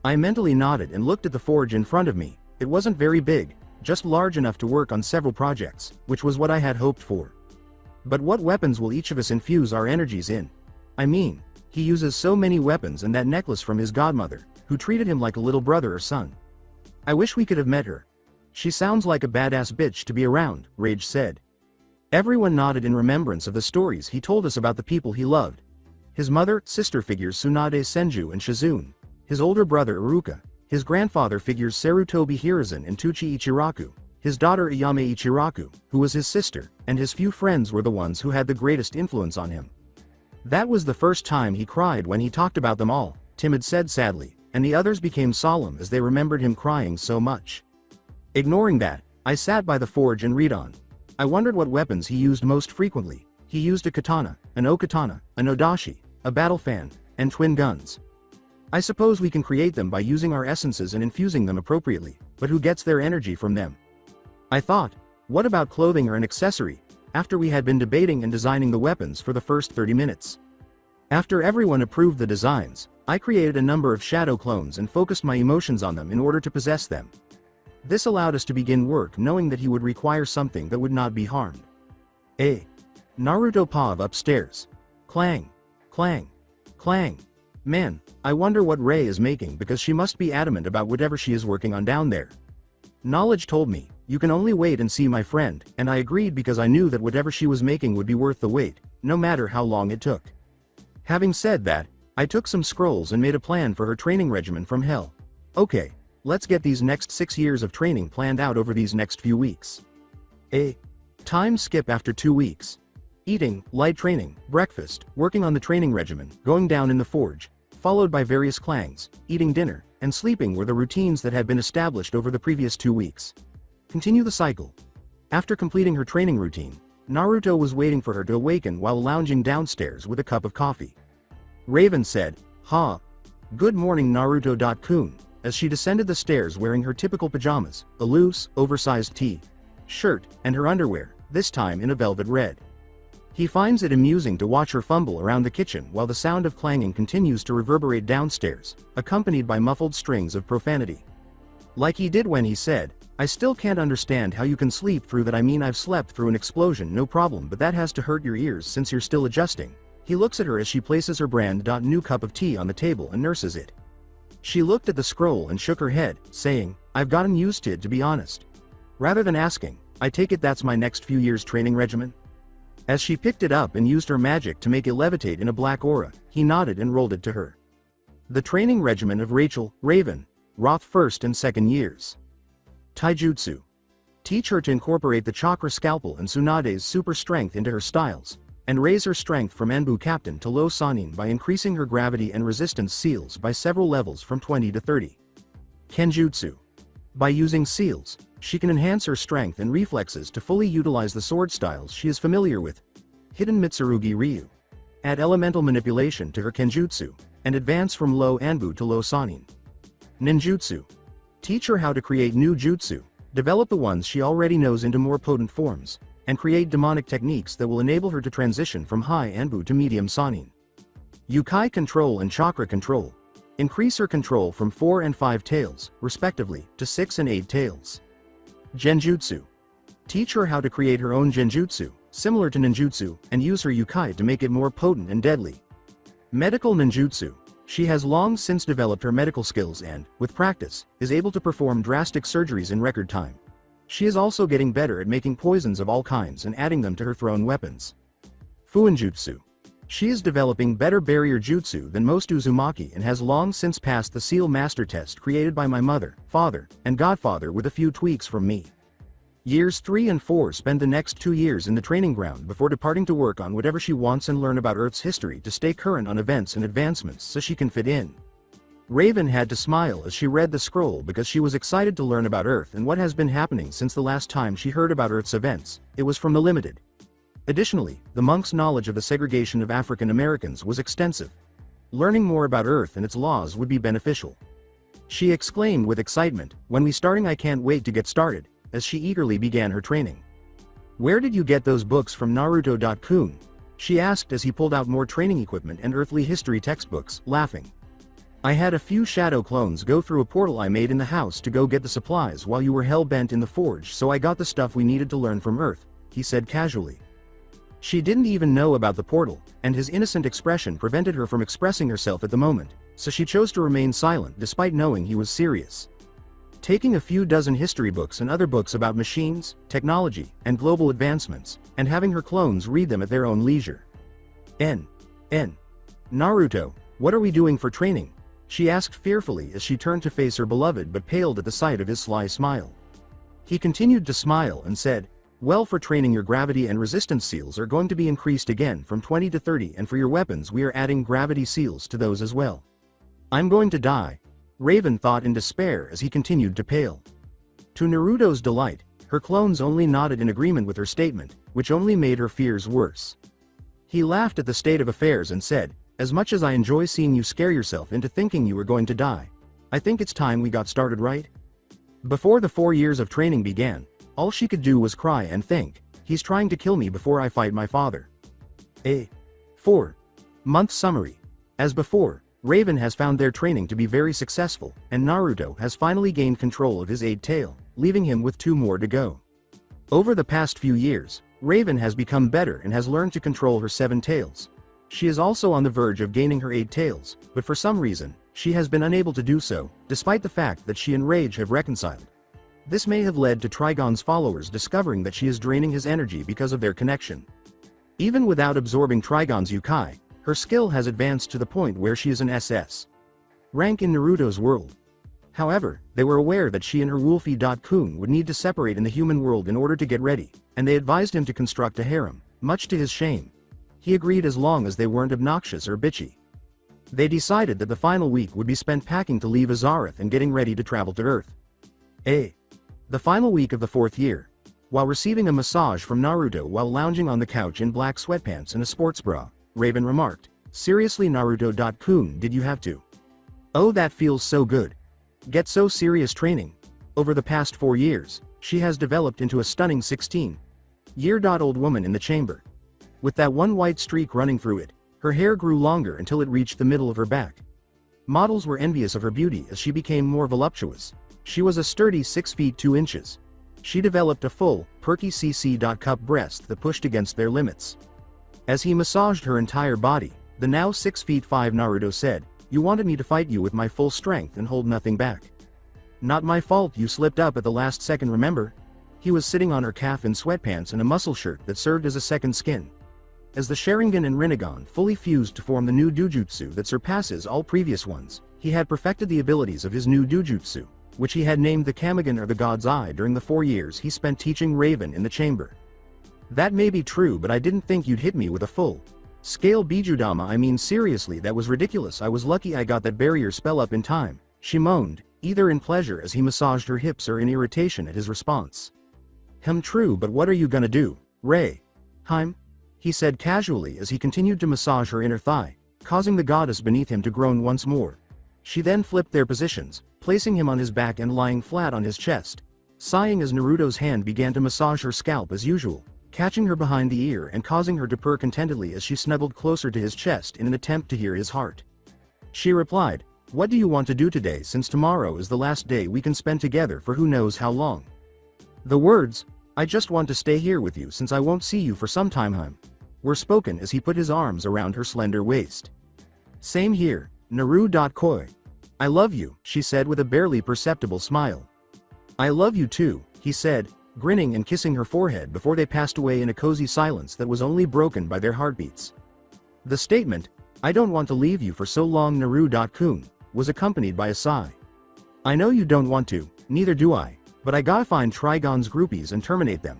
B: I mentally nodded and looked at the forge in front of me. It wasn't very big, just large enough to work on several projects, which was what I had hoped for. But what weapons will each of us infuse our energies in? I mean, he uses so many weapons and that necklace from his godmother, who treated him like a little brother or son. I wish we could have met her. She sounds like a badass bitch to be around, Rage said. Everyone nodded in remembrance of the stories he told us about the people he loved. His mother, sister figures Tsunade Senju and Shizune. His older brother Iruka. His grandfather figures Sarutobi Hiruzen and Tuchi Ichiraku. His daughter Iyame Ichiraku, who was his sister, and his few friends were the ones who had the greatest influence on him. That was the first time he cried when he talked about them all, Timid said sadly, and the others became solemn as they remembered him crying so much. Ignoring that, I sat by the forge and read on. I wondered what weapons he used most frequently. He used a katana, an okatana, an odashi, a battle fan, and twin guns. I suppose we can create them by using our essences and infusing them appropriately, but who gets their energy from them? I thought, what about clothing or an accessory, after we had been debating and designing the weapons for the first 30 minutes. After everyone approved the designs, I created a number of shadow clones and focused my emotions on them in order to possess them. This allowed us to begin work knowing that he would require something that would not be harmed. Naruto Pav upstairs. Clang. Clang. Clang. Man, I wonder what Rei is making because she must be adamant about whatever she is working on down there. Knowledge told me, you can only wait and see my friend, and I agreed because I knew that whatever she was making would be worth the wait, no matter how long it took. Having said that, I took some scrolls and made a plan for her training regimen from hell. Okay, let's get these next 6 years of training planned out over these next few weeks. Time skip after 2 weeks. Eating, light training, breakfast, working on the training regimen, going down in the forge, followed by various clangs, eating dinner, and sleeping were the routines that had been established over the previous 2 weeks. Continue the cycle. After completing her training routine, Naruto was waiting for her to awaken while lounging downstairs with a cup of coffee. Raven said, "Ha. Good morning Naruto-kun," as she descended the stairs wearing her typical pajamas, a loose, oversized shirt, and her underwear, this time in a velvet red. He finds it amusing to watch her fumble around the kitchen while the sound of clanging continues to reverberate downstairs, accompanied by muffled strings of profanity. Like he did when he said, "I still can't understand how you can sleep through that. I mean, I've slept through an explosion no problem, but that has to hurt your ears since you're still adjusting." He looks at her as she places her brand new cup of tea on the table and nurses it. She looked at the scroll and shook her head, saying, "I've gotten used to it, to be honest." Rather than asking, "I take it that's my next few years training regimen?" As she picked it up and used her magic to make it levitate in a black aura, he nodded and rolled it to her. The training regimen of Raven, Roth 1st and 2nd years. Taijutsu. Teach her to incorporate the chakra scalpel and Tsunade's super strength into her styles, and raise her strength from Enbu Captain to low Sanin by increasing her gravity and resistance seals by several levels from 20 to 30. Kenjutsu. By using seals, she can enhance her strength and reflexes to fully utilize the sword styles she is familiar with. Hidden Mitsurugi Ryu. Add elemental manipulation to her Kenjutsu, and advance from low Anbu to low Sanin. Ninjutsu. Teach her how to create new jutsu, develop the ones she already knows into more potent forms, and create demonic techniques that will enable her to transition from high Anbu to medium Sanin. Yukai control and chakra control. Increase her control from 4 and 5 tails, respectively, to 6 and 8 tails. Genjutsu. Teach her how to create her own genjutsu, similar to ninjutsu, and use her yukai to make it more potent and deadly. Medical ninjutsu. She has long since developed her medical skills and, with practice, is able to perform drastic surgeries in record time. She is also getting better at making poisons of all kinds and adding them to her thrown weapons. Fuinjutsu. She is developing better barrier jutsu than most Uzumaki and has long since passed the seal master test created by my mother, father, and godfather with a few tweaks from me. Years 3 and 4 spend the next 2 years in the training ground before departing to work on whatever she wants and learn about Earth's history to stay current on events and advancements so she can fit in. Raven had to smile as she read the scroll because she was excited to learn about Earth and what has been happening since the last time she heard about Earth's events. It was from the Limited. Additionally, the monk's knowledge of the segregation of African Americans was extensive. Learning more about Earth and its laws would be beneficial. she exclaimed with excitement. When we starting, I can't wait to get started, as she eagerly began her training. Where did you get those books from, Naruto-kun? She asked as he pulled out more training equipment and earthly history textbooks, laughing. I had a few shadow clones go through a portal I made in the house to go get the supplies while you were hell-bent in the forge, so I got the stuff we needed to learn from Earth, he said casually. She didn't even know about the portal, and his innocent expression prevented her from expressing herself at the moment, so she chose to remain silent despite knowing he was serious. Taking a few dozen history books and other books about machines, technology, and global advancements, and having her clones read them at their own leisure. Naruto, what are we doing for training? She asked fearfully as she turned to face her beloved but paled at the sight of his sly smile. He continued to smile and said, well, for training, your gravity and resistance seals are going to be increased again from 20 to 30, and for your weapons we are adding gravity seals to those as well. I'm going to die, Raven thought in despair as he continued to pale. To Naruto's delight, her clones only nodded in agreement with her statement, which only made her fears worse. He laughed at the state of affairs and said, as much as I enjoy seeing you scare yourself into thinking you were going to die, I think it's time we got started, right? Before the 4 years of training began, all she could do was cry and think, he's trying to kill me before I fight my father. A 4-month summary. As before, Raven has found their training to be very successful, and Naruto has finally gained control of his 8 tail, leaving him with 2 more to go. Over the past few years, Raven has become better and has learned to control her 7 tails. She is also on the verge of gaining her 8 tails, but for some reason, she has been unable to do so, despite the fact that she and Rage have reconciled. This may have led to Trigon's followers discovering that she is draining his energy because of their connection. Even without absorbing Trigon's Yukai, her skill has advanced to the point where she is an SS rank in Naruto's world. However, they were aware that she and her Wolfie.kun would need to separate in the human world in order to get ready, and they advised him to construct a harem, much to his shame. He agreed as long as they weren't obnoxious or bitchy. They decided that the final week would be spent packing to leave Azarath and getting ready to travel to Earth. The final week of the 4th year. While receiving a massage from Naruto while lounging on the couch in black sweatpants and a sports bra, Raven remarked, seriously, Naruto.kun, did you have to? Oh, that feels so good. Get so serious training. Over the past 4 years, she has developed into a stunning 16-year-old woman in the chamber. With that one white streak running through it, her hair grew longer until it reached the middle of her back. Models were envious of her beauty as she became more voluptuous. She was a sturdy 6 feet 2 inches. She developed a full, perky cup breast that pushed against their limits. As he massaged her entire body, the now 6 feet 5 Naruto said, you wanted me to fight you with my full strength and hold nothing back. Not my fault you slipped up at the last second, remember? He was sitting on her calf in sweatpants and a muscle shirt that served as a second skin. As the Sharingan and Rinnegan fully fused to form the new Dujutsu that surpasses all previous ones, he had perfected the abilities of his new Dujutsu, which he had named the Kamagen or the God's Eye during the 4 years he spent teaching Raven in the chamber. That may be true, but I didn't think you'd hit me with a full scale Bijudama. I mean, seriously, that was ridiculous. I was lucky I got that barrier spell up in time, she moaned, either in pleasure as he massaged her hips or in irritation at his response. True, but what are you gonna do, Ray? He said casually as he continued to massage her inner thigh, causing the goddess beneath him to groan once more. She then flipped their positions, placing him on his back and lying flat on his chest, sighing as Naruto's hand began to massage her scalp as usual, catching her behind the ear and causing her to purr contentedly as she snuggled closer to his chest in an attempt to hear his heart. She replied, what do you want to do today, since tomorrow is the last day we can spend together for who knows how long? The words, I just want to stay here with you since I won't see you for some time, were spoken as he put his arms around her slender waist. Same here, Naru.koi. I love you, she said with a barely perceptible smile. I love you too, he said, grinning and kissing her forehead before they passed away in a cozy silence that was only broken by their heartbeats. The statement, I don't want to leave you for so long, Naru.kun, was accompanied by a sigh. I know you don't want to, neither do I, but I gotta find Trigon's groupies and terminate them.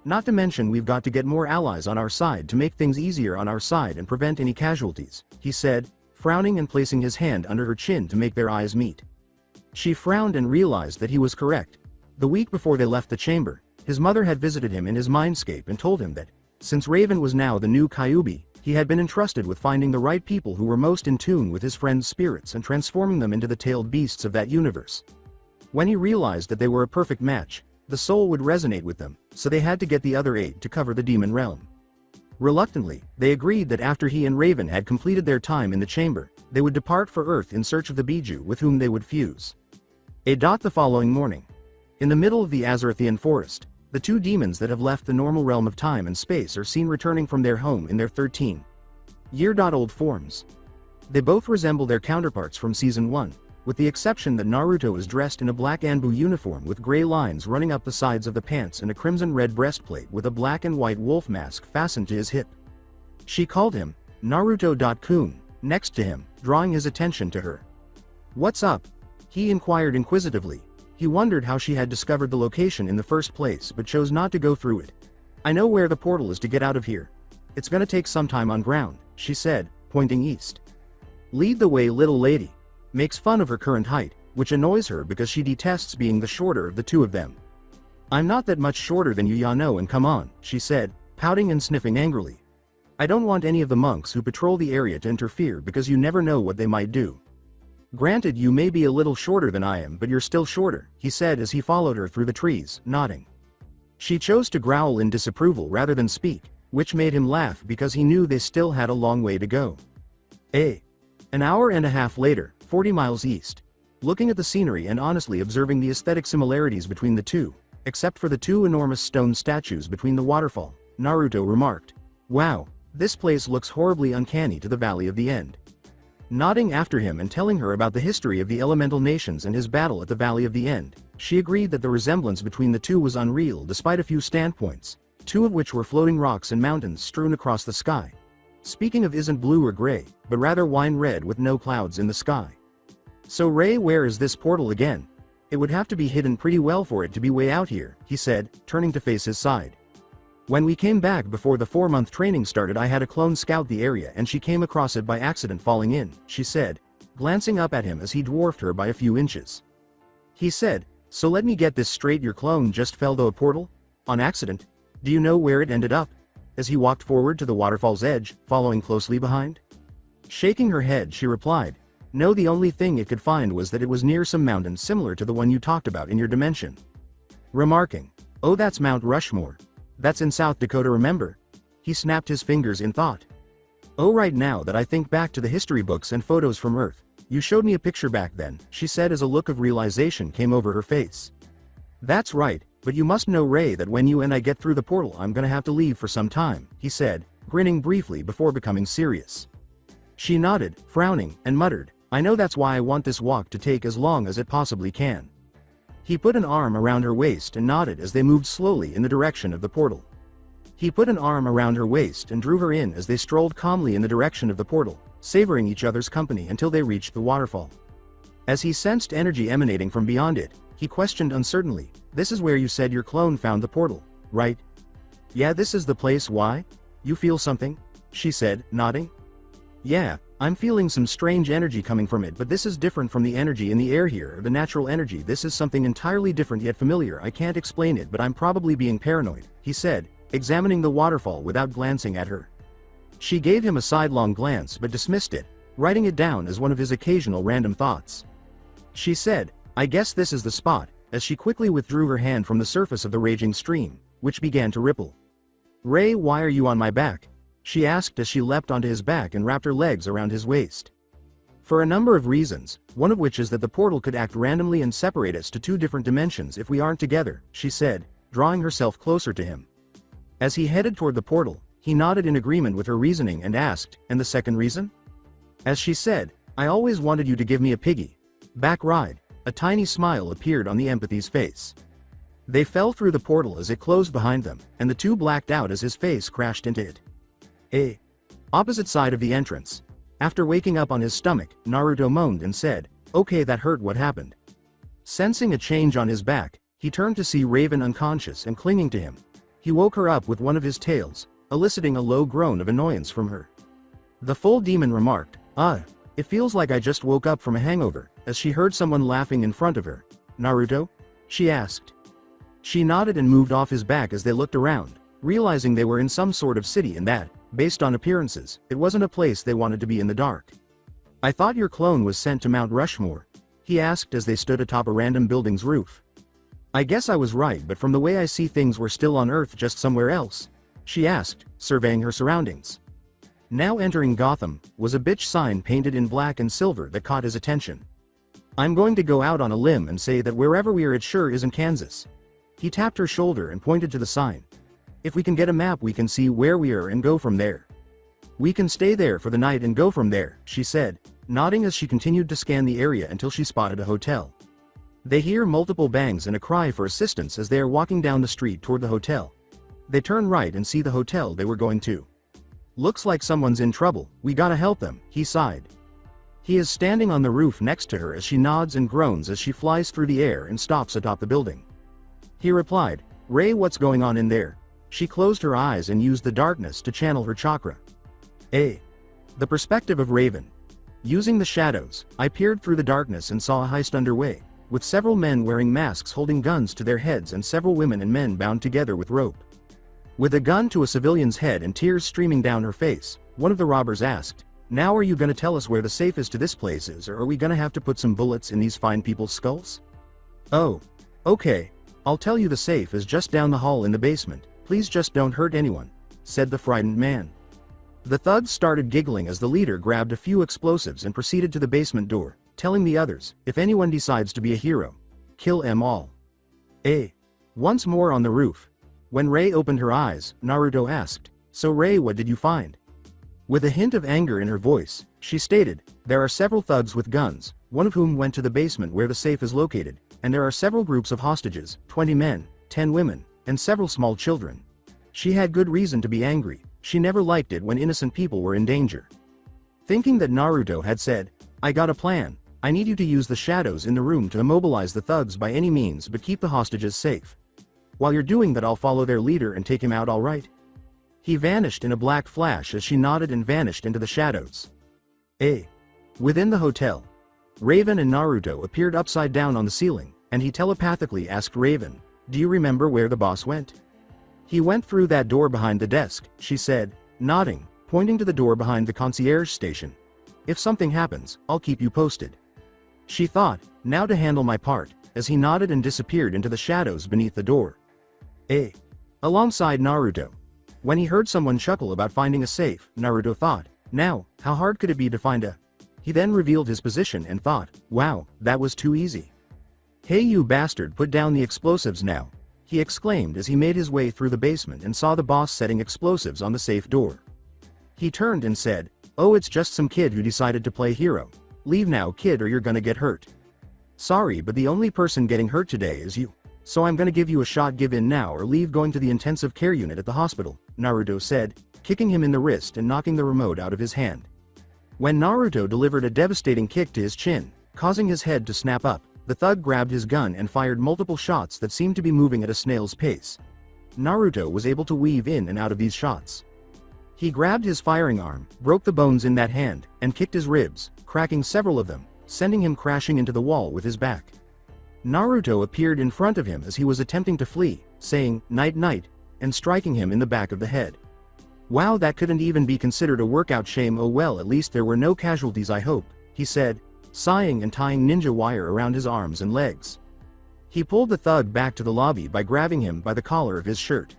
B: Not to mention we've got to get more allies on our side to make things easier on our side and prevent any casualties, he said, frowning and placing his hand under her chin to make their eyes meet. She frowned and realized that he was correct. The week before they left the chamber, his mother had visited him in his mindscape and told him that, since Raven was now the new Kyuubi, He had been entrusted with finding the right people who were most in tune with his friend's spirits and transforming them into the tailed beasts of that universe. When he realized that they were a perfect match, the soul would resonate with them, so they had to get the other 8 to cover the demon realm. Reluctantly, they agreed that after he and Raven had completed their time in the chamber, they would depart for Earth in search of the Biju with whom they would fuse. The following morning. In the middle of the Azerthian forest, the 2 demons that have left the normal realm of time and space are seen returning from their home in their 13-year-old forms. They both resemble their counterparts from Season 1, with the exception that Naruto is dressed in a black Anbu uniform with gray lines running up the sides of the pants and a crimson-red breastplate with a black and white wolf mask fastened to his hip. She called him Naruto-kun, next to him, drawing his attention to her. "What's up?" he inquired inquisitively. He wondered how she had discovered the location in the first place but chose not to go through it. "I know where the portal is to get out of here. It's gonna take some time on ground," she said, pointing east. "Lead the way, little lady." Makes fun of her current height, which annoys her because she detests being the shorter of the 2 of them. "I'm not that much shorter than you, Yano, and come on," she said, pouting and sniffing angrily. "I don't want any of the monks who patrol the area to interfere because you never know what they might do." "Granted, you may be a little shorter than I am, but you're still shorter," he said as he followed her through the trees, nodding. She chose to growl in disapproval rather than speak, which made him laugh because he knew they still had a long way to go. An hour and a half later, 40 miles east. Looking at the scenery and honestly observing the aesthetic similarities between the 2, except for the 2 enormous stone statues between the waterfall, Naruto remarked, "Wow, this place looks horribly uncanny to the Valley of the End." Nodding after him and telling her about the history of the elemental nations and his battle at the Valley of the End, she agreed that the resemblance between the 2 was unreal despite a few standpoints, 2 of which were floating rocks and mountains strewn across the sky. Speaking of isn't blue or gray, but rather wine red with no clouds in the sky. "So Ray, where is this portal again? It would have to be hidden pretty well for it to be way out here," he said, turning to face his side. "When we came back before the 4-month training started, I had a clone scout the area and she came across it by accident falling in," she said, glancing up at him as he dwarfed her by a few inches. He said, "So let me get this straight, your clone just fell to a portal? On accident? Do you know where it ended up?" As he walked forward to the waterfall's edge, following closely behind. Shaking her head, she replied, "No, the only thing it could find was that it was near some mountain similar to the one you talked about in your dimension." Remarking, "Oh, that's Mount Rushmore. That's in South Dakota, remember?" He snapped his fingers in thought. "Oh, right, now that I think back to the history books and photos from Earth, you showed me a picture back then," she said as a look of realization came over her face. "That's right, but you must know, Ray, that when you and I get through the portal I'm gonna have to leave for some time," he said, grinning briefly before becoming serious. She nodded, frowning, and muttered, "I know, that's why I want this walk to take as long as it possibly can." He put an arm around her waist and nodded as they moved slowly in the direction of the portal. He put an arm around her waist and drew her in as they strolled calmly in the direction of the portal, savoring each other's company until they reached the waterfall. As he sensed energy emanating from beyond it, he questioned uncertainly, "This is where you said your clone found the portal, right?" "Yeah, this is the place. Why? You feel something?" she said, nodding. "Yeah, I'm feeling some strange energy coming from it, but this is different from the energy in the air here, or the natural energy. This is something entirely different yet familiar. I can't explain it, but I'm probably being paranoid," he said, examining the waterfall without glancing at her. She gave him a sidelong glance but dismissed it, writing it down as one of his occasional random thoughts. She said, "I guess this is the spot," as she quickly withdrew her hand from the surface of the raging stream, which began to ripple. "Ray, why are you on my back?" she asked as she leapt onto his back and wrapped her legs around his waist. "For a number of reasons, one of which is that the portal could act randomly and separate us to 2 different dimensions if we aren't together," she said, drawing herself closer to him. As he headed toward the portal, he nodded in agreement with her reasoning and asked, "And the second reason?" As she said, "I always wanted you to give me a piggy back ride." A tiny smile appeared on the empathy's face. They fell through the portal as it closed behind them, and the 2 blacked out as his face crashed into it. Opposite side of the entrance. After waking up on his stomach, Naruto moaned and said, "Okay, that hurt. What happened?" Sensing a change on his back, he turned to see Raven unconscious and clinging to him. He woke her up with one of his tails, eliciting a low groan of annoyance from her. The full demon remarked, "It feels like I just woke up from a hangover," as she heard someone laughing in front of her. "Naruto?" she asked. She nodded and moved off his back as they looked around, realizing they were in some sort of city and that, Based on appearances, it wasn't a place they wanted to be in the dark. I thought your clone was sent to Mount Rushmore, he asked as they stood atop a random building's roof. I guess I was right, but from the way I see things, we're still on Earth, just somewhere else, she asked, surveying her surroundings. Now entering Gotham was a bitch sign painted in black and silver that caught his attention. I'm going to go out on a limb and say that wherever we are, it sure isn't Kansas. He tapped her shoulder and pointed to the sign. If we can get a map, we can see where we are and go from there. We can stay there for the night and go from there, she said, nodding as she continued to scan the area until she spotted a hotel. They hear multiple bangs and a cry for assistance as they are walking down the street toward the hotel. They turn right and see the hotel they were going to. Looks like someone's in trouble, we gotta help them, he sighed. He is standing on the roof next to her as she nods and groans as she flies through the air and stops atop the building. He replied, Ray, what's going on in there? She closed her eyes and used the darkness to channel her chakra. The perspective of Raven. Using the shadows, I peered through the darkness and saw a heist underway, with several men wearing masks holding guns to their heads and several women and men bound together with rope. With a gun to a civilian's head and tears streaming down her face, one of the robbers asked, Now are you gonna tell us where the safest to this place is, or are we gonna have to put some bullets in these fine people's skulls? Oh. Okay. I'll tell you, the safe is just down the hall in the basement, please just don't hurt anyone, said the frightened man. The thugs started giggling as the leader grabbed a few explosives and proceeded to the basement door, telling the others, if anyone decides to be a hero, kill 'em all. Once more on the roof. When Ray opened her eyes, Naruto asked, So Ray, what did you find? With a hint of anger in her voice, she stated, There are several thugs with guns, one of whom went to the basement where the safe is located, and there are several groups of hostages, 20 men, 10 women, and several small children. She had good reason to be angry, she never liked it when innocent people were in danger. Thinking that Naruto had said, I got a plan, I need you to use the shadows in the room to immobilize the thugs by any means but keep the hostages safe. While you're doing that, I'll follow their leader and take him out, alright? He vanished in a black flash as she nodded and vanished into the shadows. Within the hotel, Raven and Naruto appeared upside down on the ceiling, and he telepathically asked Raven, Do you remember where the boss went? He went through that door behind the desk, she said, nodding, pointing to the door behind the concierge station. If something happens, I'll keep you posted. She thought, now to handle my part, as he nodded and disappeared into the shadows beneath the door. Alongside Naruto. When he heard someone chuckle about finding a safe, Naruto thought, now, how hard could it be to find a... He then revealed his position and thought, wow, that was too easy. Hey you bastard, put down the explosives now, he exclaimed as he made his way through the basement and saw the boss setting explosives on the safe door. He turned and said, Oh, it's just some kid who decided to play hero. Leave now, kid, or you're gonna get hurt. Sorry, but the only person getting hurt today is you. So I'm gonna give you a shot, give in now or leave going to the intensive care unit at the hospital, Naruto said, kicking him in the wrist and knocking the remote out of his hand. When Naruto delivered a devastating kick to his chin, causing his head to snap up, the thug grabbed his gun and fired multiple shots that seemed to be moving at a snail's pace. Naruto was able to weave in and out of these shots. He grabbed his firing arm, broke the bones in that hand, and kicked his ribs, cracking several of them, sending him crashing into the wall with his back. Naruto appeared in front of him as he was attempting to flee, saying, Night night, and striking him in the back of the head. Wow, that couldn't even be considered a workout, shame. Oh well, at least there were no casualties, I hope, he said, sighing and tying ninja wire around his arms and legs. He pulled the thug back to the lobby by grabbing him by the collar of his shirt.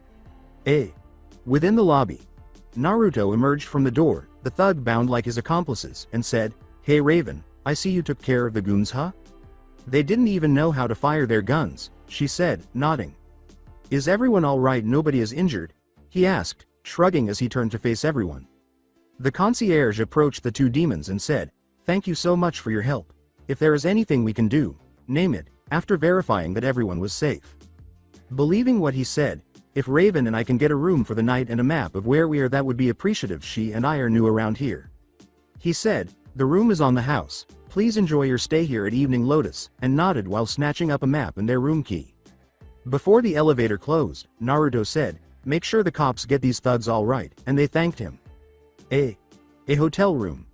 B: Within the lobby, Naruto emerged from the door, the thug bound like his accomplices, and said, Hey Raven, I see you took care of the goons, huh? They didn't even know how to fire their guns, she said, nodding. Is everyone alright? Nobody is injured? He asked, shrugging as he turned to face everyone. The concierge approached the two demons and said, Thank you so much for your help. If there is anything we can do, name it, after verifying that everyone was safe. Believing what he said, if Raven and I can get a room for the night and a map of where we are, that would be appreciative. She and I are new around here. He said, The room is on the house. Please enjoy your stay here at Evening Lotus, and nodded while snatching up a map and their room key. Before the elevator closed, Naruto said, Make sure the cops get these thugs all right, and they thanked him. A hotel room.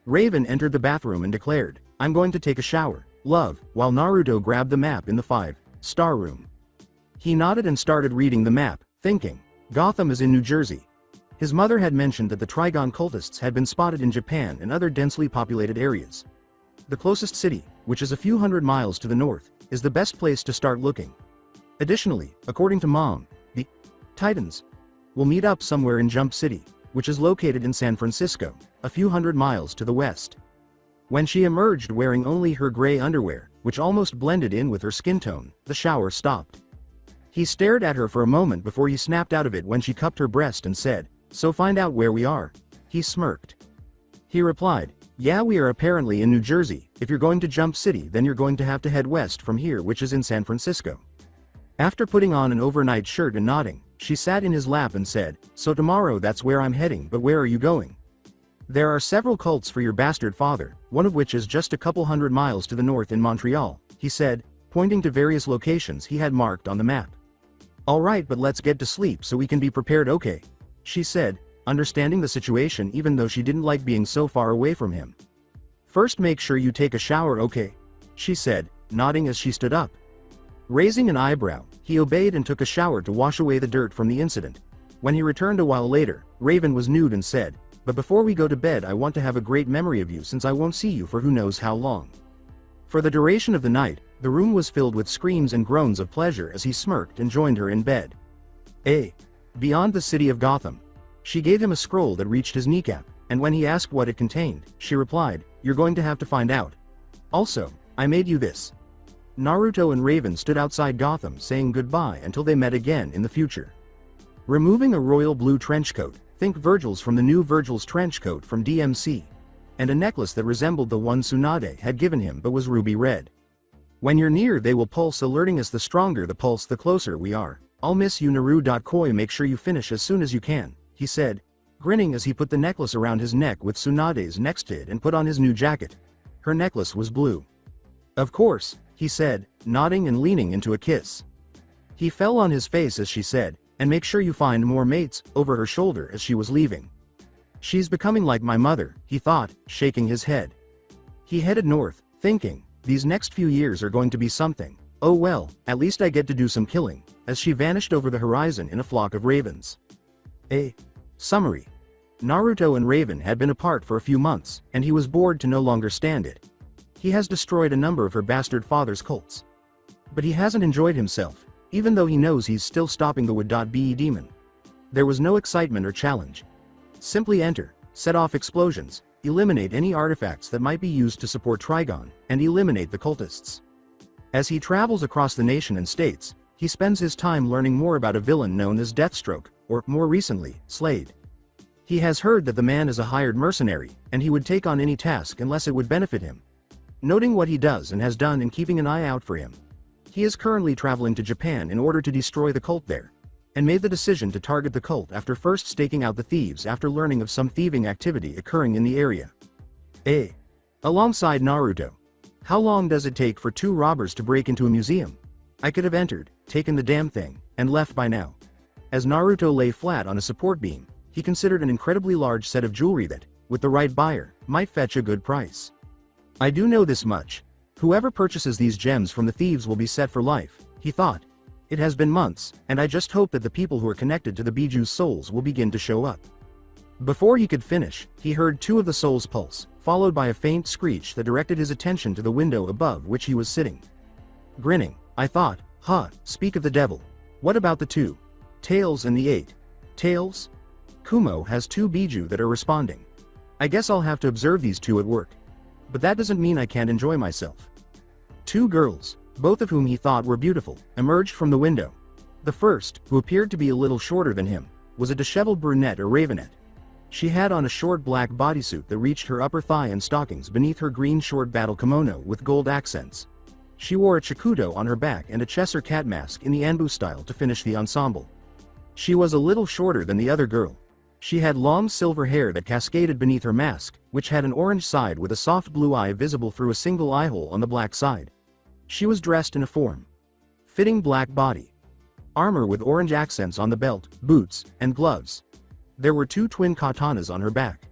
B: Raven entered the bathroom and declared, I'm going to take a shower, love, while Naruto grabbed the map in the 5-star room. He nodded and started reading the map, thinking, Gotham is in New Jersey. His mother had mentioned that the Trigon cultists had been spotted in Japan and other densely populated areas. The closest city, which is a few hundred miles to the north, is the best place to start looking. Additionally, according to Mom, the Titans will meet up somewhere in Jump City, which is located in San Francisco, a few hundred miles to the west. When she emerged wearing only her gray underwear, which almost blended in with her skin tone, the shower stopped. He stared at her for a moment before he snapped out of it when she cupped her breast and said, "So find out where we are." He smirked. He replied, "Yeah, we are apparently in New Jersey. If you're going to Jump City, then you're going to have to head west from here, which is in San Francisco." After putting on an overnight shirt and nodding, she sat in his lap and said, "So tomorrow that's where I'm heading, but where are you going?" "There are several cults for your bastard father, one of which is just a couple hundred miles to the north in Montreal," he said, pointing to various locations he had marked on the map. "Alright, but let's get to sleep so we can be prepared, okay?" she said, understanding the situation even though she didn't like being so far away from him. "First make sure you take a shower, okay?" she said, nodding as she stood up. Raising an eyebrow, he obeyed and took a shower to wash away the dirt from the incident. When he returned a while later, Raven was nude and said, "But before we go to bed, I want to have a great memory of you since I won't see you for who knows how long." For the duration of the night, the room was filled with screams and groans of pleasure as he smirked and joined her in bed. Beyond the city of Gotham. She gave him a scroll that reached his kneecap, and when he asked what it contained, she replied, "You're going to have to find out. Also, I made you this." Naruto and Raven stood outside Gotham saying goodbye until they met again in the future. Removing a royal blue trench coat, think Virgil's from the new Virgil's trench coat from DMC, and a necklace that resembled the one Tsunade had given him but was ruby red. "When you're near they will pulse, alerting us the stronger the pulse the closer we are. I'll miss you Naru.koi, make sure you finish as soon as you can," he said, grinning as he put the necklace around his neck with Tsunade's next to it and put on his new jacket. Her necklace was blue. "Of course," he said, nodding and leaning into a kiss. He fell on his face as she said, "And make sure you find more mates," over her shoulder as she was leaving. "She's becoming like my mother," he thought, shaking his head. He headed north, thinking, these next few years are going to be something. Oh well, at least I get to do some killing, as she vanished over the horizon in a flock of ravens. Summary. Naruto and Raven had been apart for a few months, and he was bored to no longer stand it. He has destroyed a number of her bastard father's cults. But he hasn't enjoyed himself, even though he knows he's still stopping the would.be demon. There was no excitement or challenge. Simply enter, set off explosions, eliminate any artifacts that might be used to support Trigon, and eliminate the cultists. As he travels across the nation and states, he spends his time learning more about a villain known as Deathstroke, or, more recently, Slade. He has heard that the man is a hired mercenary, and he would take on any task unless it would benefit him. Noting what he does and has done and keeping an eye out for him, he is currently traveling to Japan in order to destroy the cult there, and made the decision to target the cult after first staking out the thieves after learning of some thieving activity occurring in the area. Alongside Naruto. How long does it take for two robbers to break into a museum? I could have entered, taken the damn thing, and left by now. As Naruto lay flat on a support beam, he considered an incredibly large set of jewelry that, with the right buyer, might fetch a good price. I do know this much. Whoever purchases these gems from the thieves will be set for life, he thought. It has been months, and I just hope that the people who are connected to the Biju's souls will begin to show up. Before he could finish, he heard two of the souls pulse, followed by a faint screech that directed his attention to the window above which he was sitting. Grinning, I thought, speak of the devil. What about the two? Tails and the 8. Tails? Kumo has two Biju that are responding. I guess I'll have to observe these two at work. But that doesn't mean I can't enjoy myself. Two girls, both of whom he thought were beautiful, emerged from the window. The first, who appeared to be a little shorter than him, was a disheveled brunette or ravenette. She had on a short black bodysuit that reached her upper thigh and stockings beneath her green short battle kimono with gold accents. She wore a chikuto on her back and a Cheshire cat mask in the Anbu style to finish the ensemble. She was a little shorter than the other girl. She had long silver hair that cascaded beneath her mask, which had an orange side with a soft blue eye visible through a single eye hole on the black side. She was dressed in a form-fitting black body armor with orange accents on the belt, boots, and gloves. There were two twin katanas on her back.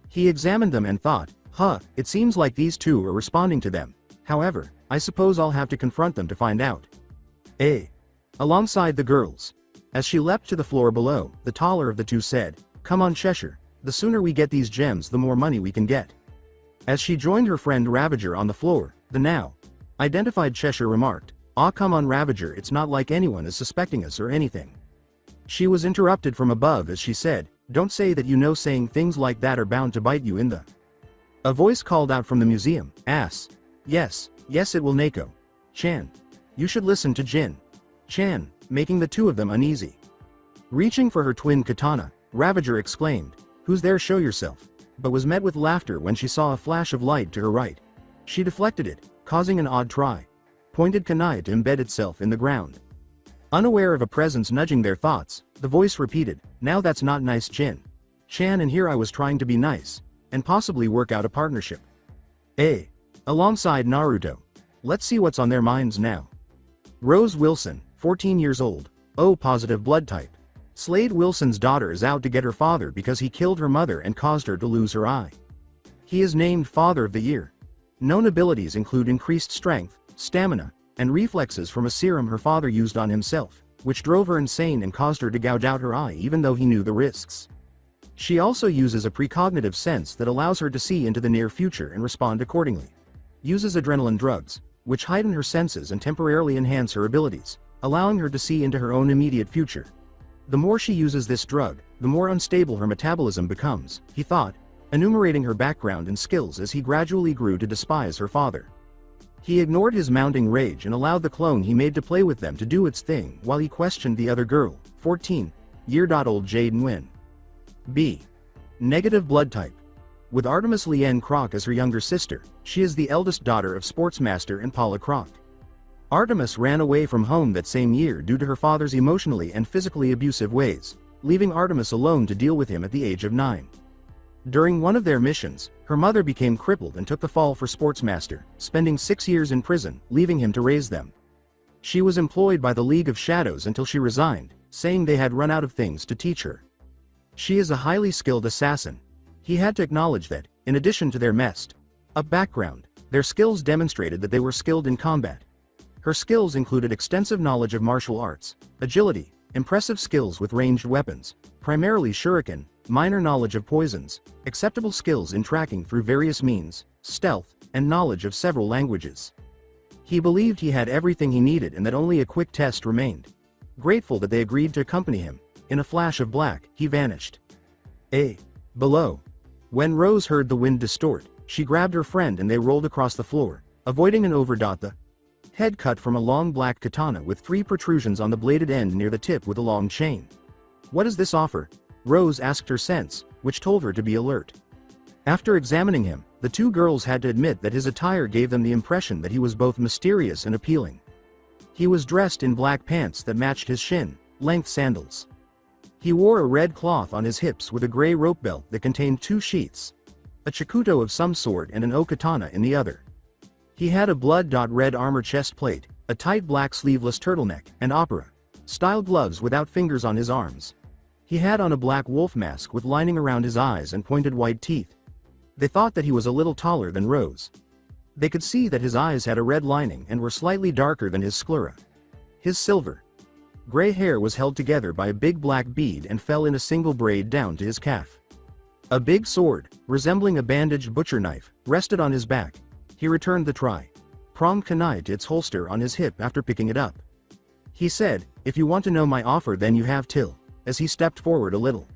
B: He examined them and thought, it seems like these two are responding to them. However, I suppose I'll have to confront them to find out. Alongside the girls. As she leapt to the floor below, the taller of the two said, Come on Cheshire, the sooner we get these gems the more money we can get. As she joined her friend Ravager on the floor, the now identified Cheshire remarked, "Ah come on Ravager, it's not like anyone is suspecting us or anything." She was interrupted from above as she said, "Don't say that, you know saying things like that are bound to bite you in the." A voice called out from the museum, "Ass. Yes, yes it will Nako. Chan. You should listen to Jin. Chan," making the two of them uneasy. Reaching for her twin katana, Ravager exclaimed, "Who's there, show yourself," but was met with laughter when she saw a flash of light to her right. She deflected it, causing an odd pointed kunai to embed itself in the ground. Unaware of a presence nudging their thoughts, the voice repeated, "Now that's not nice Jin. Chan, and here I was trying to be nice, and possibly work out a partnership. Alongside Naruto. Let's see what's on their minds now." Rose Wilson, 14 years old, O positive blood type. Slade Wilson's daughter is out to get her father because he killed her mother and caused her to lose her eye. He is named Father of the Year. Known abilities include increased strength, stamina, and reflexes from a serum her father used on himself, which drove her insane and caused her to gouge out her eye even though he knew the risks. She also uses a precognitive sense that allows her to see into the near future and respond accordingly. Uses adrenaline drugs, which heighten her senses and temporarily enhance her abilities, allowing her to see into her own immediate future. The more she uses this drug, the more unstable her metabolism becomes, he thought, enumerating her background and skills as he gradually grew to despise her father. He ignored his mounting rage and allowed the clone he made to play with them to do its thing while he questioned the other girl, 14-year-old Jade Nguyen. B. Negative blood type. With Artemis Lien Kroc as her younger sister, she is the eldest daughter of Sportsmaster and Paula Kroc. Artemis ran away from home that same year due to her father's emotionally and physically abusive ways, leaving Artemis alone to deal with him at the age of 9. During one of their missions, her mother became crippled and took the fall for Sportsmaster, spending 6 years in prison, leaving him to raise them. She was employed by the League of Shadows until she resigned, saying they had run out of things to teach her. She is a highly skilled assassin. He had to acknowledge that, in addition to their messed up background, their skills demonstrated that they were skilled in combat. Her skills included extensive knowledge of martial arts, agility, impressive skills with ranged weapons, primarily shuriken, minor knowledge of poisons, acceptable skills in tracking through various means, stealth, and knowledge of several languages. He believed he had everything he needed and that only a quick test remained. Grateful that they agreed to accompany him, in a flash of black, he vanished. Below. When Rose heard the wind distort, she grabbed her friend and they rolled across the floor, avoiding an the head cut from a long black katana with 3 protrusions on the bladed end near the tip with a long chain. "What does this offer?" Rose asked her sense, which told her to be alert. After examining him, the two girls had to admit that his attire gave them the impression that he was both mysterious and appealing. He was dressed in black pants that matched his shin-length sandals. He wore a red cloth on his hips with a gray rope belt that contained 2 sheaths, a chikuto of some sort and an o-katana in the other. He had a blood-red armor chest plate, a tight black sleeveless turtleneck, and opera-style gloves without fingers on his arms. He had on a black wolf mask with lining around his eyes and pointed white teeth. They thought that he was a little taller than Rose. They could see that his eyes had a red lining and were slightly darker than his sclera. His silver gray hair was held together by a big black bead and fell in a single braid down to his calf. A big sword, resembling a bandaged butcher knife, rested on his back. He returned the pronged kunai to its holster on his hip after picking it up. He said, "If you want to know my offer then you have till," as he stepped forward a little.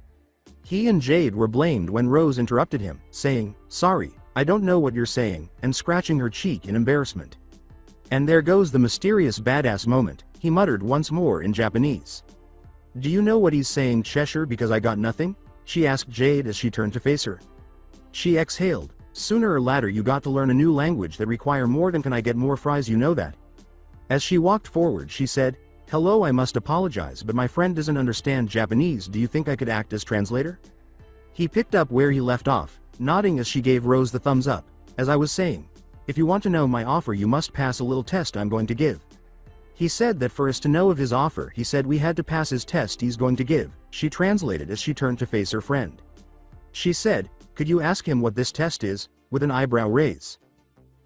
B: He and Jade were blamed when Rose interrupted him, saying, "Sorry, I don't know what you're saying," and scratching her cheek in embarrassment. "And there goes the mysterious badass moment," he muttered once more in Japanese. "Do you know what he's saying, Cheshire, because I got nothing?" she asked Jade as she turned to face her. She exhaled. "Sooner or later you got to learn a new language that require more than 'can I get more fries, you know that?" As she walked forward she said, "Hello, I must apologize but my friend doesn't understand Japanese, do you think I could act as translator?" He picked up where he left off, nodding as she gave Rose the thumbs up. "As I was saying, if you want to know my offer you must pass a little test I'm going to give." He said that for us to know of his offer he said we had to pass his test he's going to give, she translated as she turned to face her friend. She said, "Could you ask him what this test is?" with an eyebrow raise.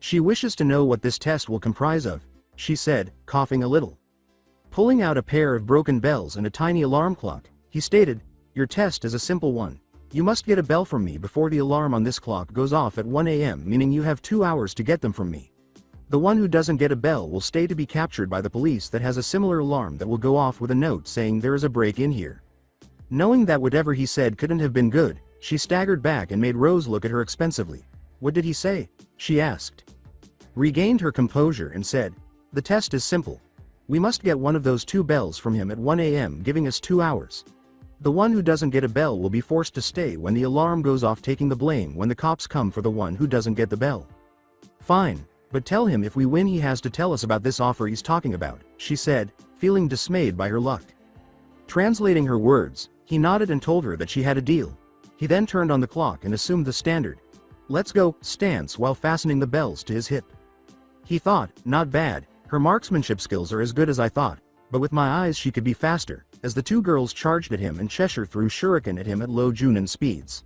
B: "She wishes to know what this test will comprise of," she said, coughing a little. Pulling out a pair of broken bells and a tiny alarm clock, he stated, Your test is a simple one. You must get a bell from me before the alarm on this clock goes off at 1 a.m., meaning you have 2 hours to get them from me. The one who doesn't get a bell will stay to be captured by the police that has a similar alarm that will go off with a note saying there is a break in here. Knowing that whatever he said couldn't have been good, she staggered back and made Rose look at her expensively. What did he say? She asked. Regained her composure and said, the test is simple. We must get one of those 2 bells from him at 1 a.m., giving us 2 hours. The one who doesn't get a bell will be forced to stay when the alarm goes off, taking the blame when the cops come for the one who doesn't get the bell. Fine, but tell him if we win he has to tell us about this offer he's talking about, she said, feeling dismayed by her luck. Translating her words, he nodded and told her that she had a deal. He then turned on the clock and assumed the standard "let's go" stance while fastening the bells to his hip. He thought, not bad, her marksmanship skills are as good as I thought, but with my eyes she could be faster, as the 2 girls charged at him and Cheshire threw shuriken at him at low Junin speeds.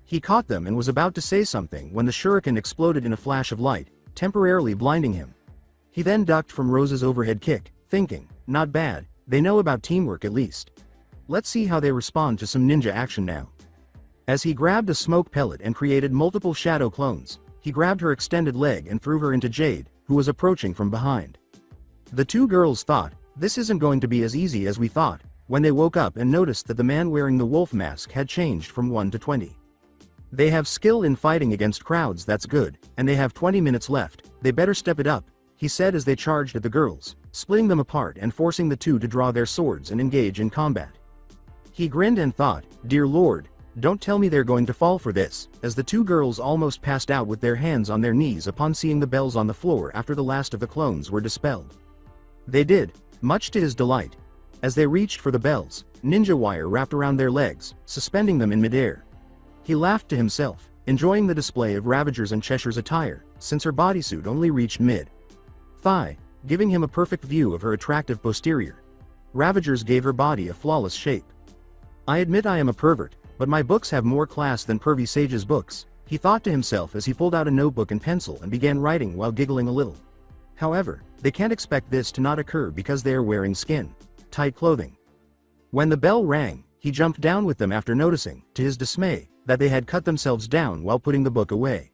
B: He caught them and was about to say something when the shuriken exploded in a flash of light, temporarily blinding him. He then ducked from Rose's overhead kick, thinking, not bad, they know about teamwork at least. Let's see how they respond to some ninja action now. As he grabbed a smoke pellet and created multiple shadow clones, he grabbed her extended leg and threw her into Jade, who was approaching from behind. The 2 girls thought, this isn't going to be as easy as we thought, when they woke up and noticed that the man wearing the wolf mask had changed from 1 to 20. They have skill in fighting against crowds, that's good, and they have 20 minutes left, they better step it up, he said as they charged at the girls, splitting them apart and forcing the 2 to draw their swords and engage in combat. He grinned and thought, dear lord, don't tell me they're going to fall for this, as the 2 girls almost passed out with their hands on their knees upon seeing the bells on the floor after the last of the clones were dispelled. They did, much to his delight. As they reached for the bells, ninja wire wrapped around their legs, suspending them in midair. He laughed to himself, enjoying the display of Ravager's and Cheshire's attire, since her bodysuit only reached mid-thigh, giving him a perfect view of her attractive posterior. Ravager's gave her body a flawless shape. I admit I am a pervert, but my books have more class than Pervy Sage's books, he thought to himself as he pulled out a notebook and pencil and began writing while giggling a little. However, they can't expect this to not occur because they are wearing skin-tight clothing. When the bell rang, he jumped down with them after noticing, to his dismay, that they had cut themselves down while putting the book away.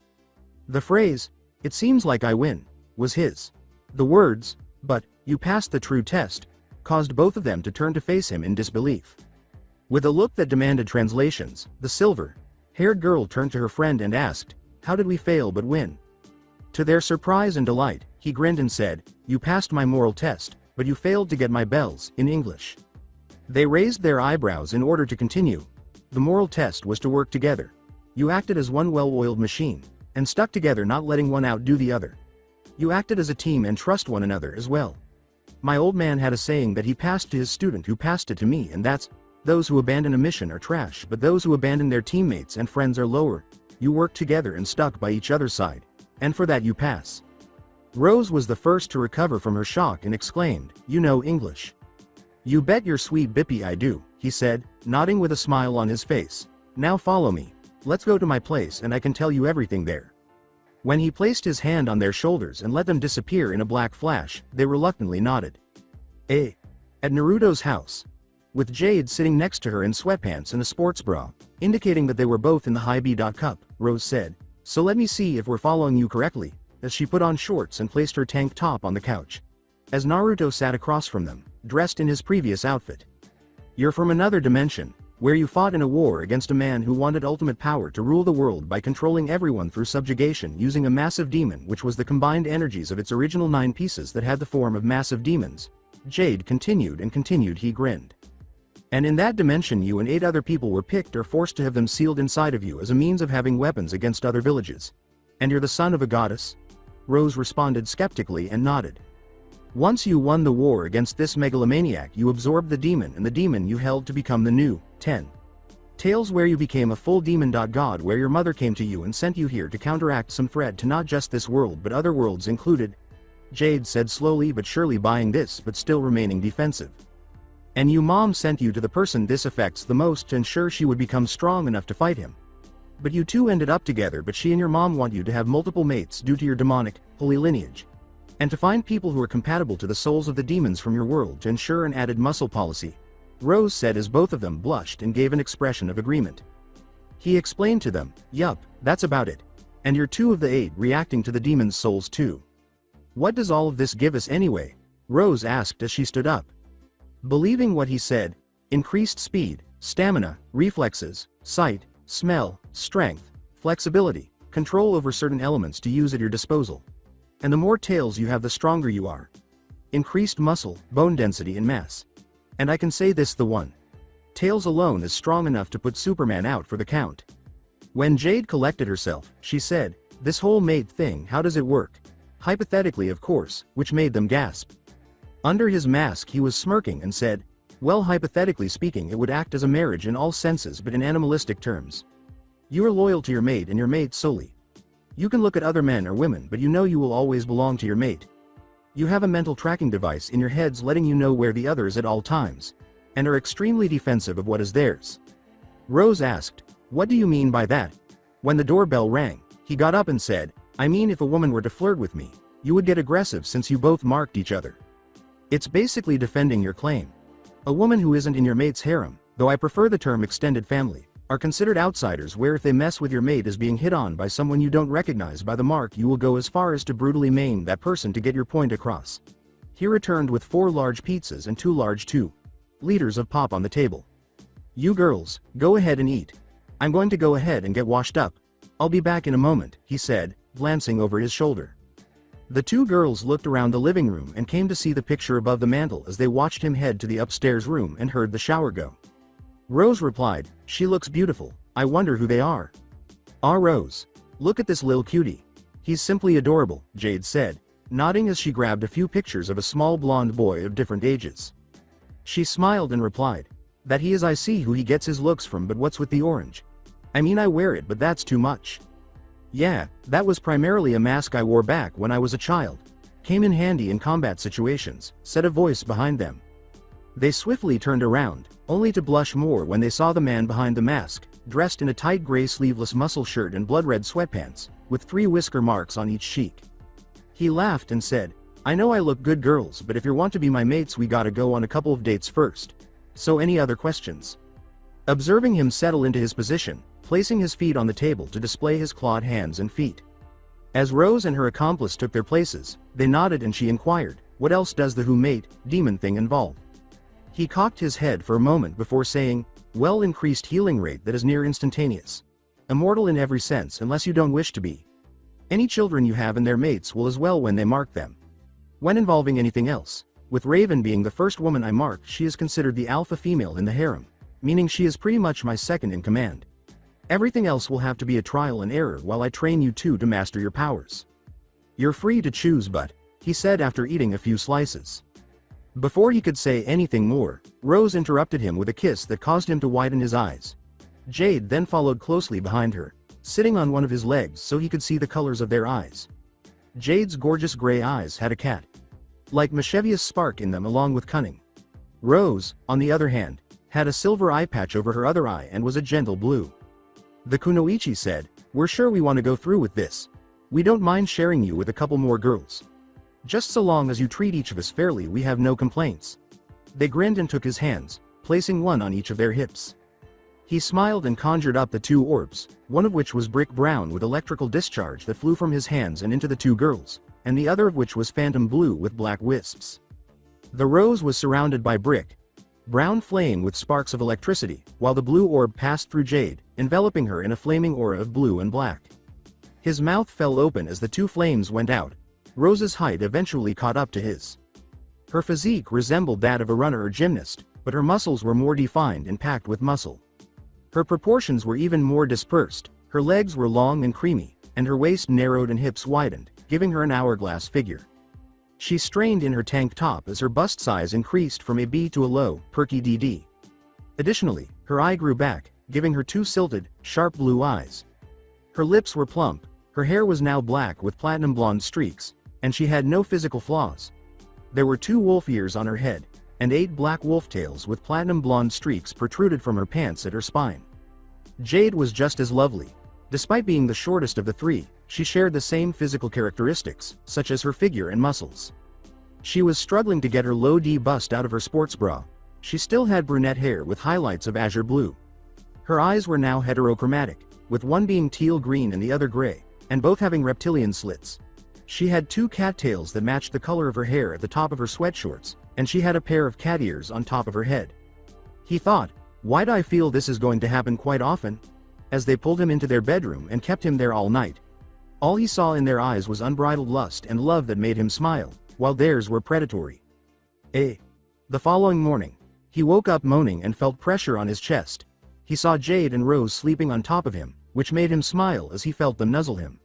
B: The phrase, "It seems like I win," was his. The words, "But, you passed the true test," caused both of them to turn to face him in disbelief. With a look that demanded translations, the silver-haired girl turned to her friend and asked, "How did we fail but win?" To their surprise and delight, he grinned and said, "You passed my moral test, but you failed to get my bells," in English. They raised their eyebrows in order to continue. The moral test was to work together. You acted as one well-oiled machine, and stuck together, not letting one outdo the other. You acted as a team and trust one another as well. My old man had a saying that he passed to his student who passed it to me, and that's, those who abandon a mission are trash, but those who abandon their teammates and friends are lower. You worked together and stuck by each other's side, and for that you pass. Rose was the first to recover from her shock and exclaimed, "You know English." "You bet your sweet bippy I do," he said, nodding with a smile on his face. "Now follow me. Let's go to my place and I can tell you everything there." When he placed his hand on their shoulders and let them disappear in a black flash, they reluctantly nodded. At Naruto's house. With Jade sitting next to her in sweatpants and a sports bra, indicating that they were both in the high B. Cup, Rose said, "So let me see if we're following you correctly," as she put on shorts and placed her tank top on the couch. As Naruto sat across from them, dressed in his previous outfit. "You're from another dimension, where you fought in a war against a man who wanted ultimate power to rule the world by controlling everyone through subjugation using a massive demon which was the combined energies of its original 9 pieces that had the form of massive demons." Jade continued and continued. He grinned. "And in that dimension you and 8 other people were picked or forced to have them sealed inside of you as a means of having weapons against other villages. And you're the son of a goddess?" Rose responded skeptically and nodded. "Once you won the war against this megalomaniac you absorbed the demon, and the demon you held to become the new 10 Tails, where you became a full demon god, where your mother came to you and sent you here to counteract some threat to not just this world but other worlds included," Jade said slowly but surely, buying this but still remaining defensive. "And you mom sent you to the person this affects the most to ensure she would become strong enough to fight him. But you two ended up together, but she and your mom want you to have multiple mates due to your demonic, holy lineage. And to find people who are compatible to the souls of the demons from your world to ensure an added muscle policy." Rose said as both of them blushed and gave an expression of agreement. He explained to them, yup, that's about it. And you're two of the 8 reacting to the demon's souls too. What does all of this give us anyway? Rose asked as she stood up. Believing what he said, increased speed, stamina, reflexes, sight, smell, strength, flexibility, control over certain elements to use at your disposal. And the more tails you have, the stronger you are. Increased muscle, bone density and mass. And I can say this, the one. Tails alone is strong enough to put Superman out for the count. When Jade collected herself, she said, this whole mate thing, how does it work? Hypothetically, of course, which made them gasp. Under his mask he was smirking and said, well, hypothetically speaking, it would act as a marriage in all senses, but in animalistic terms. You are loyal to your mate and your mate solely. You can look at other men or women, but you know you will always belong to your mate. You have a mental tracking device in your heads letting you know where the other is at all times, and are extremely defensive of what is theirs. Rose asked, what do you mean by that? When the doorbell rang, he got up and said, I mean, if a woman were to flirt with me, you would get aggressive since you both marked each other. It's basically defending your claim. A woman who isn't in your mate's harem, though I prefer the term extended family, are considered outsiders, where if they mess with your mate as being hit on by someone you don't recognize by the mark, you will go as far as to brutally maim that person to get your point across. He returned with 4 large pizzas and 2 large 2-liters of pop on the table. You girls, go ahead and eat. I'm going to go ahead and get washed up. I'll be back in a moment, he said, glancing over his shoulder. The 2 girls looked around the living room and came to see the picture above the mantel as they watched him head to the upstairs room and heard the shower go. Rose replied, she looks beautiful, I wonder who they are. Ah, Rose. Look at this lil cutie. He's simply adorable, Jade said, nodding as she grabbed a few pictures of a small blonde boy of different ages. She smiled and replied, that he is. I see who he gets his looks from, but what's with the orange? I mean, I wear it, but that's too much. Yeah, that was primarily a mask I wore back when I was a child. Came in handy in combat situations, said a voice behind them. They swiftly turned around, only to blush more when they saw the man behind the mask, dressed in a tight gray sleeveless muscle shirt and blood-red sweatpants, with 3 whisker marks on each cheek. He laughed and said, I know I look good, girls, but if you want to be my mates we gotta go on a couple of dates first. So any other questions? Observing him settle into his position, placing his feet on the table to display his clawed hands and feet. As Rose and her accomplice took their places, they nodded and she inquired, what else does the who mate demon thing involve? He cocked his head for a moment before saying, well, increased healing rate that is near instantaneous. Immortal in every sense unless you don't wish to be. Any children you have and their mates will as well when they mark them. When involving anything else, with Raven being the first woman I marked, she is considered the alpha female in the harem, meaning she is pretty much my second in command. Everything else will have to be a trial and error while I train you 2 to master your powers. You're free to choose, but, he said after eating a few slices. Before he could say anything more, Rose interrupted him with a kiss that caused him to widen his eyes. Jade then followed closely behind her, sitting on one of his legs so he could see the colors of their eyes. Jade's gorgeous gray eyes had a cat-like mischievous spark in them along with cunning. Rose, on the other hand, had a silver eye patch over her other eye and was a gentle blue. The kunoichi said, we're sure we want to go through with this. We don't mind sharing you with a couple more girls. Just so long as you treat each of us fairly, we have no complaints. They grinned and took his hands, placing one on each of their hips. He smiled and conjured up the 2 orbs, one of which was brick brown with electrical discharge that flew from his hands and into the 2 girls, and the other of which was phantom blue with black wisps. The rose was surrounded by brick brown flame with sparks of electricity, while the blue orb passed through Jade, enveloping her in a flaming aura of blue and black. His mouth fell open as the 2 flames went out. Rose's height eventually caught up to his. Her physique resembled that of a runner or gymnast, but her muscles were more defined and packed with muscle. Her proportions were even more dispersed, her legs were long and creamy, and her waist narrowed and hips widened, giving her an hourglass figure. She strained in her tank top as her bust size increased from a B to a low, perky DD. Additionally, her eye grew back, giving her 2 silted, sharp blue eyes. Her lips were plump, her hair was now black with platinum blonde streaks, and she had no physical flaws. There were 2 wolf ears on her head, and 8 black wolf tails with platinum blonde streaks protruded from her pants at her spine. Jade was just as lovely. Despite being the shortest of the 3, she shared the same physical characteristics, such as her figure and muscles. She was struggling to get her low D bust out of her sports bra, She still had brunette hair with highlights of azure blue. Her eyes were now heterochromatic, with one being teal green and the other gray, and both having reptilian slits. She had 2 cattails that matched the color of her hair at the top of her sweatshorts, and she had a pair of cat ears on top of her head. He thought, why do I feel this is going to happen quite often? As they pulled him into their bedroom and kept him there all night. All he saw in their eyes was unbridled lust and love that made him smile, while theirs were predatory. The following morning, he woke up moaning and felt pressure on his chest. He saw Jade and Rose sleeping on top of him, which made him smile as he felt them nuzzle him.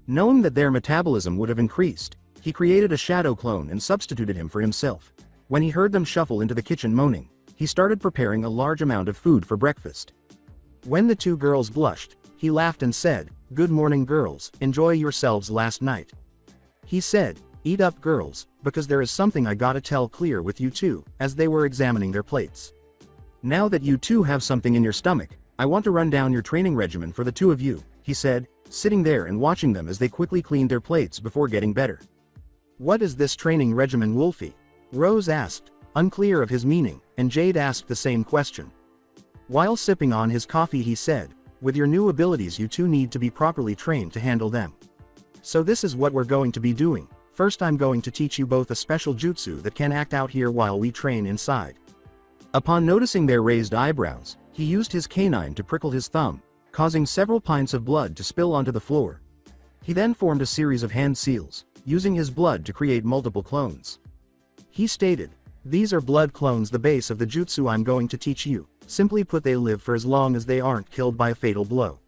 B: Knowing that their metabolism would have increased, he created a shadow clone and substituted him for himself. When he heard them shuffle into the kitchen moaning, he started preparing a large amount of food for breakfast. When the 2 girls blushed, he laughed and said, "Good morning girls, enjoy yourselves last night." He said, "Eat up girls, because there is something I gotta tell clear with you two," as they were examining their plates. "Now that you two have something in your stomach, I want to run down your training regimen for the 2 of you," he said, sitting there and watching them as they quickly cleaned their plates before getting better. "What is this training regimen, Wolfie?" Rose asked, unclear of his meaning, and Jade asked the same question. While sipping on his coffee he said, "With your new abilities you two need to be properly trained to handle them. So this is what we're going to be doing. First I'm going to teach you both a special jutsu that can act out here while we train inside." Upon noticing their raised eyebrows, he used his canine to prickle his thumb, causing several pints of blood to spill onto the floor. He then formed a series of hand seals, using his blood to create multiple clones. He stated, "These are blood clones, the base of the jutsu I'm going to teach you. Simply put, they live for as long as they aren't killed by a fatal blow.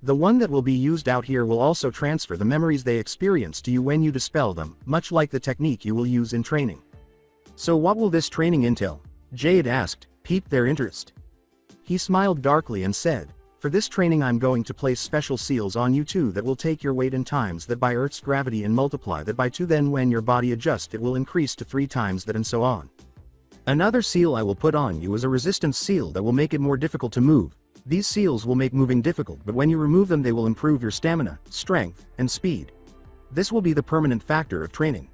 B: The one that will be used out here will also transfer the memories they experience to you when you dispel them, much like the technique you will use in training." "So what will this training entail?" Jade asked, piqued their interest. He smiled darkly and said, "For this training I'm going to place special seals on you two that will take your weight in times that by Earth's gravity and multiply that by 2, then when your body adjusts it will increase to 3 times that, and so on. Another seal I will put on you is a resistance seal that will make it more difficult to move. These seals will make moving difficult, but when you remove them they will improve your stamina, strength, and speed. This will be the permanent factor of training."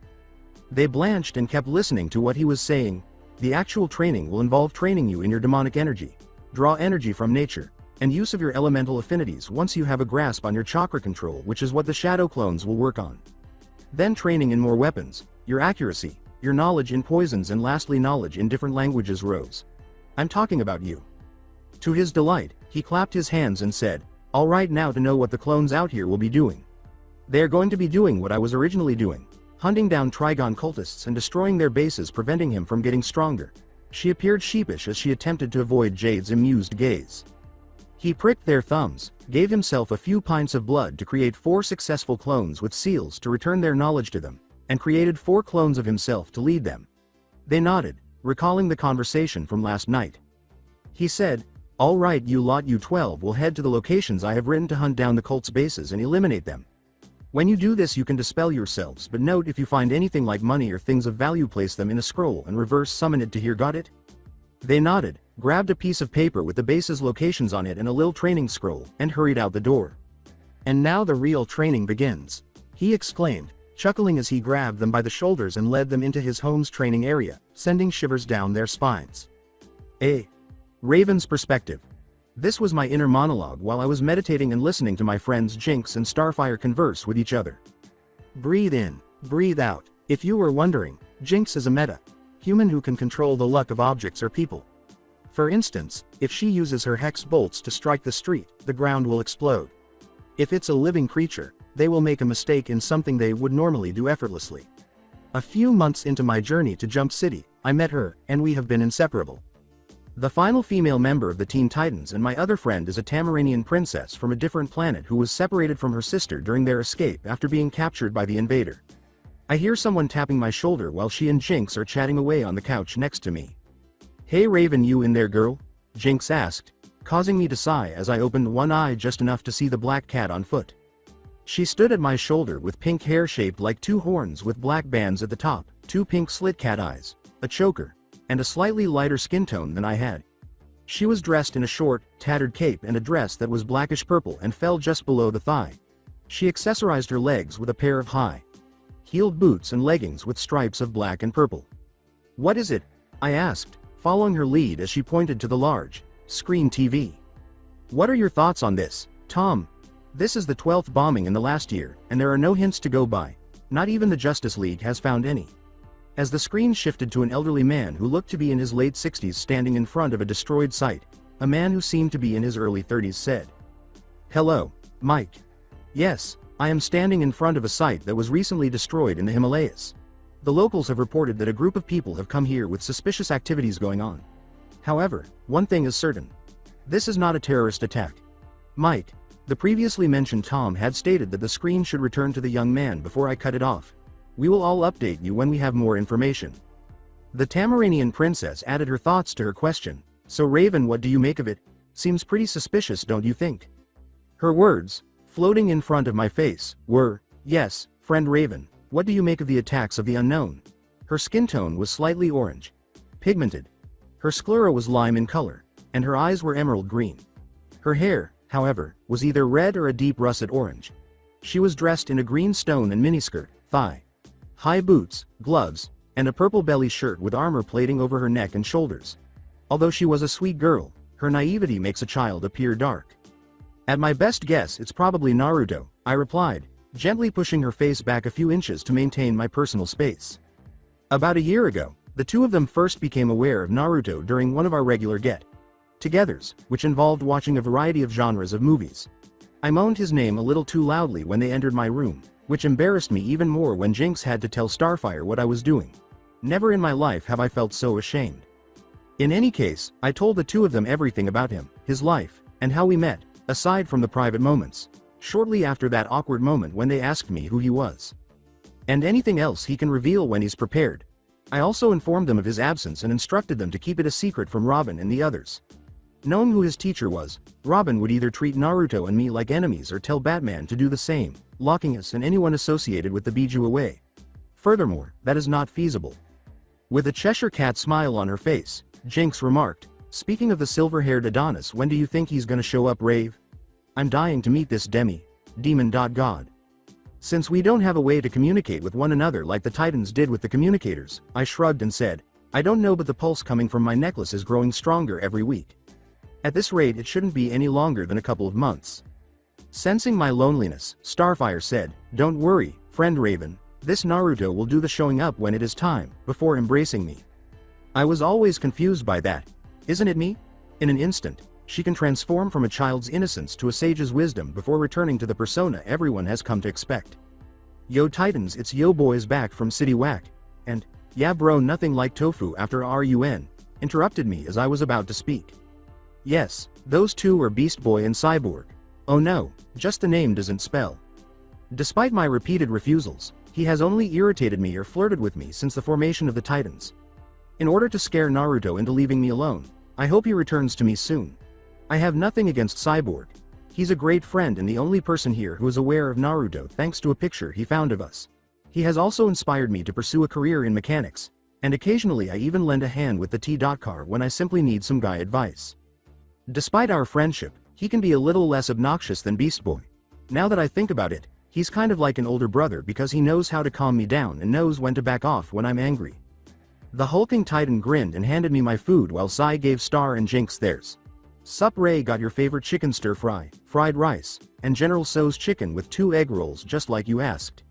B: They blanched and kept listening to what he was saying. "The actual training will involve training you in your demonic energy, draw energy from nature, and use of your elemental affinities once you have a grasp on your chakra control, which is what the shadow clones will work on. Then training in more weapons, your accuracy, your knowledge in poisons, and lastly knowledge in different languages." Rose, "I'm talking about you." To his delight, he clapped his hands and said, "All right, now to know what the clones out here will be doing. They're going to be doing what I was originally doing, hunting down Trigon cultists and destroying their bases, preventing him from getting stronger." She appeared sheepish as she attempted to avoid Jade's amused gaze. He pricked their thumbs, gave himself a few pints of blood to create 4 successful clones with seals to return their knowledge to them, and created 4 clones of himself to lead them. They nodded, recalling the conversation from last night. He said, "All right, you lot, you 12 will head to the locations I have written to hunt down the cult's bases and eliminate them. When you do this you can dispel yourselves, but note, if you find anything like money or things of value, place them in a scroll and reverse summon it to here. Got it?" They nodded, grabbed a piece of paper with the base's locations on it and a little training scroll, and hurried out the door. "And now the real training begins," he exclaimed, chuckling as he grabbed them by the shoulders and led them into his home's training area, sending shivers down their spines. Raven's perspective. This was my inner monologue while I was meditating and listening to my friends Jinx and Starfire converse with each other. Breathe in, breathe out. If you were wondering, Jinx is a meta human who can control the luck of objects or people. For instance, if she uses her hex bolts to strike the street, the ground will explode. If it's a living creature, they will make a mistake in something they would normally do effortlessly. A few months into my journey to Jump City, I met her, and we have been inseparable. The final female member of the Teen Titans, and my other friend is a Tamaranian princess from a different planet who was separated from her sister during their escape after being captured by the invader. I hear someone tapping my shoulder while she and Jinx are chatting away on the couch next to me. "Hey Raven, you in there girl?" Jinx asked, causing me to sigh as I opened one eye just enough to see the black cat on foot. She stood at my shoulder with pink hair shaped like 2 horns with black bands at the top, 2 pink slit cat eyes, a choker, and a slightly lighter skin tone than I had. She was dressed in a short, tattered cape and a dress that was blackish purple and fell just below the thigh. She accessorized her legs with a pair of high-heeled boots and leggings with stripes of black and purple. "What is it?" I asked, following her lead as she pointed to the large screen TV. What are your thoughts on this, Tom? This is the 12th bombing in the last year, and there are no hints to go by. Not even the Justice League has found any. As the screen shifted to an elderly man who looked to be in his late 60s standing in front of a destroyed site, a man who seemed to be in his early 30s said, "Hello, Mike. Yes, I am standing in front of a site that was recently destroyed in the Himalayas. The locals have reported that a group of people have come here with suspicious activities going on. However, one thing is certain. This is not a terrorist attack. Mike." The previously mentioned Tom had stated that the screen should return to the young man before I cut it off. "We will all update you when we have more information." The Tamaranian princess added her thoughts to her question. "So Raven, what do you make of it? Seems pretty suspicious, don't you think?" Her words, floating in front of my face, were, "Yes, friend Raven, what do you make of the attacks of the unknown?" Her skin tone was slightly orange, pigmented. Her sclera was lime in color, and her eyes were emerald green. Her hair, however, was either red or a deep russet orange. She was dressed in a green stone and miniskirt, thigh-high boots, gloves, and a purple belly shirt with armor plating over her neck and shoulders. Although she was a sweet girl, her naivety makes a child appear dark. "At my best guess, it's probably Naruto," I replied, gently pushing her face back a few inches to maintain my personal space. About a year ago, the two of them first became aware of Naruto during one of our regular get-togethers, which involved watching a variety of genres of movies. I moaned his name a little too loudly when they entered my room, which embarrassed me even more when Jinx had to tell Starfire what I was doing. Never in my life have I felt so ashamed. In any case, I told the two of them everything about him, his life, and how we met, aside from the private moments, shortly after that awkward moment when they asked me who he was. And anything else he can reveal when he's prepared. I also informed them of his absence and instructed them to keep it a secret from Robin and the others. Knowing who his teacher was, Robin would either treat Naruto and me like enemies or tell Batman to do the same, locking us and anyone associated with the Biju away. Furthermore, that is not feasible. With a Cheshire Cat smile on her face, Jinx remarked, "Speaking of the silver-haired Adonis, when do you think he's gonna show up, Rave? I'm dying to meet this demon god." Since we don't have a way to communicate with one another like the Titans did with the communicators, I shrugged and said, "I don't know, but the pulse coming from my necklace is growing stronger every week. At this rate it shouldn't be any longer than a couple of months." Sensing my loneliness, Starfire said, "Don't worry, friend Raven, this Naruto will do the showing up when it is time," before embracing me. I was always confused by that. Isn't it me? In an instant, she can transform from a child's innocence to a sage's wisdom before returning to the persona everyone has come to expect. "Yo Titans, it's yo boys back from City Whack," and, "Yeah bro, nothing like tofu after RUN," interrupted me as I was about to speak. Yes, those two are Beast Boy and Cyborg. Oh no, just the name doesn't spell. Despite my repeated refusals, he has only irritated me or flirted with me since the formation of the Titans. In order to scare Naruto into leaving me alone, I hope he returns to me soon. I have nothing against Cyborg. He's a great friend and the only person here who is aware of Naruto thanks to a picture he found of us. He has also inspired me to pursue a career in mechanics, and occasionally I even lend a hand with the T-car when I simply need some guy advice. Despite our friendship, he can be a little less obnoxious than Beast Boy. Now that I think about it, he's kind of like an older brother because he knows how to calm me down and knows when to back off when I'm angry. The hulking Titan grinned and handed me my food while Sai gave Star and Jinx theirs. Sup Ray, got your favorite chicken stir-fry, fried rice, and General So's chicken with 2 egg rolls just like you asked.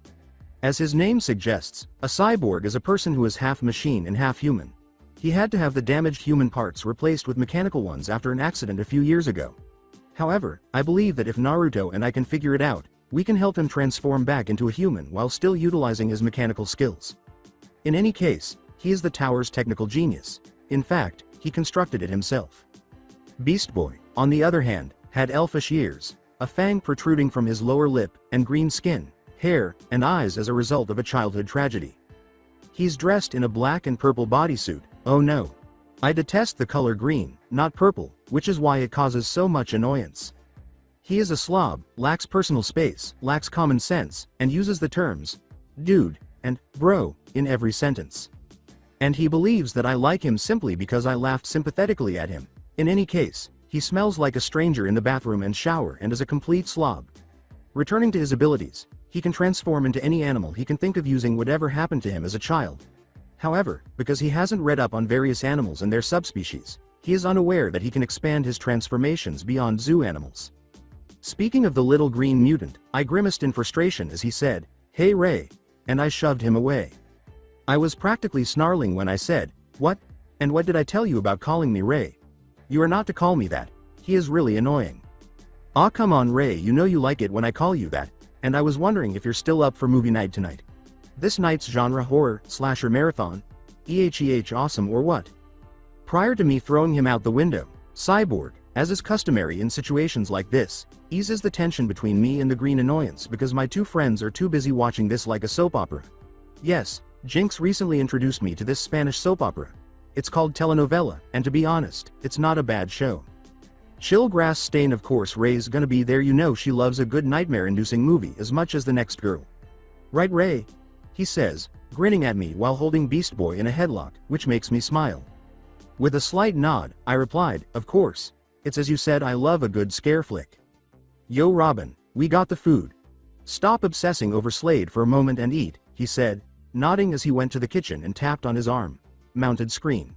B: As his name suggests, a cyborg is a person who is half machine and half human. He had to have the damaged human parts replaced with mechanical ones after an accident a few years ago. However, I believe that if Naruto and I can figure it out, we can help him transform back into a human while still utilizing his mechanical skills. In any case, he is the tower's technical genius. In fact, he constructed it himself. Beast Boy, on the other hand, had elfish ears, a fang protruding from his lower lip, and green skin, hair, and eyes as a result of a childhood tragedy. He's dressed in a black and purple bodysuit. Oh no. I detest the color green, not purple, which is why it causes so much annoyance. He is a slob, lacks personal space, lacks common sense, and uses the terms dude and bro in every sentence. And he believes that I like him simply because I laughed sympathetically at him. In any case, he smells like a stranger in the bathroom and shower and is a complete slob. Returning to his abilities, he can transform into any animal he can think of using whatever happened to him as a child. However, because he hasn't read up on various animals and their subspecies, he is unaware that he can expand his transformations beyond zoo animals. Speaking of the little green mutant, I grimaced in frustration as he said, "Hey Ray," and I shoved him away. I was practically snarling when I said, "What? And what did I tell you about calling me Ray? You are not to call me that. He is really annoying." "Aw come on Ray, you know you like it when I call you that, and I was wondering if you're still up for movie night tonight. This night's genre horror, slasher marathon, awesome or what?" Prior to me throwing him out the window, Cyborg, as is customary in situations like this, eases the tension between me and the green annoyance because my two friends are too busy watching this like a soap opera. Yes, Jinx recently introduced me to this Spanish soap opera. It's called telenovela, and to be honest, it's not a bad show. Chill grass stain, of course Ray's gonna be there, you know she loves a good nightmare-inducing movie as much as the next girl. "Right Ray?" he says, grinning at me while holding Beast Boy in a headlock, which makes me smile. With a slight nod, I replied, "Of course. It's as you said, I love a good scare flick." "Yo Robin, we got the food. Stop obsessing over Slade for a moment and eat," he said, nodding as he went to the kitchen and tapped on his arm-mounted screen.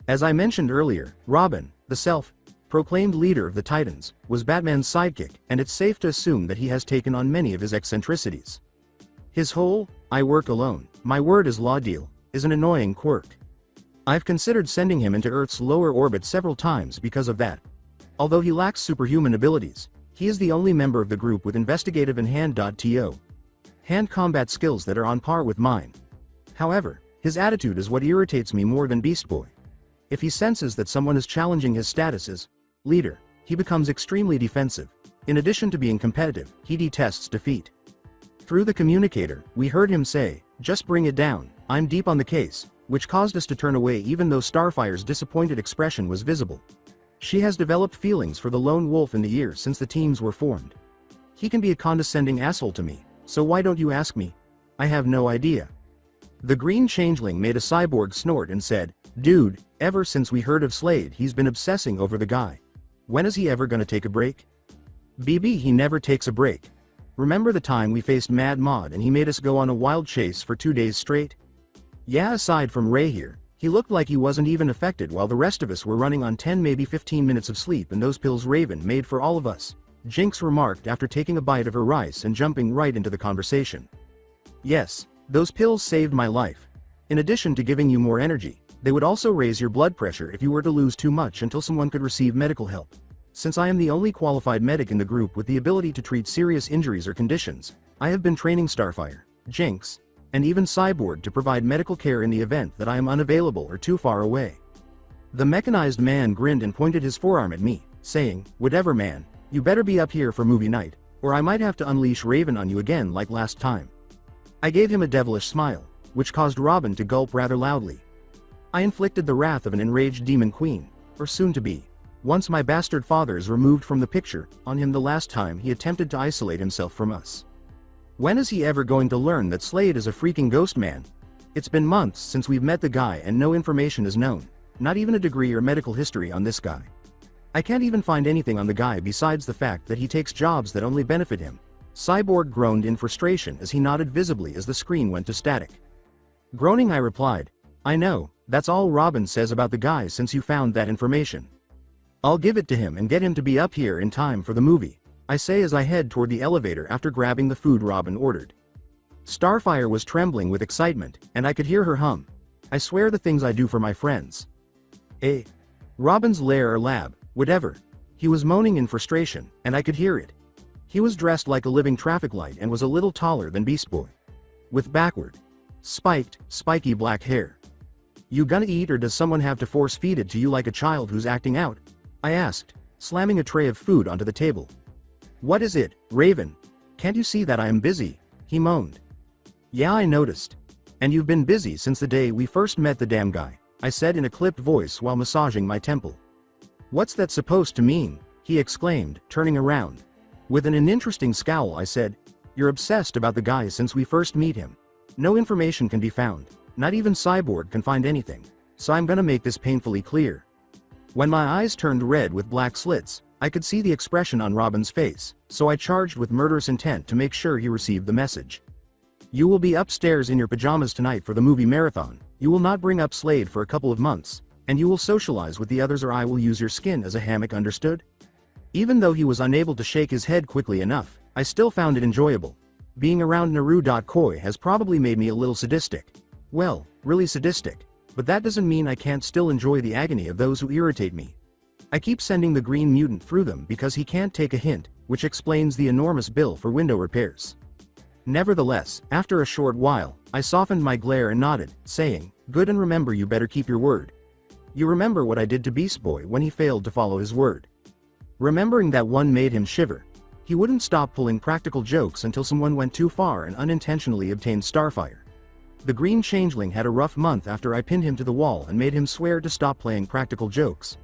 B: As I mentioned earlier, Robin, the self-proclaimed leader of the Titans, was Batman's sidekick, and it's safe to assume that he has taken on many of his eccentricities. His whole, "I work alone, my word is law" deal, is an annoying quirk. I've considered sending him into Earth's lower orbit several times because of that. Although he lacks superhuman abilities, he is the only member of the group with investigative and hand combat skills that are on par with mine. However, his attitude is what irritates me more than Beast Boy. If he senses that someone is challenging his status as leader, he becomes extremely defensive. In addition to being competitive, he detests defeat. Through the communicator, we heard him say, "Just bring it down, I'm deep on the case," which caused us to turn away even though Starfire's disappointed expression was visible. She has developed feelings for the lone wolf in the years since the teams were formed. He can be a condescending asshole to me, so why don't you ask me? I have no idea. The green changeling made a cyborg snort and said, "Dude, ever since we heard of Slade he's been obsessing over the guy. When is he ever gonna take a break?" "BB, he never takes a break. Remember the time we faced Mad Mod and he made us go on a wild chase for 2 days straight? Yeah, aside from Ray here, he looked like he wasn't even affected while the rest of us were running on 10 maybe 15 minutes of sleep and those pills Raven made for all of us," Jinx remarked after taking a bite of her rice and jumping right into the conversation. "Yes, those pills saved my life. In addition to giving you more energy, they would also raise your blood pressure if you were to lose too much until someone could receive medical help. Since I am the only qualified medic in the group with the ability to treat serious injuries or conditions, I have been training Starfire, Jinx, and even Cyborg to provide medical care in the event that I am unavailable or too far away." The mechanized man grinned and pointed his forearm at me, saying, "Whatever man, you better be up here for movie night, or I might have to unleash Raven on you again like last time." I gave him a devilish smile, which caused Robin to gulp rather loudly. I inflicted the wrath of an enraged demon queen, or soon-to-be, once my bastard father is removed from the picture, on him the last time he attempted to isolate himself from us. When is he ever going to learn that Slade is a freaking ghost man? It's been months since we've met the guy and no information is known, not even a degree or medical history on this guy. I can't even find anything on the guy besides the fact that he takes jobs that only benefit him. Cyborg groaned in frustration as he nodded visibly as the screen went to static. Groaning, I replied, "I know, that's all Robin says about the guy since you found that information. I'll give it to him and get him to be up here in time for the movie," I say as I head toward the elevator after grabbing the food Robin ordered. Starfire was trembling with excitement, and I could hear her hum, "I swear the things I do for my friends." Robin's lair or lab, whatever. He was moaning in frustration, and I could hear it. He was dressed like a living traffic light and was a little taller than Beast Boy. With backward, spiky black hair. "You gonna eat or does someone have to force feed it to you like a child who's acting out?" I asked, slamming a tray of food onto the table. "What is it, Raven? Can't you see that I am busy?" he moaned. "Yeah, I noticed. And you've been busy since the day we first met the damn guy," I said in a clipped voice while massaging my temple. "What's that supposed to mean?" he exclaimed, turning around. With an interesting scowl I said, "You're obsessed about the guy since we first meet him. No information can be found, not even Cyborg can find anything, so I'm gonna make this painfully clear." When my eyes turned red with black slits, I could see the expression on Robin's face, so I charged with murderous intent to make sure he received the message. "You will be upstairs in your pajamas tonight for the movie marathon. You will not bring up Slade for a couple of months, and you will socialize with the others or I will use your skin as a hammock, understood? Even though he was unable to shake his head quickly enough, I still found it enjoyable. Being around Naruto has probably made me a little sadistic. Well, really sadistic. But that doesn't mean I can't still enjoy the agony of those who irritate me. I keep sending the green mutant through them because he can't take a hint, which explains the enormous bill for window repairs. Nevertheless, after a short while, I softened my glare and nodded, saying, "Good, and remember you better keep your word. You remember what I did to Beast Boy when he failed to follow his word." Remembering that one made him shiver. He wouldn't stop pulling practical jokes until someone went too far and unintentionally obtained Starfire. The green changeling had a rough month after I pinned him to the wall and made him swear to stop playing practical jokes.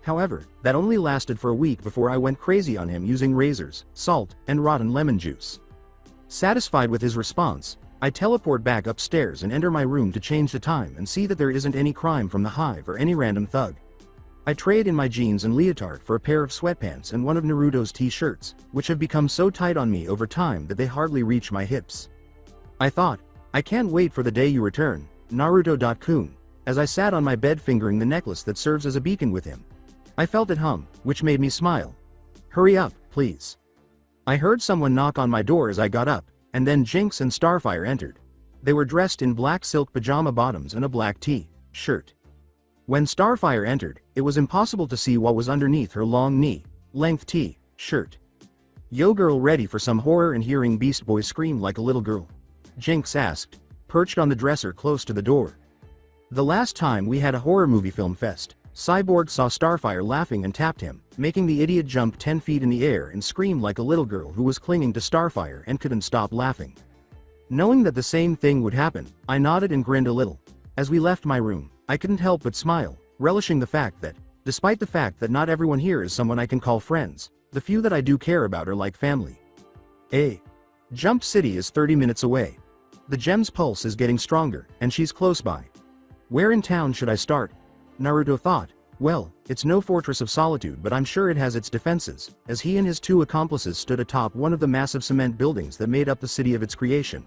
B: However, that only lasted for a week before I went crazy on him using razors, salt, and rotten lemon juice. Satisfied with his response, I teleport back upstairs and enter my room to change the time and see that there isn't any crime from the hive or any random thug. I trade in my jeans and leotard for a pair of sweatpants and one of Naruto's t-shirts, which have become so tight on me over time that they hardly reach my hips. I thought, I can't wait for the day you return, Naruto-kun, as I sat on my bed fingering the necklace that serves as a beacon with him. I felt it hum, which made me smile. "Hurry up, please." I heard someone knock on my door as I got up, and then Jinx and Starfire entered. They were dressed in black silk pajama bottoms and a black t-shirt. When Starfire entered, it was impossible to see what was underneath her long knee-length t-shirt. "Yo girl, ready for some horror?" And hearing Beast Boy scream like a little girl, Jinx asked, perched on the dresser close to the door. The last time we had a horror movie film fest, Cyborg saw Starfire laughing and tapped him, making the idiot jump 10 feet in the air and scream like a little girl who was clinging to Starfire and couldn't stop laughing. Knowing that the same thing would happen, I nodded and grinned a little. As we left my room, I couldn't help but smile, relishing the fact that, despite the fact that not everyone here is someone I can call friends, the few that I do care about are like family. Jump City is 30 minutes away. The gem's pulse is getting stronger, and she's close by. Where in town should I start? Naruto thought. Well, it's no fortress of solitude, but I'm sure it has its defenses, as he and his two accomplices stood atop one of the massive cement buildings that made up the city of its creation.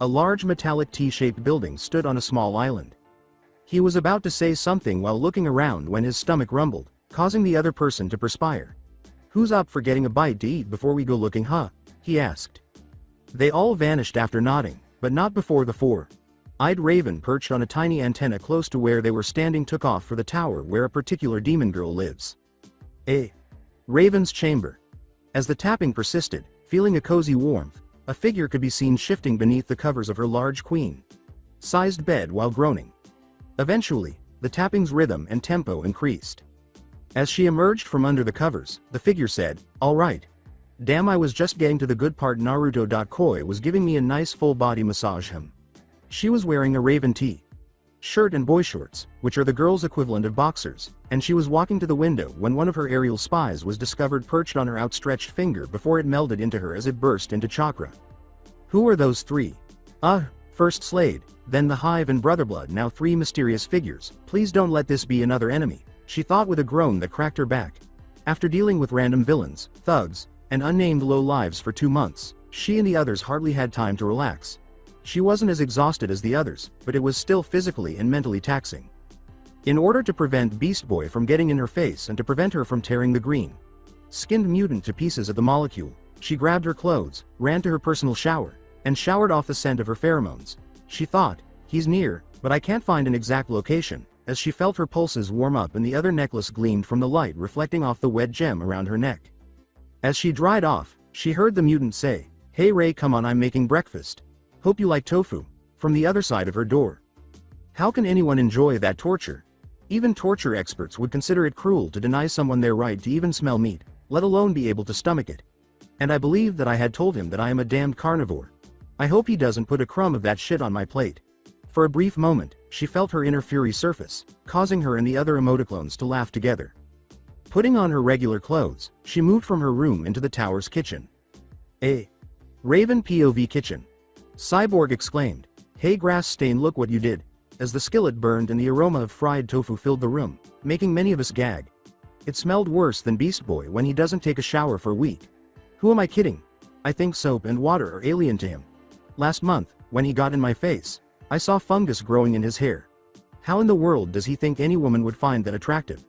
B: A large metallic T-shaped building stood on a small island. He was about to say something while looking around when his stomach rumbled, causing the other person to perspire. "Who's up for getting a bite to eat before we go looking, huh?" he asked. They all vanished after nodding, but not before the four-eyed raven perched on a tiny antenna close to where they were standing took off for the tower where a particular demon girl lives. Raven's chamber. As the tapping persisted, feeling a cozy warmth, a figure could be seen shifting beneath the covers of her large queen-sized bed while groaning. Eventually, the tapping's rhythm and tempo increased. As she emerged from under the covers, the figure said, "All right. Damn, I was just getting to the good part." Naruto was giving me a nice full body massage. She was wearing a raven shirt and boy shorts, which are the girl's equivalent of boxers, and she was walking to the window when one of her aerial spies was discovered perched on her outstretched finger before it melded into her as it burst into chakra. Who are those three? First Slade, then the Hive and Brotherblood, now three mysterious figures. Please don't let this be another enemy, she thought with a groan that cracked her back. After dealing with random villains, thugs, and unnamed low-lives for 2 months, she and the others hardly had time to relax. She wasn't as exhausted as the others, but it was still physically and mentally taxing. In order to prevent Beast Boy from getting in her face and to prevent her from tearing the green-skinned mutant to pieces at the molecule, she grabbed her clothes, ran to her personal shower, and showered off the scent of her pheromones. She thought, "He's near, but I can't find an exact location," as she felt her pulses warm up and the other necklace gleamed from the light reflecting off the wet gem around her neck. As she dried off, she heard the mutant say, "Hey Ray, come on, I'm making breakfast. Hope you like tofu," from the other side of her door. How can anyone enjoy that torture? Even torture experts would consider it cruel to deny someone their right to even smell meat, let alone be able to stomach it. And I believed that I had told him that I am a damned carnivore. I hope he doesn't put a crumb of that shit on my plate. For a brief moment, she felt her inner fury surface, causing her and the other emotoclones to laugh together. Putting on her regular clothes, she moved from her room into the tower's kitchen. Raven POV kitchen. Cyborg exclaimed, "Hey grass stain, look what you did," as the skillet burned and the aroma of fried tofu filled the room, making many of us gag. It smelled worse than Beast Boy when he doesn't take a shower for a week. Who am I kidding? I think soap and water are alien to him. Last month, when he got in my face, I saw fungus growing in his hair, How in the world does he think any woman would find that attractive?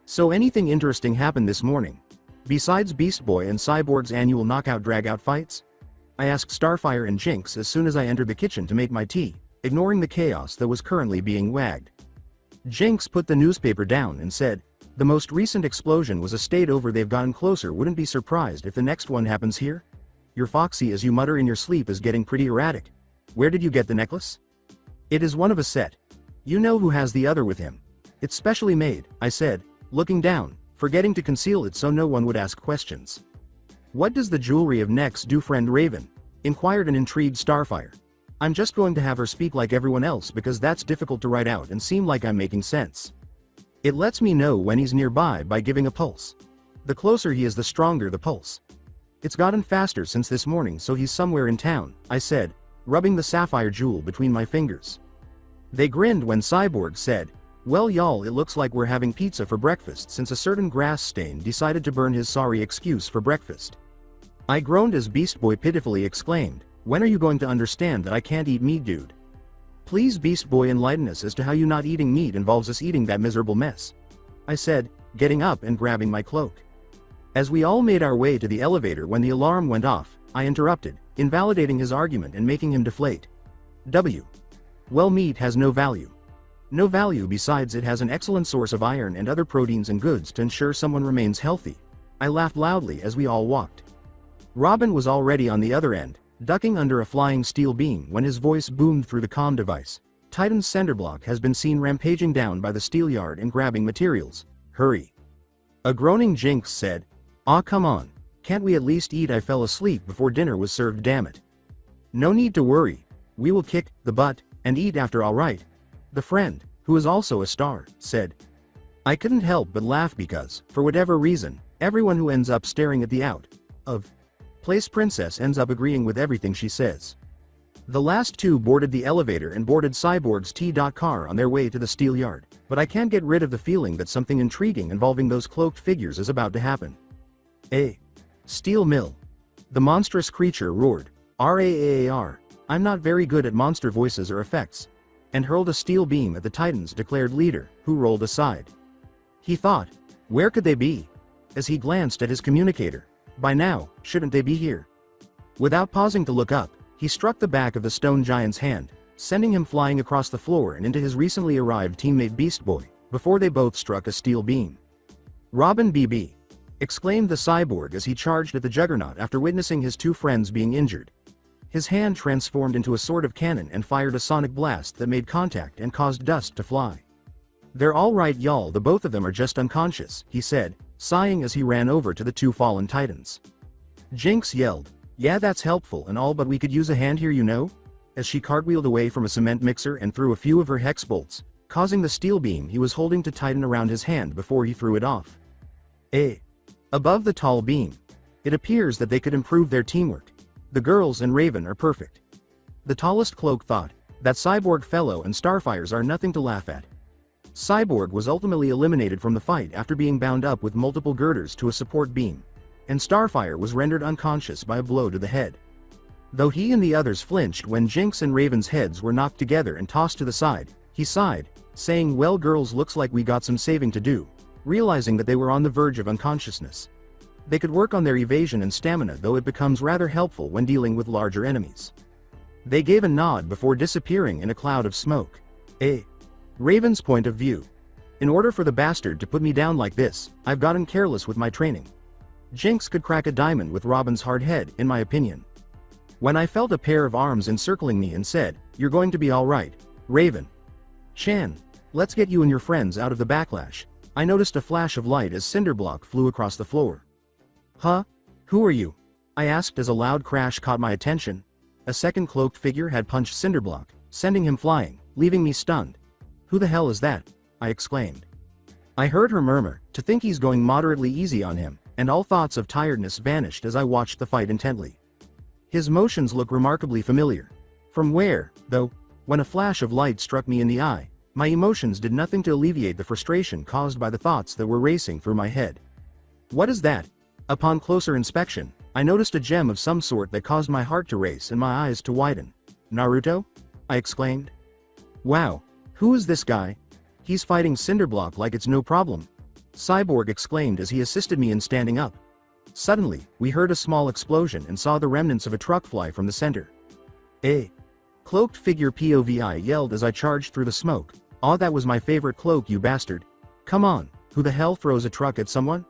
B: So anything interesting happened this morning? Besides Beast Boy and Cyborg's annual knockout dragout fights? I asked Starfire and Jinx as soon as I entered the kitchen to make my tea, ignoring the chaos that was currently being wagged. Jinx put the newspaper down and said, "The most recent explosion was a state over. They've gotten closer. Wouldn't be surprised if the next one happens here. Your Foxy, as you mutter in your sleep, is getting pretty erratic. Where did you get the necklace?" "It is one of a set. You know who has the other with him. It's specially made," I said, looking down, forgetting to conceal it so no one would ask questions. "What does the jewelry of Nex do, friend Raven?" inquired an intrigued Starfire. "I'm just going to have her speak like everyone else because that's difficult to write out and seem like I'm making sense. It lets me know when he's nearby by giving a pulse. The closer he is, the stronger the pulse. It's gotten faster since this morning, so he's somewhere in town," I said, rubbing the sapphire jewel between my fingers. They grinned when Cyborg said, "Well y'all, it looks like we're having pizza for breakfast since a certain grass stain decided to burn his sorry excuse for breakfast." I groaned as Beast Boy pitifully exclaimed, "When are you going to understand that I can't eat meat, dude? Please, Beast Boy, enlighten us as to how you not eating meat involves us eating that miserable mess," I said, getting up and grabbing my cloak. As we all made our way to the elevator when the alarm went off, I interrupted, invalidating his argument and making him deflate. Well, meat has no value. No value besides it has an excellent source of iron and other proteins and goods to ensure someone remains healthy. I laughed loudly as we all walked. Robin was already on the other end, ducking under a flying steel beam when his voice boomed through the comm device. "Titan's Cinderblock has been seen rampaging down by the steel yard and grabbing materials. Hurry." A groaning Jinx said, "Aw, come on. Can't we at least eat? I fell asleep before dinner was served, damn it." "No need to worry. We will kick the butt and eat after, all right," the friend, who is also a star, said. I couldn't help but laugh because, for whatever reason, everyone who ends up staring at the out of place princess ends up agreeing with everything she says. The last two boarded the elevator and boarded Cyborg's T-car on their way to the steel yard, but I can't get rid of the feeling that something intriguing involving those cloaked figures is about to happen. A steel mill. The monstrous creature roared, "Raar, I'm not very good at monster voices or effects," and hurled a steel beam at the Titan's declared leader, who rolled aside. He thought, "Where could they be?" as he glanced at his communicator. By now, shouldn't they be here? Without pausing to look up, he struck the back of the stone giant's hand, sending him flying across the floor and into his recently arrived teammate Beast Boy, before they both struck a steel beam. "Robin BB!" exclaimed the cyborg as he charged at the Juggernaut after witnessing his two friends being injured. His hand transformed into a sort of cannon and fired a sonic blast that made contact and caused dust to fly. "They're all right, y'all, the both of them are just unconscious," he said, sighing as he ran over to the two fallen Titans. Jinx yelled, "Yeah, that's helpful and all, but we could use a hand here, you know?" as she cartwheeled away from a cement mixer and threw a few of her hex bolts, causing the steel beam he was holding to tighten around his hand before he threw it off. Above the tall beam. It appears that they could improve their teamwork. The girls and Raven are perfect. The tallest cloak thought, "That Cyborg fellow and Starfires are nothing to laugh at." Cyborg was ultimately eliminated from the fight after being bound up with multiple girders to a support beam, and Starfire was rendered unconscious by a blow to the head. Though he and the others flinched when Jinx and Raven's heads were knocked together and tossed to the side, he sighed, saying, "Well girls, looks like we got some saving to do," realizing that they were on the verge of unconsciousness. They could work on their evasion and stamina, though it becomes rather helpful when dealing with larger enemies. They gave a nod before disappearing in a cloud of smoke. Raven's point of view. "In order for the bastard to put me down like this, I've gotten careless with my training. Jinx could crack a diamond with Robin's hard head, in my opinion." When I felt a pair of arms encircling me and said, "You're going to be all right, Raven. Chan, let's get you and your friends out of the backlash," I noticed a flash of light as Cinderblock flew across the floor. "Huh? Who are you?" I asked as a loud crash caught my attention. A second cloaked figure had punched Cinderblock, sending him flying, leaving me stunned. "Who the hell is that?" I exclaimed. I heard her murmur, "To think he's going moderately easy on him," and all thoughts of tiredness vanished as I watched the fight intently. His motions look remarkably familiar. From where, though? When a flash of light struck me in the eye, my emotions did nothing to alleviate the frustration caused by the thoughts that were racing through my head. What is that? Upon closer inspection, I noticed a gem of some sort that caused my heart to race and my eyes to widen. "Naruto?" I exclaimed. "Wow. Who is this guy? He's fighting Cinderblock like it's no problem. Cyborg exclaimed as he assisted me in standing up. Suddenly, we heard a small explosion and saw the remnants of a truck fly from the center. A cloaked figure POVI yelled as I charged through the smoke. "Aw, that was my favorite cloak, you bastard. Come on, who the hell throws a truck at someone?"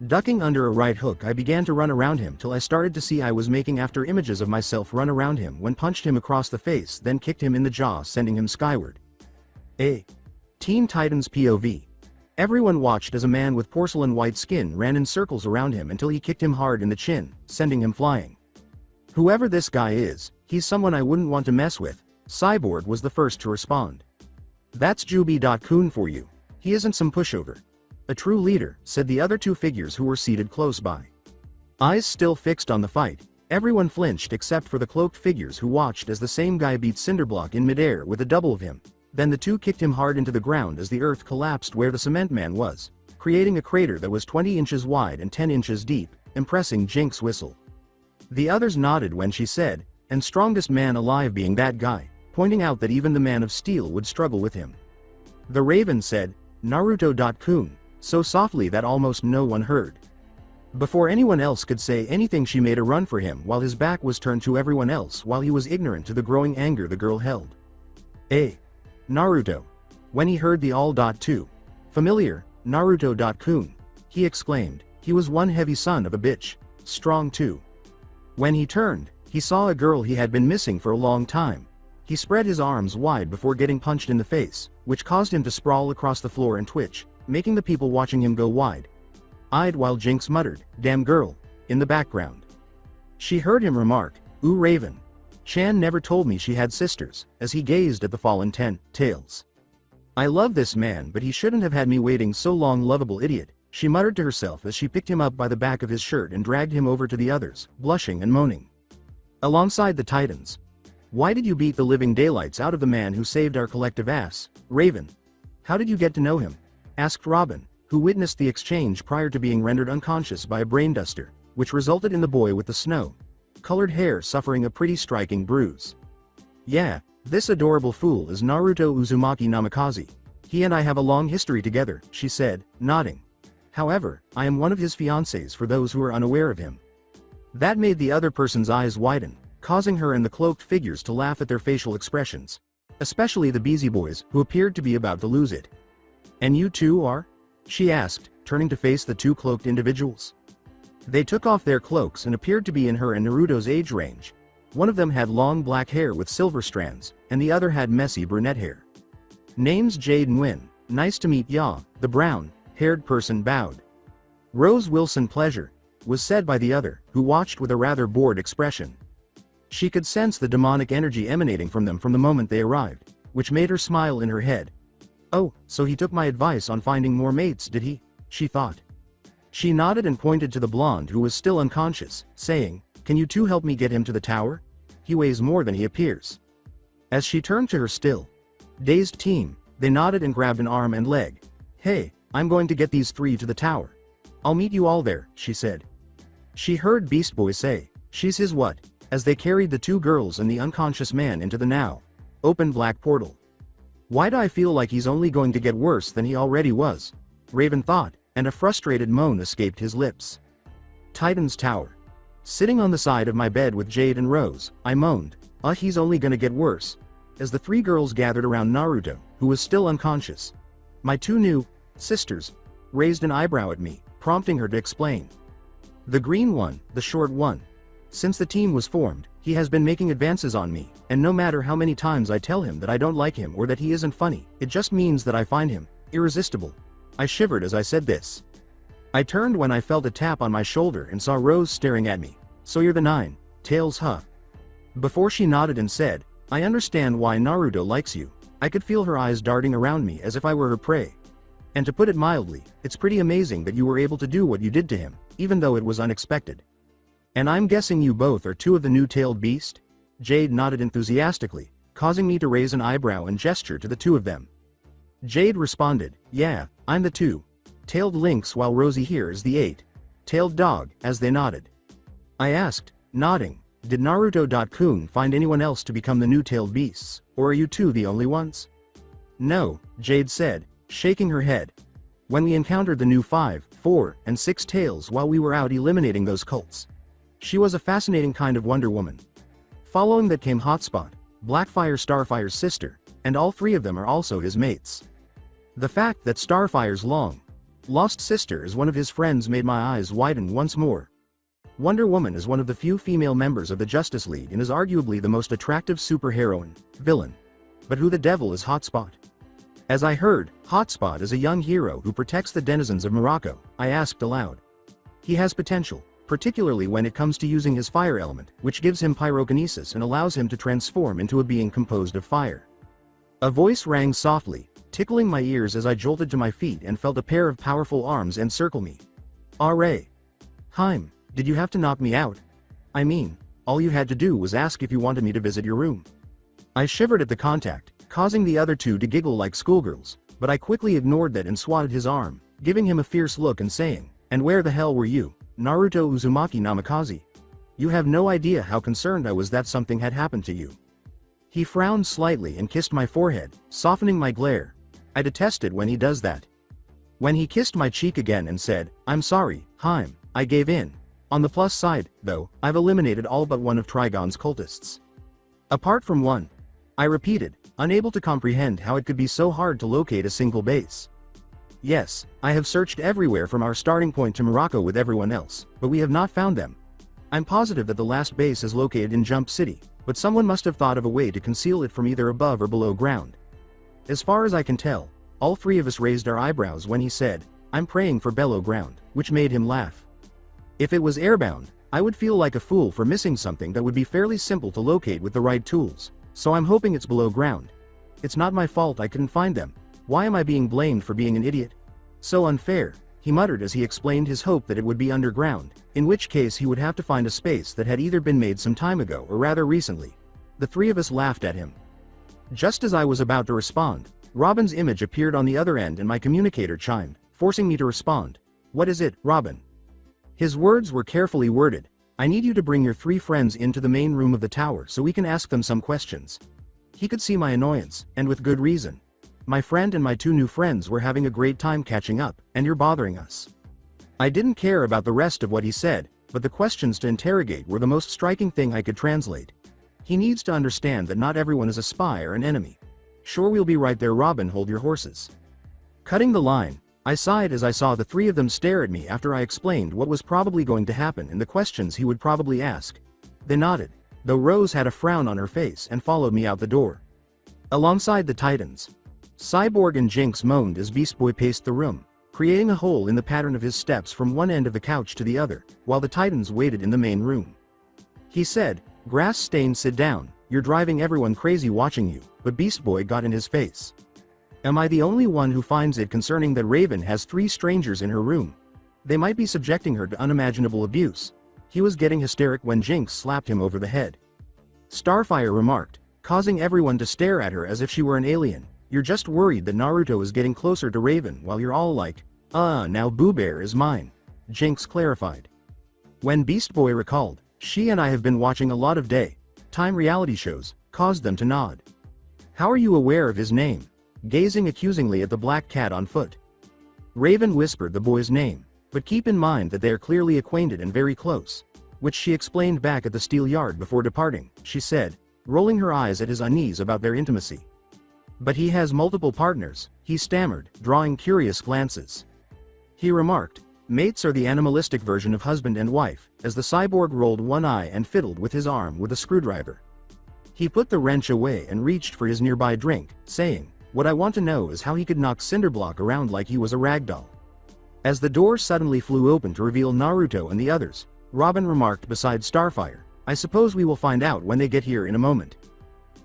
B: Ducking under a right hook, I began to run around him till I started to see I was making after images of myself run around him when punched him across the face, then kicked him in the jaw, sending him skyward. A Teen Titans POV. Everyone watched as a man with porcelain white skin ran in circles around him until he kicked him hard in the chin, sending him flying. Whoever this guy is, he's someone I wouldn't want to mess with. Cyborg was the first to respond. That's Juby.kun for you. He isn't some pushover. A true leader, said the other two figures who were seated close by. Eyes still fixed on the fight, everyone flinched except for the cloaked figures who watched as the same guy beat Cinderblock in midair with a double of him. Then the two kicked him hard into the ground as the earth collapsed where the cement man was, creating a crater that was 20 inches wide and 10 inches deep, impressing Jinx's whistle. The others nodded when she said, "And strongest man alive being that guy," pointing out that even the Man of Steel would struggle with him. The Raven said, "Naruto.kun," so softly that almost no one heard. Before anyone else could say anything, she made a run for him while his back was turned to everyone else while he was ignorant to the growing anger the girl held. Naruto. When he heard the all.2 familiar, Naruto.kun, he exclaimed, he was one heavy son of a bitch, strong too. When he turned, he saw a girl he had been missing for a long time. He spread his arms wide before getting punched in the face, which caused him to sprawl across the floor and twitch, making the people watching him go wide-eyed while Jinx muttered, "Damn girl," in the background. She heard him remark, "Ooh Raven. Chan never told me she had sisters," as he gazed at the fallen Tails. "I love this man, but he shouldn't have had me waiting so long, lovable idiot," she muttered to herself as she picked him up by the back of his shirt and dragged him over to the others, blushing and moaning. Alongside the Titans. "Why did you beat the living daylights out of the man who saved our collective ass, Raven? How did you get to know him?" asked Robin, who witnessed the exchange prior to being rendered unconscious by a brain duster, which resulted in the boy with the snow-colored hair suffering a pretty striking bruise. "Yeah, this adorable fool is Naruto Uzumaki Namikaze. He and I have a long history together," she said, nodding. "However, I am one of his fiancés for those who are unaware of him." That made the other person's eyes widen, causing her and the cloaked figures to laugh at their facial expressions. Especially the Beezy boys, who appeared to be about to lose it. "And you too are?" she asked, turning to face the two cloaked individuals. They took off their cloaks and appeared to be in her and Naruto's age range. One of them had long black hair with silver strands, and the other had messy brunette hair. "Name's Jade Nguyen, nice to meet ya," the brown-haired person bowed. "Rose Wilson, pleasure," was said by the other, who watched with a rather bored expression. She could sense the demonic energy emanating from them from the moment they arrived, which made her smile in her head. "Oh, so he took my advice on finding more mates, did he?" she thought. She nodded and pointed to the blonde who was still unconscious, saying, "Can you two help me get him to the tower? He weighs more than he appears." As she turned to her still dazed team, they nodded and grabbed an arm and leg. "Hey, I'm going to get these three to the tower. I'll meet you all there," she said. She heard Beast Boy say, "She's his what?" as they carried the two girls and the unconscious man into the now open black portal. "Why do I feel like he's only going to get worse than he already was?" Raven thought, and a frustrated moan escaped his lips. Titan's Tower. Sitting on the side of my bed with Jade and Rose, I moaned, he's only gonna get worse," as the three girls gathered around Naruto, who was still unconscious. My two new sisters raised an eyebrow at me, prompting her to explain. "The green one, the short one. Since the team was formed, he has been making advances on me, and no matter how many times I tell him that I don't like him or that he isn't funny, it just means that I find him irresistible." I shivered as I said this. I turned when I felt a tap on my shoulder and saw Rose staring at me. "So you're the 9, Tails, huh?" Before she nodded and said, "I understand why Naruto likes you." I could feel her eyes darting around me as if I were her prey. "And to put it mildly, it's pretty amazing that you were able to do what you did to him, even though it was unexpected. And I'm guessing you both are two of the new tailed beast?" Jade nodded enthusiastically, causing me to raise an eyebrow and gesture to the two of them. Jade responded, "Yeah, I'm the 2 tailed lynx, while Rosie here is the 8 tailed dog," as they nodded. I asked, nodding, "Did Naruto.kun find anyone else to become the new tailed beasts, or are you two the only ones?" No, Jade said, shaking her head. When we encountered the new 5, 4, and 6 tails while we were out eliminating those cults. She was a fascinating kind of Wonder Woman. Following that came Hotspot, Blackfire Starfire's sister, and all 3 of them are also his mates. The fact that Starfire's long-lost sister is one of his friends made my eyes widen once more. Wonder Woman is one of the few female members of the Justice League and is arguably the most attractive superheroine, villain. But who the devil is Hotspot? As I heard, Hotspot is a young hero who protects the denizens of Morocco, I asked aloud. He has potential, particularly when it comes to using his fire element, which gives him pyrokinesis and allows him to transform into a being composed of fire. A voice rang softly, tickling my ears as I jolted to my feet and felt a pair of powerful arms encircle me. "Array. Heim, did you have to knock me out? I mean, all you had to do was ask if you wanted me to visit your room." I shivered at the contact, causing the other 2 to giggle like schoolgirls, but I quickly ignored that and swatted his arm, giving him a fierce look and saying, "And where the hell were you, Naruto Uzumaki Namikaze? You have no idea how concerned I was that something had happened to you." He frowned slightly and kissed my forehead, softening my glare. I detest it when he does that. When he kissed my cheek again and said, "I'm sorry, Heim," I gave in. On the plus side, though, I've eliminated all but one of Trigon's cultists. Apart from one. I repeated, unable to comprehend how it could be so hard to locate a single base. "Yes, I have searched everywhere from our starting point to Morocco with everyone else, but we have not found them. I'm positive that the last base is located in Jump City, but someone must have thought of a way to conceal it from either above or below ground." As far as I can tell, all 3 of us raised our eyebrows when he said, "I'm praying for below ground," which made him laugh. If it was airbound, I would feel like a fool for missing something that would be fairly simple to locate with the right tools, so I'm hoping it's below ground. It's not my fault I couldn't find them. Why am I being blamed for being an idiot? So unfair, he muttered as he explained his hope that it would be underground, in which case he would have to find a space that had either been made some time ago or rather recently. The 3 of us laughed at him. Just as I was about to respond, Robin's image appeared on the other end and my communicator chimed, forcing me to respond. "What is it, Robin?" His words were carefully worded. "I need you to bring your 3 friends into the main room of the tower so we can ask them some questions." He could see my annoyance, and with good reason. My friend and my 2 new friends were having a great time catching up, and you're bothering us. I didn't care about the rest of what he said, but the questions to interrogate were the most striking thing I could translate. He needs to understand that not everyone is a spy or an enemy. "Sure, we'll be right there, Robin, hold your horses." Cutting the line, I sighed as I saw the 3 of them stare at me after I explained what was probably going to happen and the questions he would probably ask. They nodded, though Rose had a frown on her face and followed me out the door. Alongside the Titans, Cyborg and Jinx moaned as Beast Boy paced the room, creating a hole in the pattern of his steps from one end of the couch to the other, while the Titans waited in the main room. He said, "Grass stain, sit down, you're driving everyone crazy watching you," but Beast Boy got in his face. Am I the only one who finds it concerning that Raven has 3 strangers in her room? They might be subjecting her to unimaginable abuse. He was getting hysteric when Jinx slapped him over the head. Starfire remarked, causing everyone to stare at her as if she were an alien, "You're just worried that Naruto is getting closer to Raven while you're all like, now Boo Bear is mine," Jinx clarified. When Beast Boy recalled, "She and I have been watching a lot of daytime reality shows," caused them to nod. "How are you aware of his name?" Gazing accusingly at the black cat on foot. Raven whispered the boy's name, "But keep in mind that they are clearly acquainted and very close," which she explained back at the steel yard before departing, she said, rolling her eyes at his unease about their intimacy. "But he has multiple partners," he stammered, drawing curious glances. He remarked, "Mates are the animalistic version of husband and wife," as the cyborg rolled one eye and fiddled with his arm with a screwdriver. He put the wrench away and reached for his nearby drink, saying, "What I want to know is how he could knock Cinderblock around like he was a ragdoll." As the door suddenly flew open to reveal Naruto and the others, Robin remarked beside Starfire, "I suppose we will find out when they get here in a moment."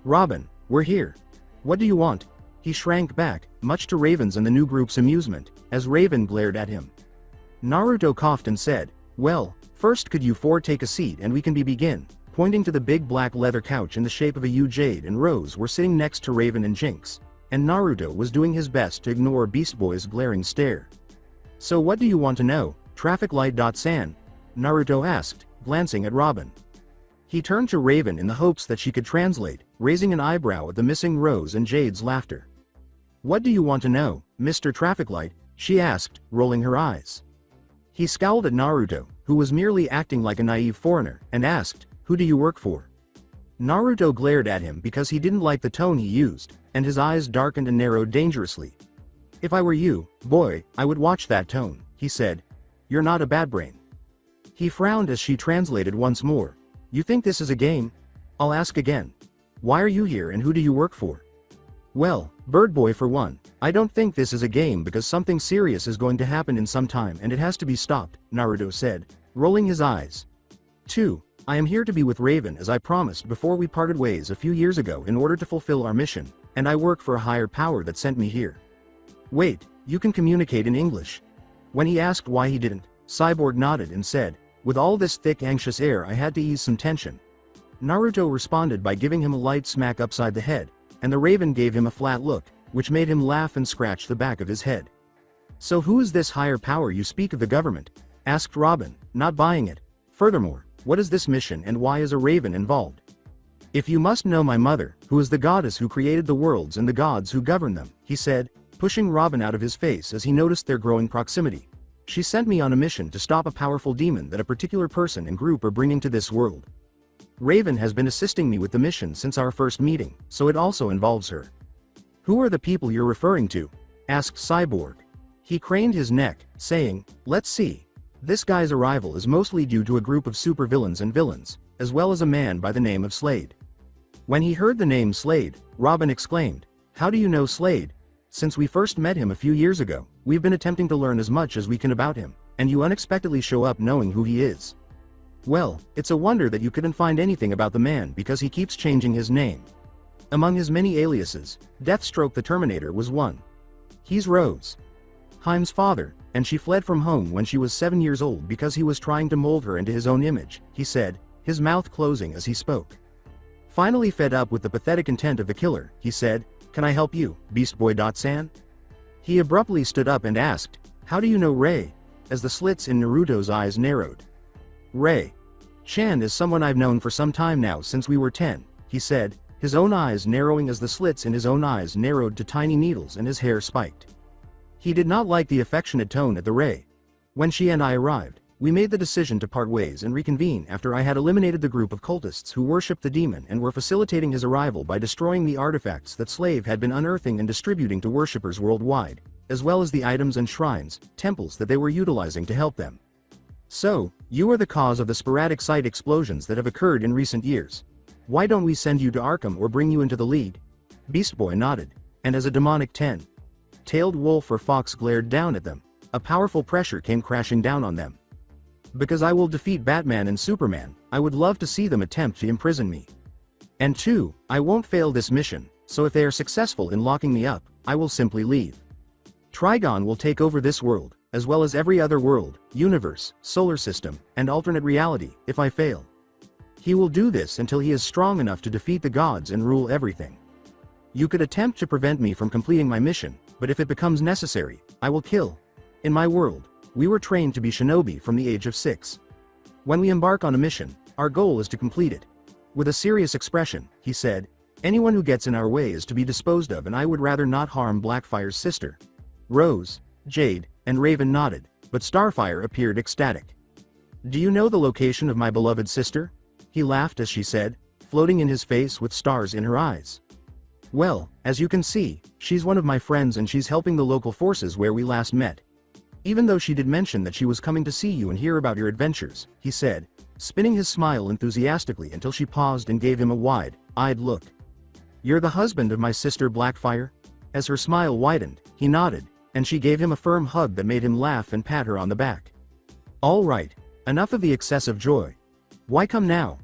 B: "Robin, we're here. What do you want?" He shrank back, much to Raven's and the new group's amusement, as Raven glared at him. Naruto coughed and said, "Well, first could you 4 take a seat and we can begin," pointing to the big black leather couch in the shape of a U. Jade and Rose were sitting next to Raven and Jinx, and Naruto was doing his best to ignore Beast Boy's glaring stare. "So what do you want to know, traffic light.san?" Naruto asked, glancing at Robin. He turned to Raven in the hopes that she could translate, raising an eyebrow at the missing Rose and Jade's laughter. What do you want to know, Mr. Traffic Light? She asked, rolling her eyes. He scowled at Naruto, who was merely acting like a naive foreigner, and asked, who do you work for? Naruto glared at him because he didn't like the tone he used, and his eyes darkened and narrowed dangerously. If I were you, boy, I would watch that tone, he said. You're not a bad brain. He frowned as she translated once more. You think this is a game? I'll ask again. Why are you here and who do you work for? Well, Bird Boy for one, I don't think this is a game because something serious is going to happen in some time and it has to be stopped, Naruto said, rolling his eyes. 2. I am here to be with Raven as I promised before we parted ways a few years ago in order to fulfill our mission, and I work for a higher power that sent me here. Wait, you can communicate in English. When he asked why he didn't, Cyborg nodded and said, with all this thick anxious air I had to ease some tension. Naruto responded by giving him a light smack upside the head, and the Raven gave him a flat look, which made him laugh and scratch the back of his head. So who is this higher power you speak of, the government? Asked Robin, not buying it. Furthermore, what is this mission and why is a Raven involved? If you must know my mother, who is the goddess who created the worlds and the gods who govern them, he said, pushing Robin out of his face as he noticed their growing proximity. She sent me on a mission to stop a powerful demon that a particular person and group are bringing to this world. Raven has been assisting me with the mission since our first meeting, so it also involves her. Who are the people you're referring to? Asked Cyborg. He craned his neck, saying, let's see. This guy's arrival is mostly due to a group of supervillains and villains, as well as a man by the name of Slade. When he heard the name Slade, Robin exclaimed, how do you know Slade? Since we first met him a few years ago, we've been attempting to learn as much as we can about him, and you unexpectedly show up knowing who he is. Well, it's a wonder that you couldn't find anything about the man because he keeps changing his name. Among his many aliases, Deathstroke the Terminator was one. He's Rose Heim's father, and she fled from home when she was 7 years old because he was trying to mold her into his own image, he said, his mouth closing as he spoke. Finally fed up with the pathetic intent of the killer, he said, can I help you, Beast Boy San? He abruptly stood up and asked, how do you know Ray? As the slits in Naruto's eyes narrowed. Ray Chan is someone I've known for some time now since we were 10, he said, his own eyes narrowing as the slits in his own eyes narrowed to tiny needles and his hair spiked. He did not like the affectionate tone at the Ray. When she and I arrived, we made the decision to part ways and reconvene after I had eliminated the group of cultists who worshipped the demon and were facilitating his arrival by destroying the artifacts that Slave had been unearthing and distributing to worshippers worldwide, as well as the items and shrines, temples that they were utilizing to help them. So, you are the cause of the sporadic site explosions that have occurred in recent years. Why don't we send you to Arkham or bring you into the League? Beast Boy nodded, and as a demonic 10-tailed wolf or fox glared down at them, a powerful pressure came crashing down on them. Because I will defeat Batman and Superman, I would love to see them attempt to imprison me. And 2, I won't fail this mission, so if they are successful in locking me up, I will simply leave. Trigon will take over this world, as well as every other world, universe, solar system, and alternate reality, if I fail. He will do this until he is strong enough to defeat the gods and rule everything. You could attempt to prevent me from completing my mission, but if it becomes necessary, I will kill. In my world, we were trained to be shinobi from the age of 6. When we embark on a mission, our goal is to complete it. With a serious expression, he said, anyone who gets in our way is to be disposed of, and I would rather not harm Blackfire's sister. Rose, Jade, and Raven nodded, but Starfire appeared ecstatic. Do you know the location of my beloved sister? He laughed as she said, floating in his face with stars in her eyes. Well, as you can see, she's one of my friends and she's helping the local forces where we last met. Even though she did mention that she was coming to see you and hear about your adventures, he said, spinning his smile enthusiastically until she paused and gave him a wide-eyed look. You're the husband of my sister Blackfire? As her smile widened, he nodded, and she gave him a firm hug that made him laugh and pat her on the back. All right, enough of the excessive joy. Why come now?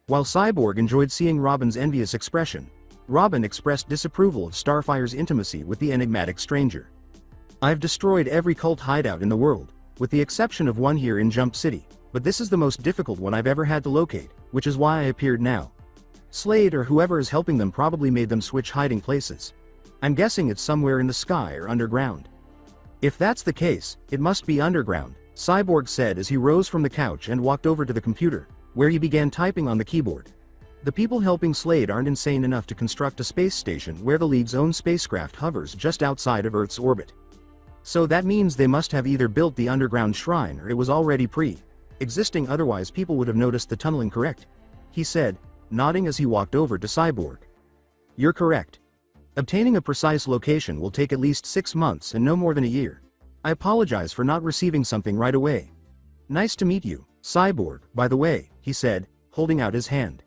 B: While Cyborg enjoyed seeing Robin's envious expression, Robin expressed disapproval of Starfire's intimacy with the enigmatic stranger. I've destroyed every cult hideout in the world, with the exception of one here in Jump City, but this is the most difficult one I've ever had to locate, which is why I appeared now. Slade or whoever is helping them probably made them switch hiding places. I'm guessing it's somewhere in the sky or underground. If that's the case, it must be underground, Cyborg said as he rose from the couch and walked over to the computer, where he began typing on the keyboard. The people helping Slade aren't insane enough to construct a space station where the League's own spacecraft hovers just outside of Earth's orbit. So that means they must have either built the underground shrine or it was already pre-existing, otherwise people would have noticed the tunneling, correct? He said, nodding as he walked over to Cyborg. You're correct. Obtaining a precise location will take at least 6 months and no more than a year. I apologize for not receiving something right away. Nice to meet you, Cyborg, by the way, he said, holding out his hand.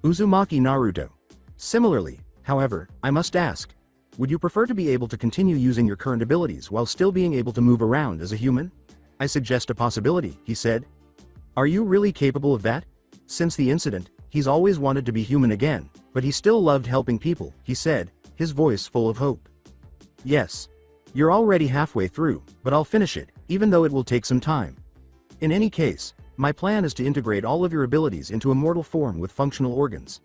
B: Uzumaki Naruto. Similarly, however, I must ask, would you prefer to be able to continue using your current abilities while still being able to move around as a human? I suggest a possibility, he said. Are you really capable of that? Since the incident, he's always wanted to be human again, but he still loved helping people, he said, his voice full of hope. Yes. You're already halfway through, but I'll finish it, even though it will take some time. In any case, my plan is to integrate all of your abilities into a mortal form with functional organs.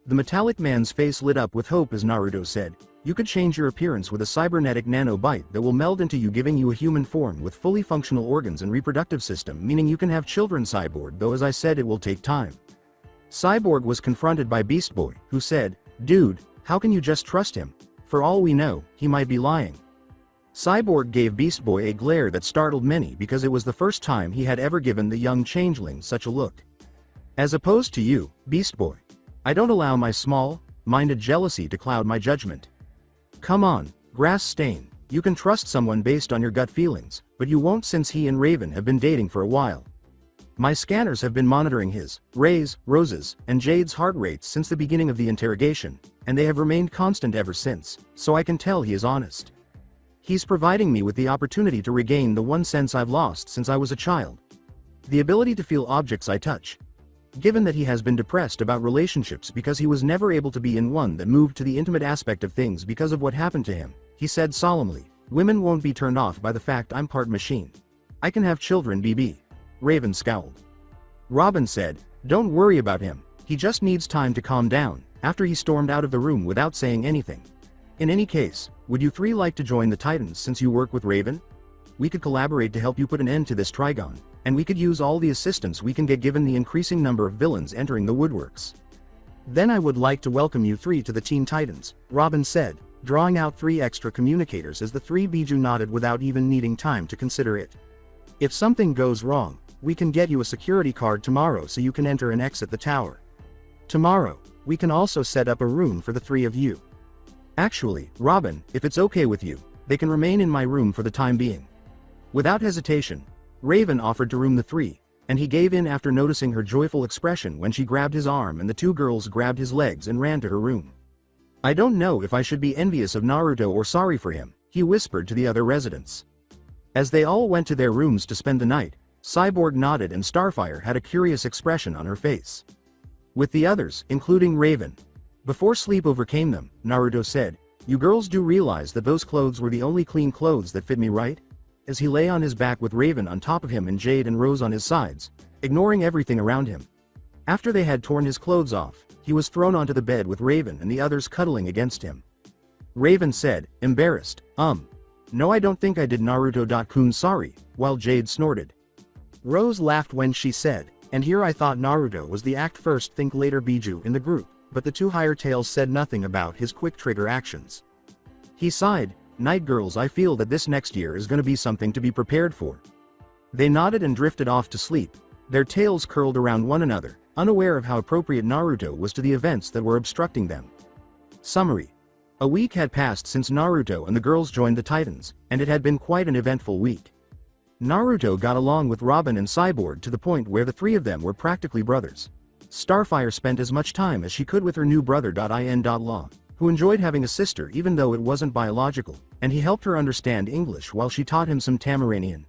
B: The metallic man's face lit up with hope as Naruto said, you could change your appearance with a cybernetic nanobite that will meld into you, giving you a human form with fully functional organs and reproductive system, meaning you can have children. Cyborg, though as I said it will take time. Cyborg was confronted by Beast Boy, who said, dude, how can you just trust him? For all we know, he might be lying. Cyborg gave Beast Boy a glare that startled many because it was the first time he had ever given the young changeling such a look. As opposed to you, Beast Boy. I don't allow my small-minded jealousy to cloud my judgment. Come on, Grass Stain, you can trust someone based on your gut feelings, but you won't since he and Raven have been dating for a while. My scanners have been monitoring his, Ray's, Rose's, and Jade's heart rates since the beginning of the interrogation, and they have remained constant ever since, so I can tell he is honest. He's providing me with the opportunity to regain the one sense I've lost since I was a child. The ability to feel objects I touch. Given that he has been depressed about relationships because he was never able to be in one that moved to the intimate aspect of things because of what happened to him, he said solemnly, women won't be turned off by the fact I'm part machine. I can have children, BB. Raven scowled. Robin said, don't worry about him, he just needs time to calm down, after he stormed out of the room without saying anything. In any case, would you three like to join the Titans since you work with Raven? We could collaborate to help you put an end to this Trigon, and we could use all the assistance we can get given the increasing number of villains entering the woodworks. Then I would like to welcome you three to the Teen Titans, Robin said, drawing out 3 extra communicators as the 3 Biju nodded without even needing time to consider it. If something goes wrong, we can get you a security card tomorrow so you can enter and exit the tower. Tomorrow, we can also set up a room for the 3 of you. Actually, Robin, if it's okay with you, they can remain in my room for the time being. Without hesitation, Raven offered to room the 3, and he gave in after noticing her joyful expression when she grabbed his arm and the 2 girls grabbed his legs and ran to her room. I don't know if I should be envious of Naruto or sorry for him, he whispered to the other residents. As they all went to their rooms to spend the night, Cyborg nodded and Starfire had a curious expression on her face. With the others, including Raven. Before sleep overcame them, Naruto said, you girls do realize that those clothes were the only clean clothes that fit me, right? As he lay on his back with Raven on top of him and Jade and Rose on his sides, ignoring everything around him. After they had torn his clothes off, he was thrown onto the bed with Raven and the others cuddling against him. Raven said, embarrassed, no, I don't think I did, Naruto-kun, sorry, while Jade snorted. Rose laughed when she said, and here I thought Naruto was the act first think later Biju in the group, but the 2 higher tails said nothing about his quick trigger actions. He sighed, night girls, I feel that this next year is gonna be something to be prepared for. They nodded and drifted off to sleep, their tails curled around one another, unaware of how appropriate Naruto was to the events that were obstructing them. Summary. A week had passed since Naruto and the girls joined the Titans, and it had been quite an eventful week. Naruto got along with Robin and Cyborg to the point where the 3 of them were practically brothers. Starfire spent as much time as she could with her new brother. Law, who enjoyed having a sister even though it wasn't biological, and he helped her understand English while she taught him some Tamaranian.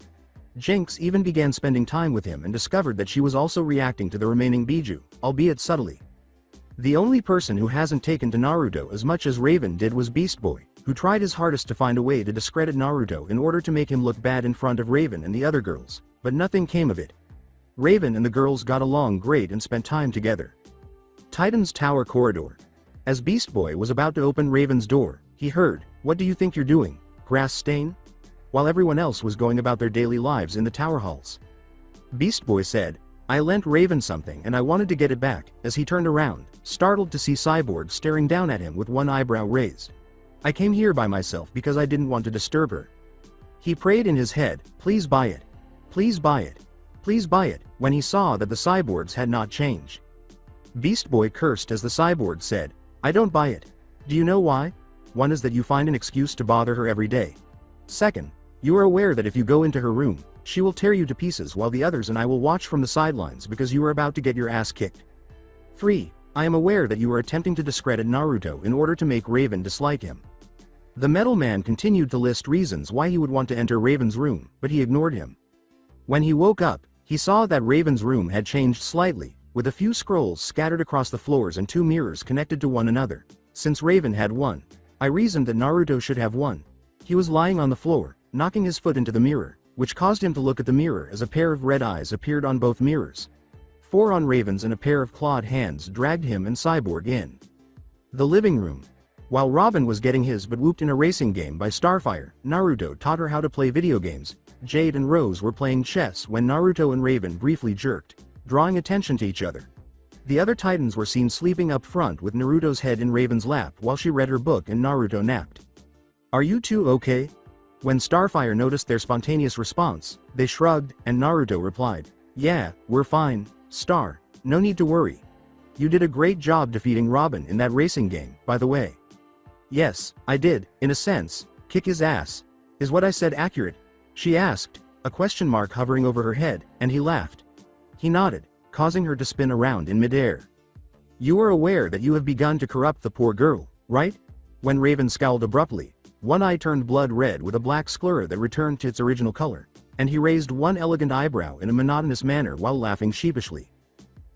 B: Jinx even began spending time with him and discovered that she was also reacting to the remaining Biju, albeit subtly. The only person who hasn't taken to Naruto as much as Raven did was Beast Boy, who tried his hardest to find a way to discredit Naruto in order to make him look bad in front of Raven and the other girls, but nothing came of it. Raven and the girls got along great and spent time together. Titan's Tower Corridor. As Beast Boy was about to open Raven's door, he heard, what do you think you're doing, Grass Stain? While everyone else was going about their daily lives in the tower halls. Beast Boy said, I lent Raven something and I wanted to get it back, as he turned around, startled to see Cyborg staring down at him with one eyebrow raised. I came here by myself because I didn't want to disturb her. He prayed in his head, please buy it. Please buy it. Please buy it, when he saw that the cyborgs had not changed. Beast Boy cursed as the cyborg said, I don't buy it. Do you know why? One is that you find an excuse to bother her every day. Second, you are aware that if you go into her room, she will tear you to pieces while the others and I will watch from the sidelines because you are about to get your ass kicked. 3. I am aware that you are attempting to discredit Naruto in order to make Raven dislike him. The Metal Man continued to list reasons why he would want to enter Raven's room, but he ignored him. When he woke up, he saw that Raven's room had changed slightly, with a few scrolls scattered across the floors and 2 mirrors connected to one another. Since Raven had one, I reasoned that Naruto should have one. He was lying on the floor, knocking his foot into the mirror, which caused him to look at the mirror as a pair of red eyes appeared on both mirrors. 4 on Raven's and a pair of clawed hands dragged him and Cyborg in the living room. While Robin was getting his butt whooped in a racing game by Starfire, Naruto taught her how to play video games. Jade and Rose were playing chess when Naruto and Raven briefly jerked, drawing attention to each other. The other Titans were seen sleeping up front with Naruto's head in Raven's lap while she read her book and Naruto napped. Are you two okay? When Starfire noticed their spontaneous response, they shrugged, and Naruto replied, yeah, we're fine, Star, no need to worry. You did a great job defeating Robin in that racing game, by the way. Yes, I did, in a sense, kick his ass. Is what I said accurate? She asked, a question mark hovering over her head, and he laughed. He nodded, causing her to spin around in midair. You are aware that you have begun to corrupt the poor girl, right? When Raven scowled abruptly, one eye turned blood red with a black sclera that returned to its original color, and he raised one elegant eyebrow in a monotonous manner while laughing sheepishly.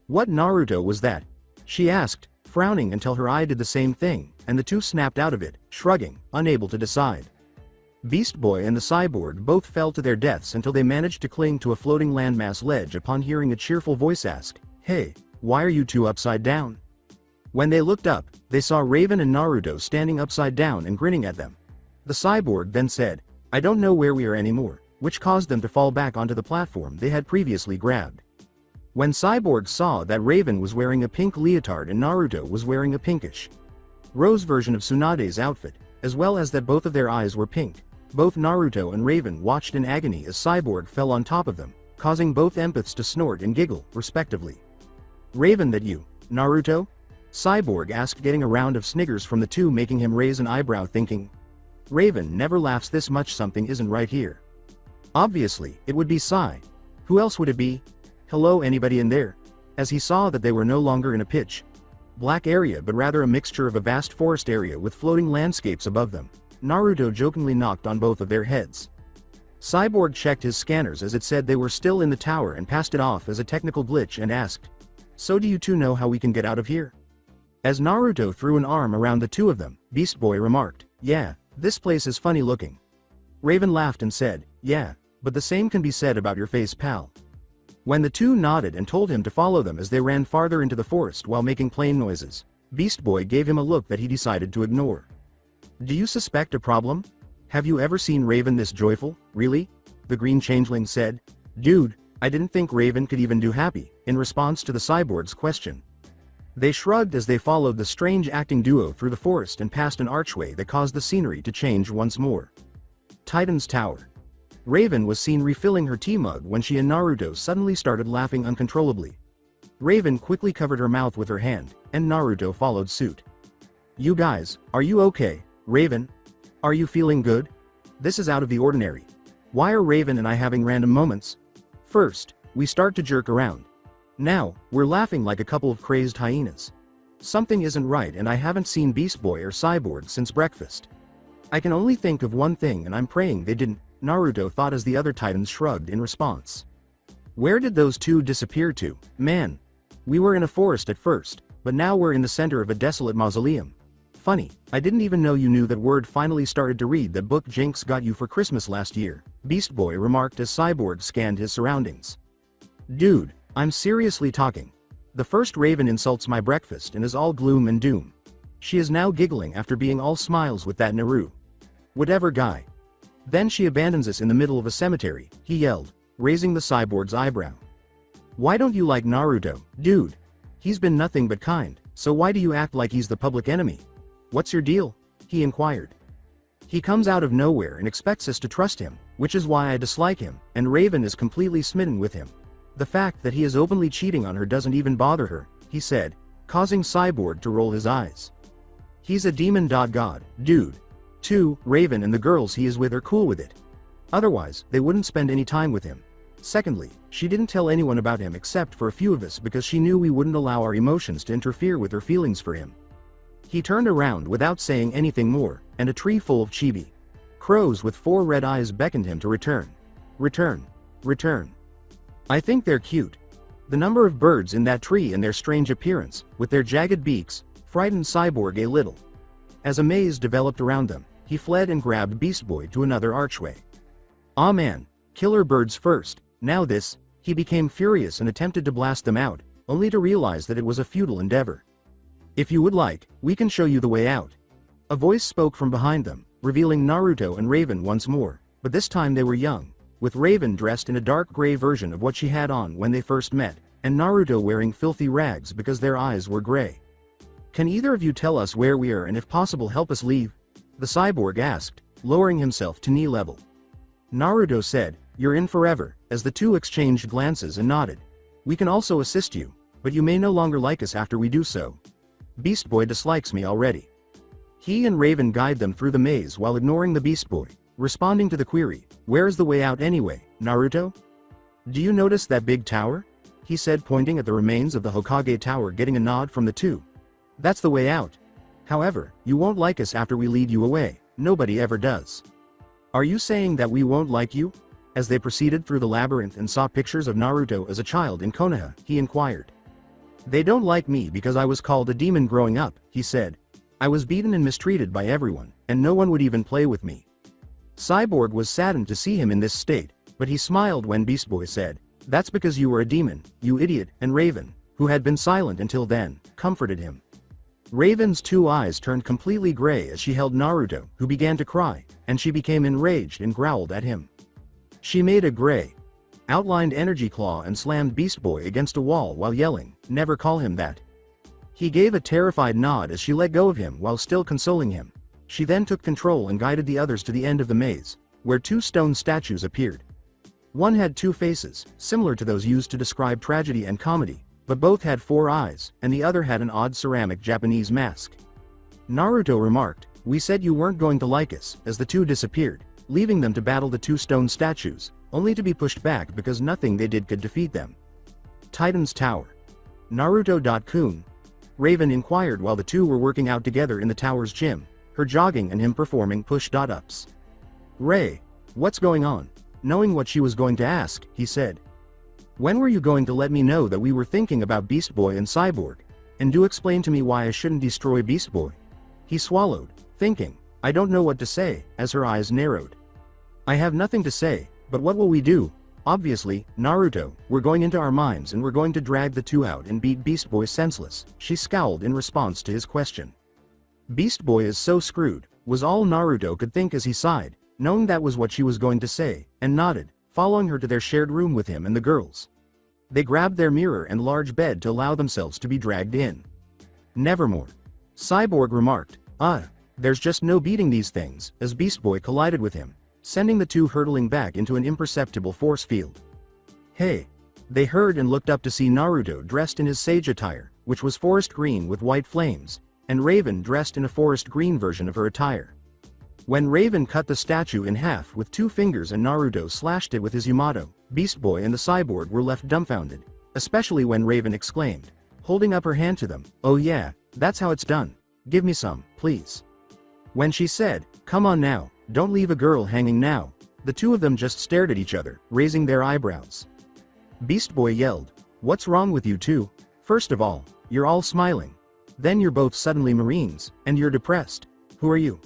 B: What Naruto was that? She asked, frowning until her eye did the same thing, and the two snapped out of it, shrugging, unable to decide. Beast Boy and the cyborg both fell to their deaths until they managed to cling to a floating landmass ledge upon hearing a cheerful voice ask, hey, why are you two upside down? When they looked up, they saw Raven and Naruto standing upside down and grinning at them. The cyborg then said, I don't know where we are anymore, which caused them to fall back onto the platform they had previously grabbed. When Cyborg saw that Raven was wearing a pink leotard and Naruto was wearing a pinkish rose version of Tsunade's outfit, as well as that both of their eyes were pink, both Naruto and Raven watched in agony as Cyborg fell on top of them, causing both empaths to snort and giggle, respectively. Raven, that you, Naruto? Cyborg asked, getting a round of sniggers from the two, making him raise an eyebrow, thinking, Raven never laughs this much, something isn't right here. Obviously, it would be Sai. Who else would it be? Hello, anybody in there? As he saw that they were no longer in a pitch black area but rather a mixture of a vast forest area with floating landscapes above them, Naruto jokingly knocked on both of their heads. Cyborg checked his scanners as it said they were still in the tower and passed it off as a technical glitch and asked, so do you two know how we can get out of here? As Naruto threw an arm around the two of them, Beast Boy remarked, yeah, this place is funny looking. Raven laughed and said, yeah, but the same can be said about your face, pal. When the two nodded and told him to follow them as they ran farther into the forest while making plane noises, Beast Boy gave him a look that he decided to ignore. Do you suspect a problem? Have you ever seen Raven this joyful, really? The Green Changeling said. Dude, I didn't think Raven could even do happy, in response to the cyborg's question. They shrugged as they followed the strange acting duo through the forest and past an archway that caused the scenery to change once more. Titan's Tower. Raven was seen refilling her tea mug when she and Naruto suddenly started laughing uncontrollably. Raven quickly covered her mouth with her hand, and Naruto followed suit. You guys, are you okay? Raven? Are you feeling good? This is out of the ordinary. Why are Raven and I having random moments? First, we start to jerk around. Now, we're laughing like a couple of crazed hyenas. Something isn't right, and I haven't seen Beast Boy or Cyborg since breakfast. I can only think of one thing, and I'm praying they didn't, Naruto thought as the other Titans shrugged in response. Where did those two disappear to? Man. We were in a forest at first, but now we're in the center of a desolate mausoleum. Funny, I didn't even know you knew that word. Finally started to read that book Jinx got you for Christmas last year, Beast Boy remarked as Cyborg scanned his surroundings. Dude, I'm seriously talking. The first Raven insults my breakfast and is all gloom and doom. She is now giggling after being all smiles with that Naru. Whatever guy. Then she abandons us in the middle of a cemetery, he yelled, raising the cyborg's eyebrow. Why don't you like Naruto, dude? He's been nothing but kind, so why do you act like he's the public enemy? What's your deal? He inquired. He comes out of nowhere and expects us to trust him, which is why I dislike him, and Raven is completely smitten with him. The fact that he is openly cheating on her doesn't even bother her, he said, causing Cyborg to roll his eyes. He's a demon god, dude. 2. Raven and the girls he is with are cool with it. Otherwise, they wouldn't spend any time with him. Secondly, she didn't tell anyone about him except for a few of us because she knew we wouldn't allow our emotions to interfere with her feelings for him. He turned around without saying anything more, and a tree full of chibi crows with 4 red eyes beckoned him to return. Return. Return. I think they're cute. The number of birds in that tree and their strange appearance, with their jagged beaks, frightened Cyborg a little. As a maze developed around them, he fled and grabbed Beast Boy to another archway. Aw man, killer birds first, now this. He became furious and attempted to blast them out, only to realize that it was a futile endeavor. If you would like, we can show you the way out. A voice spoke from behind them, revealing Naruto and Raven once more, but this time they were young, with Raven dressed in a dark gray version of what she had on when they first met, and Naruto wearing filthy rags because their eyes were gray. Can either of you tell us where we are and if possible help us leave? The cyborg asked, lowering himself to knee level. Naruto said, you're in forever, as the two exchanged glances and nodded. We can also assist you, but you may no longer like us after we do so. Beast Boy dislikes me already. He and Raven guide them through the maze while ignoring the Beast Boy, responding to the query, where is the way out anyway, Naruto? Do you notice that big tower? He said, pointing at the remains of the Hokage Tower, getting a nod from the two. That's the way out. However, you won't like us after we lead you away. Nobody ever does. Are you saying that we won't like you? As they proceeded through the labyrinth and saw pictures of Naruto as a child in Konoha, he inquired. They don't like me because I was called a demon growing up, he said. I was beaten and mistreated by everyone, and no one would even play with me. Cyborg was saddened to see him in this state, but he smiled when Beast Boy said, that's because you were a demon, you idiot, and Raven, who had been silent until then, comforted him. Raven's 2 eyes turned completely gray as she held Naruto, who began to cry, and she became enraged and growled at him. She made a gray, outlined energy claw and slammed Beast Boy against a wall while yelling, never call him that. He gave a terrified nod as she let go of him while still consoling him. She then took control and guided the others to the end of the maze, where 2 stone statues appeared. One had 2 faces, similar to those used to describe tragedy and comedy, but both had 4 eyes, and the other had an odd ceramic Japanese mask. Naruto remarked, we said you weren't going to like us, as the 2 disappeared, leaving them to battle the 2 stone statues, only to be pushed back because nothing they did could defeat them. Titan's Tower. Naruto.kun. Raven inquired while the 2 were working out together in the tower's gym, her jogging and him performing push-ups. Ray, what's going on? Knowing what she was going to ask, he said. When were you going to let me know that we were thinking about Beast Boy and Cyborg? And do explain to me why I shouldn't destroy Beast Boy. He swallowed, thinking, I don't know what to say, as her eyes narrowed. I have nothing to say, but what will we do? Obviously, Naruto, we're going into our minds and we're going to drag the 2 out and beat Beast Boy senseless, she scowled in response to his question. Beast Boy is so screwed, was all Naruto could think as he sighed, knowing that was what she was going to say, and nodded, following her to their shared room with him and the girls. They grabbed their mirror and large bed to allow themselves to be dragged in. Nevermore. Cyborg remarked, there's just no beating these things, as Beast Boy collided with him, sending the 2 hurtling back into an imperceptible force field. Hey! They heard and looked up to see Naruto dressed in his sage attire, which was forest green with white flames, and Raven dressed in a forest green version of her attire. When Raven cut the statue in half with 2 fingers and Naruto slashed it with his Yamato, Beast Boy and the cyborg were left dumbfounded, especially when Raven exclaimed, holding up her hand to them, oh yeah, that's how it's done. Give me some, please. When she said, come on now, don't leave a girl hanging now, the 2 of them just stared at each other, raising their eyebrows. Beast Boy yelled, what's wrong with you 2? First of all, you're all smiling. Then you're both suddenly Marines, and you're depressed. Who are you?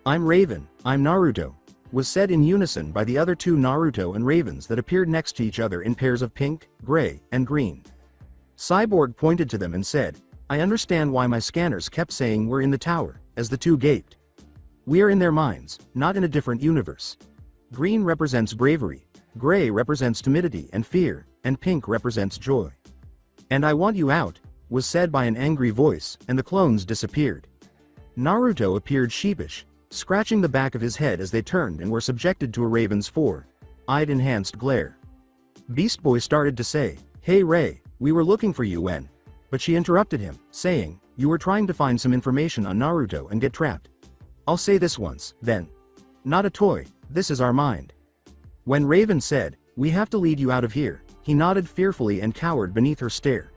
B: I'm Raven, I'm Naruto, was said in unison by the other 2 Naruto and Ravens that appeared next to each other in pairs of pink, gray, and green. Cyborg pointed to them and said, I understand why my scanners kept saying we're in the tower, as the 2 gaped. We are in their minds, not in a different universe. Green represents bravery, gray represents timidity and fear, and pink represents joy. "And I want you out," was said by an angry voice, and the clones disappeared. Naruto appeared sheepish, scratching the back of his head as they turned and were subjected to a raven's four-eyed enhanced glare. Beast Boy started to say, "Hey Ray, we were looking for you when..." But she interrupted him, saying, "You were trying to find some information on Naruto and get trapped. I'll say this once, then. Not a toy, this is our mind." When Raven said, "We have to lead you out of here," he nodded fearfully and cowered beneath her stare.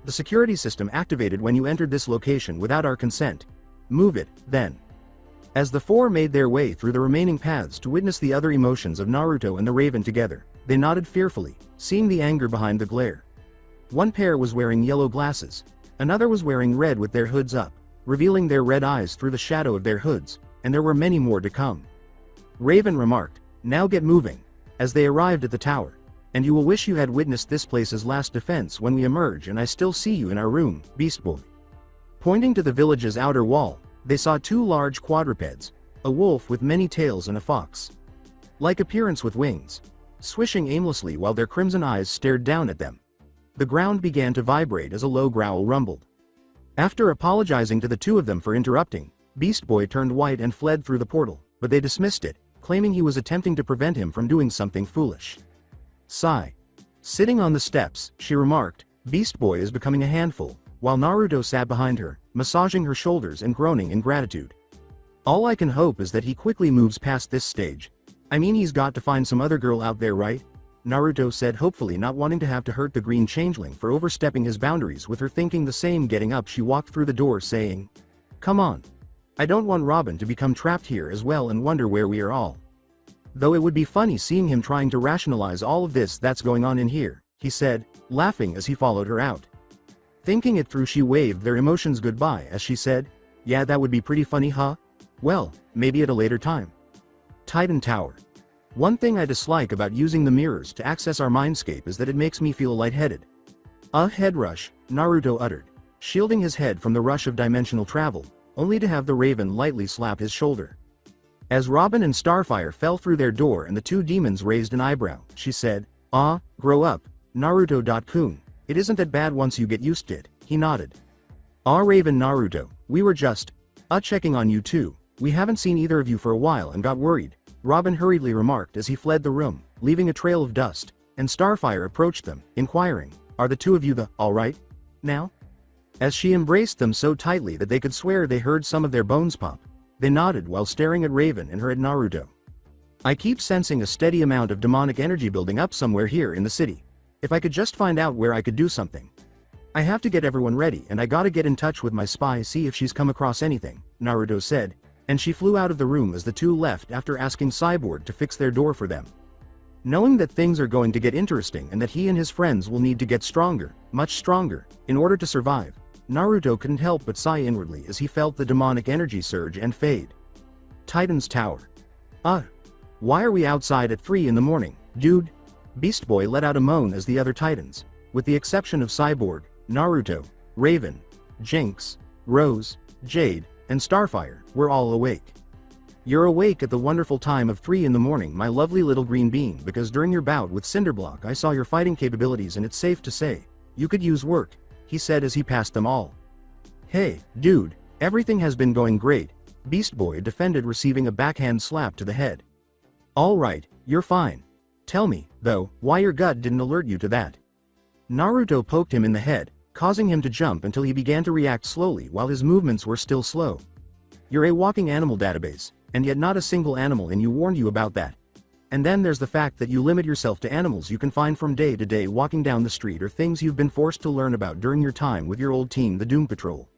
B: "The security system activated when you entered this location without our consent. Move it, then." As the four made their way through the remaining paths to witness the other emotions of Naruto and the Raven together, they nodded fearfully, seeing the anger behind the glare. One pair was wearing yellow glasses, another was wearing red with their hoods up, revealing their red eyes through the shadow of their hoods, and there were many more to come. Raven remarked, "Now get moving," as they arrived at the tower, "and you will wish you had witnessed this place's last defense when we emerge and I still see you in our room, Beast Boy." Pointing to the village's outer wall, they saw two large quadrupeds, a wolf with many tails and a fox. Like appearance with wings, swishing aimlessly while their crimson eyes stared down at them. The ground began to vibrate as a low growl rumbled. After apologizing to the two of them for interrupting, Beast Boy turned white and fled through the portal, but they dismissed it, claiming he was attempting to prevent him from doing something foolish. Sigh. Sitting on the steps, she remarked, "Beast Boy is becoming a handful," while Naruto sat behind her, massaging her shoulders and groaning in gratitude. "All I can hope is that he quickly moves past this stage. I mean, he's got to find some other girl out there, right?" Naruto said, hopefully, not wanting to have to hurt the green changeling for overstepping his boundaries, with her thinking the same. Getting up, she walked through the door saying, "Come on. I don't want Robin to become trapped here as well and wonder where we are all. Though it would be funny seeing him trying to rationalize all of this that's going on in here," he said, laughing as he followed her out. Thinking it through, she waved their emotions goodbye as she said, "Yeah, that would be pretty funny, huh? Well, maybe at a later time." Titan Tower. "One thing I dislike about using the mirrors to access our mindscape is that it makes me feel lightheaded." "A head rush," Naruto uttered, shielding his head from the rush of dimensional travel, only to have the Raven lightly slap his shoulder. As Robin and Starfire fell through their door and the two demons raised an eyebrow, she said, "Grow up, Naruto-kun. It isn't that bad once you get used to it," he nodded. Raven Naruto, we were just, checking on you too. We haven't seen either of you for a while and got worried," Robin hurriedly remarked as he fled the room, leaving a trail of dust, and Starfire approached them, inquiring, "Are the two of you all right now?" As she embraced them so tightly that they could swear they heard some of their bones pop, they nodded while staring at Raven and her at Naruto. "I keep sensing a steady amount of demonic energy building up somewhere here in the city. If I could just find out where I could do something. I have to get everyone ready and I gotta get in touch with my spy, see if she's come across anything," Naruto said, and she flew out of the room as the two left after asking Cyborg to fix their door for them. Knowing that things are going to get interesting and that he and his friends will need to get stronger, much stronger, in order to survive, Naruto couldn't help but sigh inwardly as he felt the demonic energy surge and fade. Titan's Tower. Why are we outside at 3 in the morning, dude?" Beast Boy let out a moan as the other Titans, with the exception of Cyborg, Naruto, Raven, Jinx, Rose, Jade, and Starfire, were all awake. "You're awake at the wonderful time of 3 in the morning, my lovely little green bean, because during your bout with Cinderblock I saw your fighting capabilities and it's safe to say, you could use work," he said as he passed them all. "Hey, dude, everything has been going great," Beast Boy defended, receiving a backhand slap to the head. "All right, you're fine. Tell me, though, why your gut didn't alert you to that." Naruto poked him in the head, causing him to jump until he began to react slowly while his movements were still slow. "You're a walking animal database, and yet not a single animal in you warned you about that. And then there's the fact that you limit yourself to animals you can find from day to day walking down the street or things you've been forced to learn about during your time with your old team, the Doom Patrol.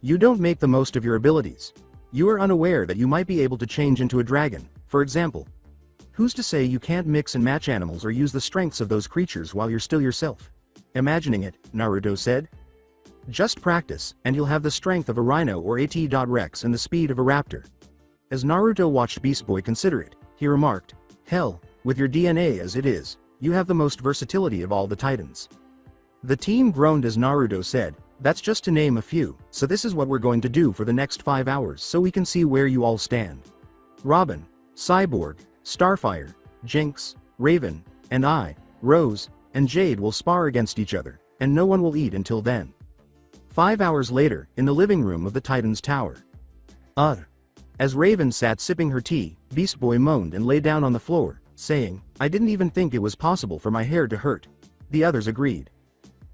B: You don't make the most of your abilities. You are unaware that you might be able to change into a dragon, for example. Who's to say you can't mix and match animals or use the strengths of those creatures while you're still yourself? Imagining it," Naruto said. "Just practice, and you'll have the strength of a rhino or Rex and the speed of a raptor." As Naruto watched Beast Boy consider it, he remarked, "Hell, with your DNA as it is, you have the most versatility of all the Titans." The team groaned as Naruto said, "That's just to name a few, so this is what we're going to do for the next 5 hours so we can see where you all stand. Robin, Cyborg, Starfire, Jinx, Raven, and I, Rose, and Jade will spar against each other, and no one will eat until then. 5 hours later, in the living room of the Titan's tower. As Raven sat sipping her tea, Beast Boy moaned and lay down on the floor, saying, "I didn't even think it was possible for my hair to hurt." The others agreed.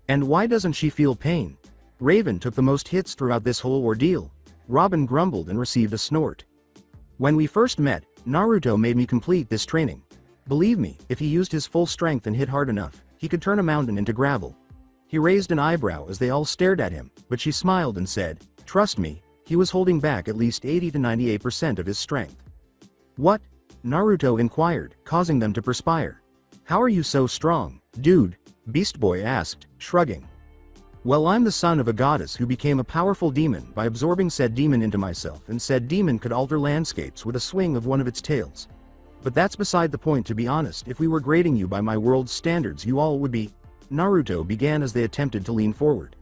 B: "And why doesn't she feel pain? Raven took the most hits throughout this whole ordeal." Robin grumbled and received a snort. "When we first met, Naruto made me complete this training. Believe me, if he used his full strength and hit hard enough, he could turn a mountain into gravel." He raised an eyebrow as they all stared at him, but she smiled and said, "Trust me, he was holding back at least 80 to 98% of his strength." "What?" Naruto inquired, causing them to perspire. "How are you so strong, dude?" Beast Boy asked, shrugging. "Well, I'm the son of a goddess who became a powerful demon by absorbing said demon into myself, and said demon could alter landscapes with a swing of one of its tails. But that's beside the point, to be honest. If we were grading you by my world's standards, you all would be..." Naruto began as they attempted to lean forward.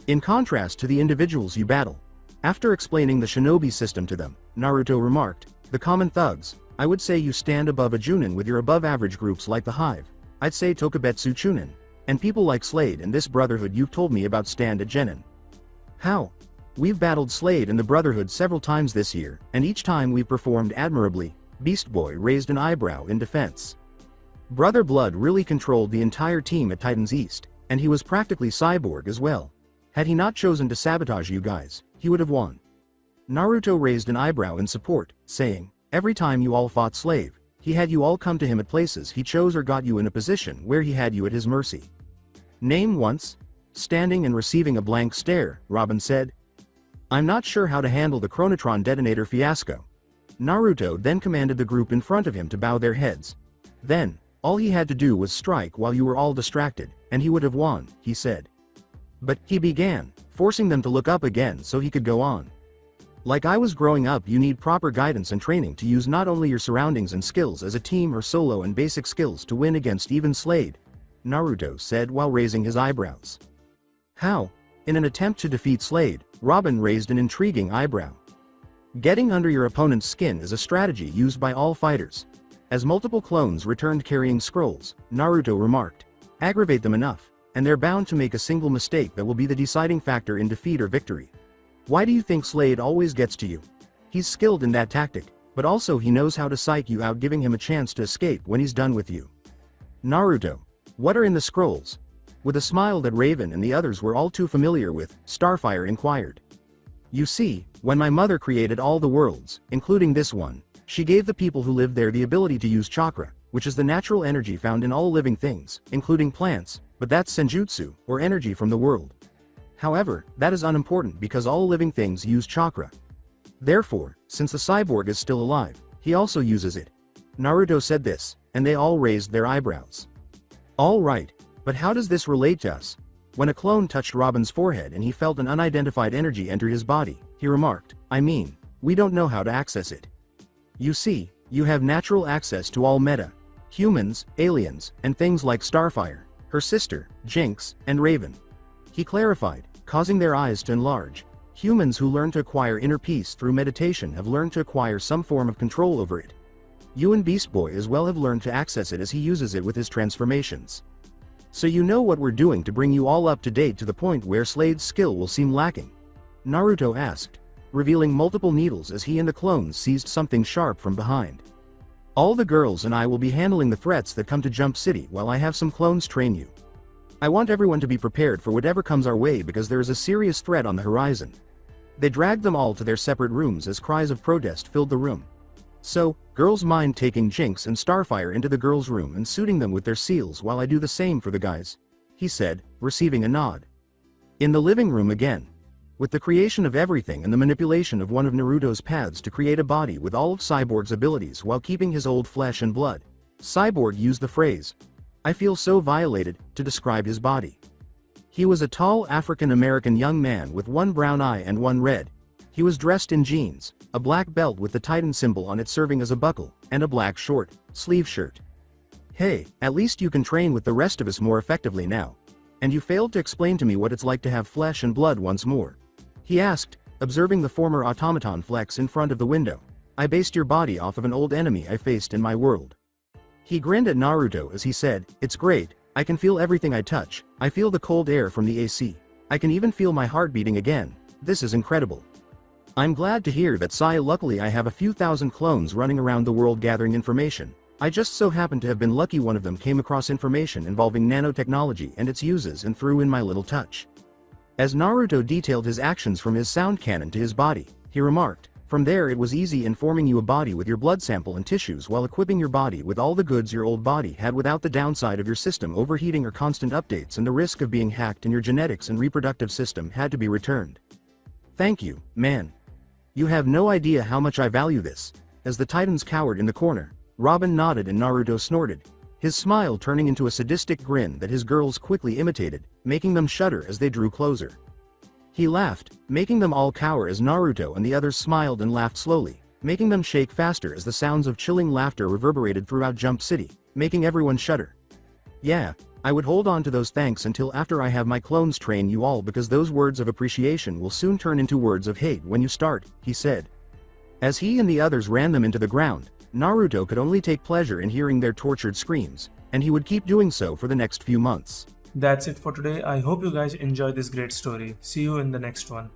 B: "In contrast to the individuals you battle." After explaining the shinobi system to them, Naruto remarked, "The common thugs, I would say you stand above a Junin with your above-average groups like the Hive. I'd say Tokubetsu Chunin. And people like Slade and this Brotherhood you've told me about stand at Genin." "How?" "We've battled Slade and the Brotherhood several times this year, and each time we've performed admirably." Beast Boy raised an eyebrow in defense. "Brother Blood really controlled the entire team at Titan's East, and he was practically cyborg as well. Had he not chosen to sabotage you guys, he would have won." Naruto raised an eyebrow in support, saying, "Every time you all fought Slave, he had you all come to him at places he chose or got you in a position where he had you at his mercy." "Name once." Standing and receiving a blank stare, Robin said, "I'm not sure how to handle the Chronotron detonator fiasco." Naruto then commanded the group in front of him to bow their heads. Then, all he had to do was strike while you were all distracted, and he would have won, he said. "But," he began, forcing them to look up again so he could go on. "Like I was growing up, you need proper guidance and training to use not only your surroundings and skills as a team or solo and basic skills to win against even Slade," Naruto said while raising his eyebrows. "How?" In an attempt to defeat Slade, Robin raised an intriguing eyebrow. "Getting under your opponent's skin is a strategy used by all fighters. As multiple clones returned carrying scrolls," Naruto remarked, "aggravate them enough, and they're bound to make a single mistake that will be the deciding factor in defeat or victory. Why do you think Slade always gets to you? He's skilled in that tactic, but also he knows how to psych you out, giving him a chance to escape when he's done with you." "Naruto, what are in the scrolls?" With a smile that Raven and the others were all too familiar with, Starfire inquired. "You see, when my mother created all the worlds, including this one, she gave the people who live there the ability to use chakra, which is the natural energy found in all living things, including plants, but that's senjutsu, or energy from the world. However, that is unimportant because all living things use chakra. Therefore, since the cyborg is still alive, he also uses it." Naruto said this, and they all raised their eyebrows. "All right, but how does this relate to us?" When a clone touched Robin's forehead and he felt an unidentified energy enter his body, he remarked, "I mean, we don't know how to access it. You see, you have natural access to all meta. Humans, aliens, and things like Starfire, her sister, Jinx, and Raven." He clarified, causing their eyes to enlarge. "Humans who learn to acquire inner peace through meditation have learned to acquire some form of control over it. You and Beast Boy as well have learned to access it as he uses it with his transformations. So you know what we're doing to bring you all up to date to the point where Slade's skill will seem lacking?" Naruto asked, revealing multiple needles as he and the clones seized something sharp from behind. "All the girls and I will be handling the threats that come to Jump City while I have some clones train you. I want everyone to be prepared for whatever comes our way because there is a serious threat on the horizon." They dragged them all to their separate rooms as cries of protest filled the room. "So, girls mind taking Jinx and Starfire into the girls' room and suiting them with their seals while I do the same for the guys?" he said, receiving a nod. In the living room again. With the creation of everything and the manipulation of one of Naruto's paths to create a body with all of Cyborg's abilities while keeping his old flesh and blood, Cyborg used the phrase, "I feel so violated," to describe his body. He was a tall African-American young man with one brown eye and one red. He was dressed in jeans, a black belt with the Titan symbol on it serving as a buckle, and a black short sleeve shirt. "Hey, at least you can train with the rest of us more effectively now. And you failed to explain to me what it's like to have flesh and blood once more," he asked, observing the former automaton flex in front of the window. "I based your body off of an old enemy I faced in my world." He grinned at Naruto as he said, "It's great, I can feel everything I touch. I feel the cold air from the AC. I can even feel my heart beating again. This is incredible. I'm glad to hear that, Sai. Luckily I have a few thousand clones running around the world gathering information. I just so happen to have been lucky one of them came across information involving nanotechnology and its uses and threw in my little touch. As Naruto detailed his actions from his sound cannon to his body, he remarked, from there it was easy in forming you a body with your blood sample and tissues while equipping your body with all the goods your old body had without the downside of your system overheating or constant updates and the risk of being hacked, and your genetics and reproductive system had to be returned. Thank you, man. You have no idea how much I value this. As the Titans cowered in the corner, Robin nodded and Naruto snorted, his smile turning into a sadistic grin that his girls quickly imitated, making them shudder as they drew closer. He laughed, making them all cower as Naruto and the others smiled and laughed slowly, making them shake faster as the sounds of chilling laughter reverberated throughout Jump City, making everyone shudder. Yeah, I would hold on to those thanks until after I have my clones train you all, because those words of appreciation will soon turn into words of hate when you start, he said. As he and the others ran them into the ground, Naruto could only take pleasure in hearing their tortured screams, and he would keep doing so for the next few months.
A: That's it for today. I hope you guys enjoyed this great story. See you in the next one.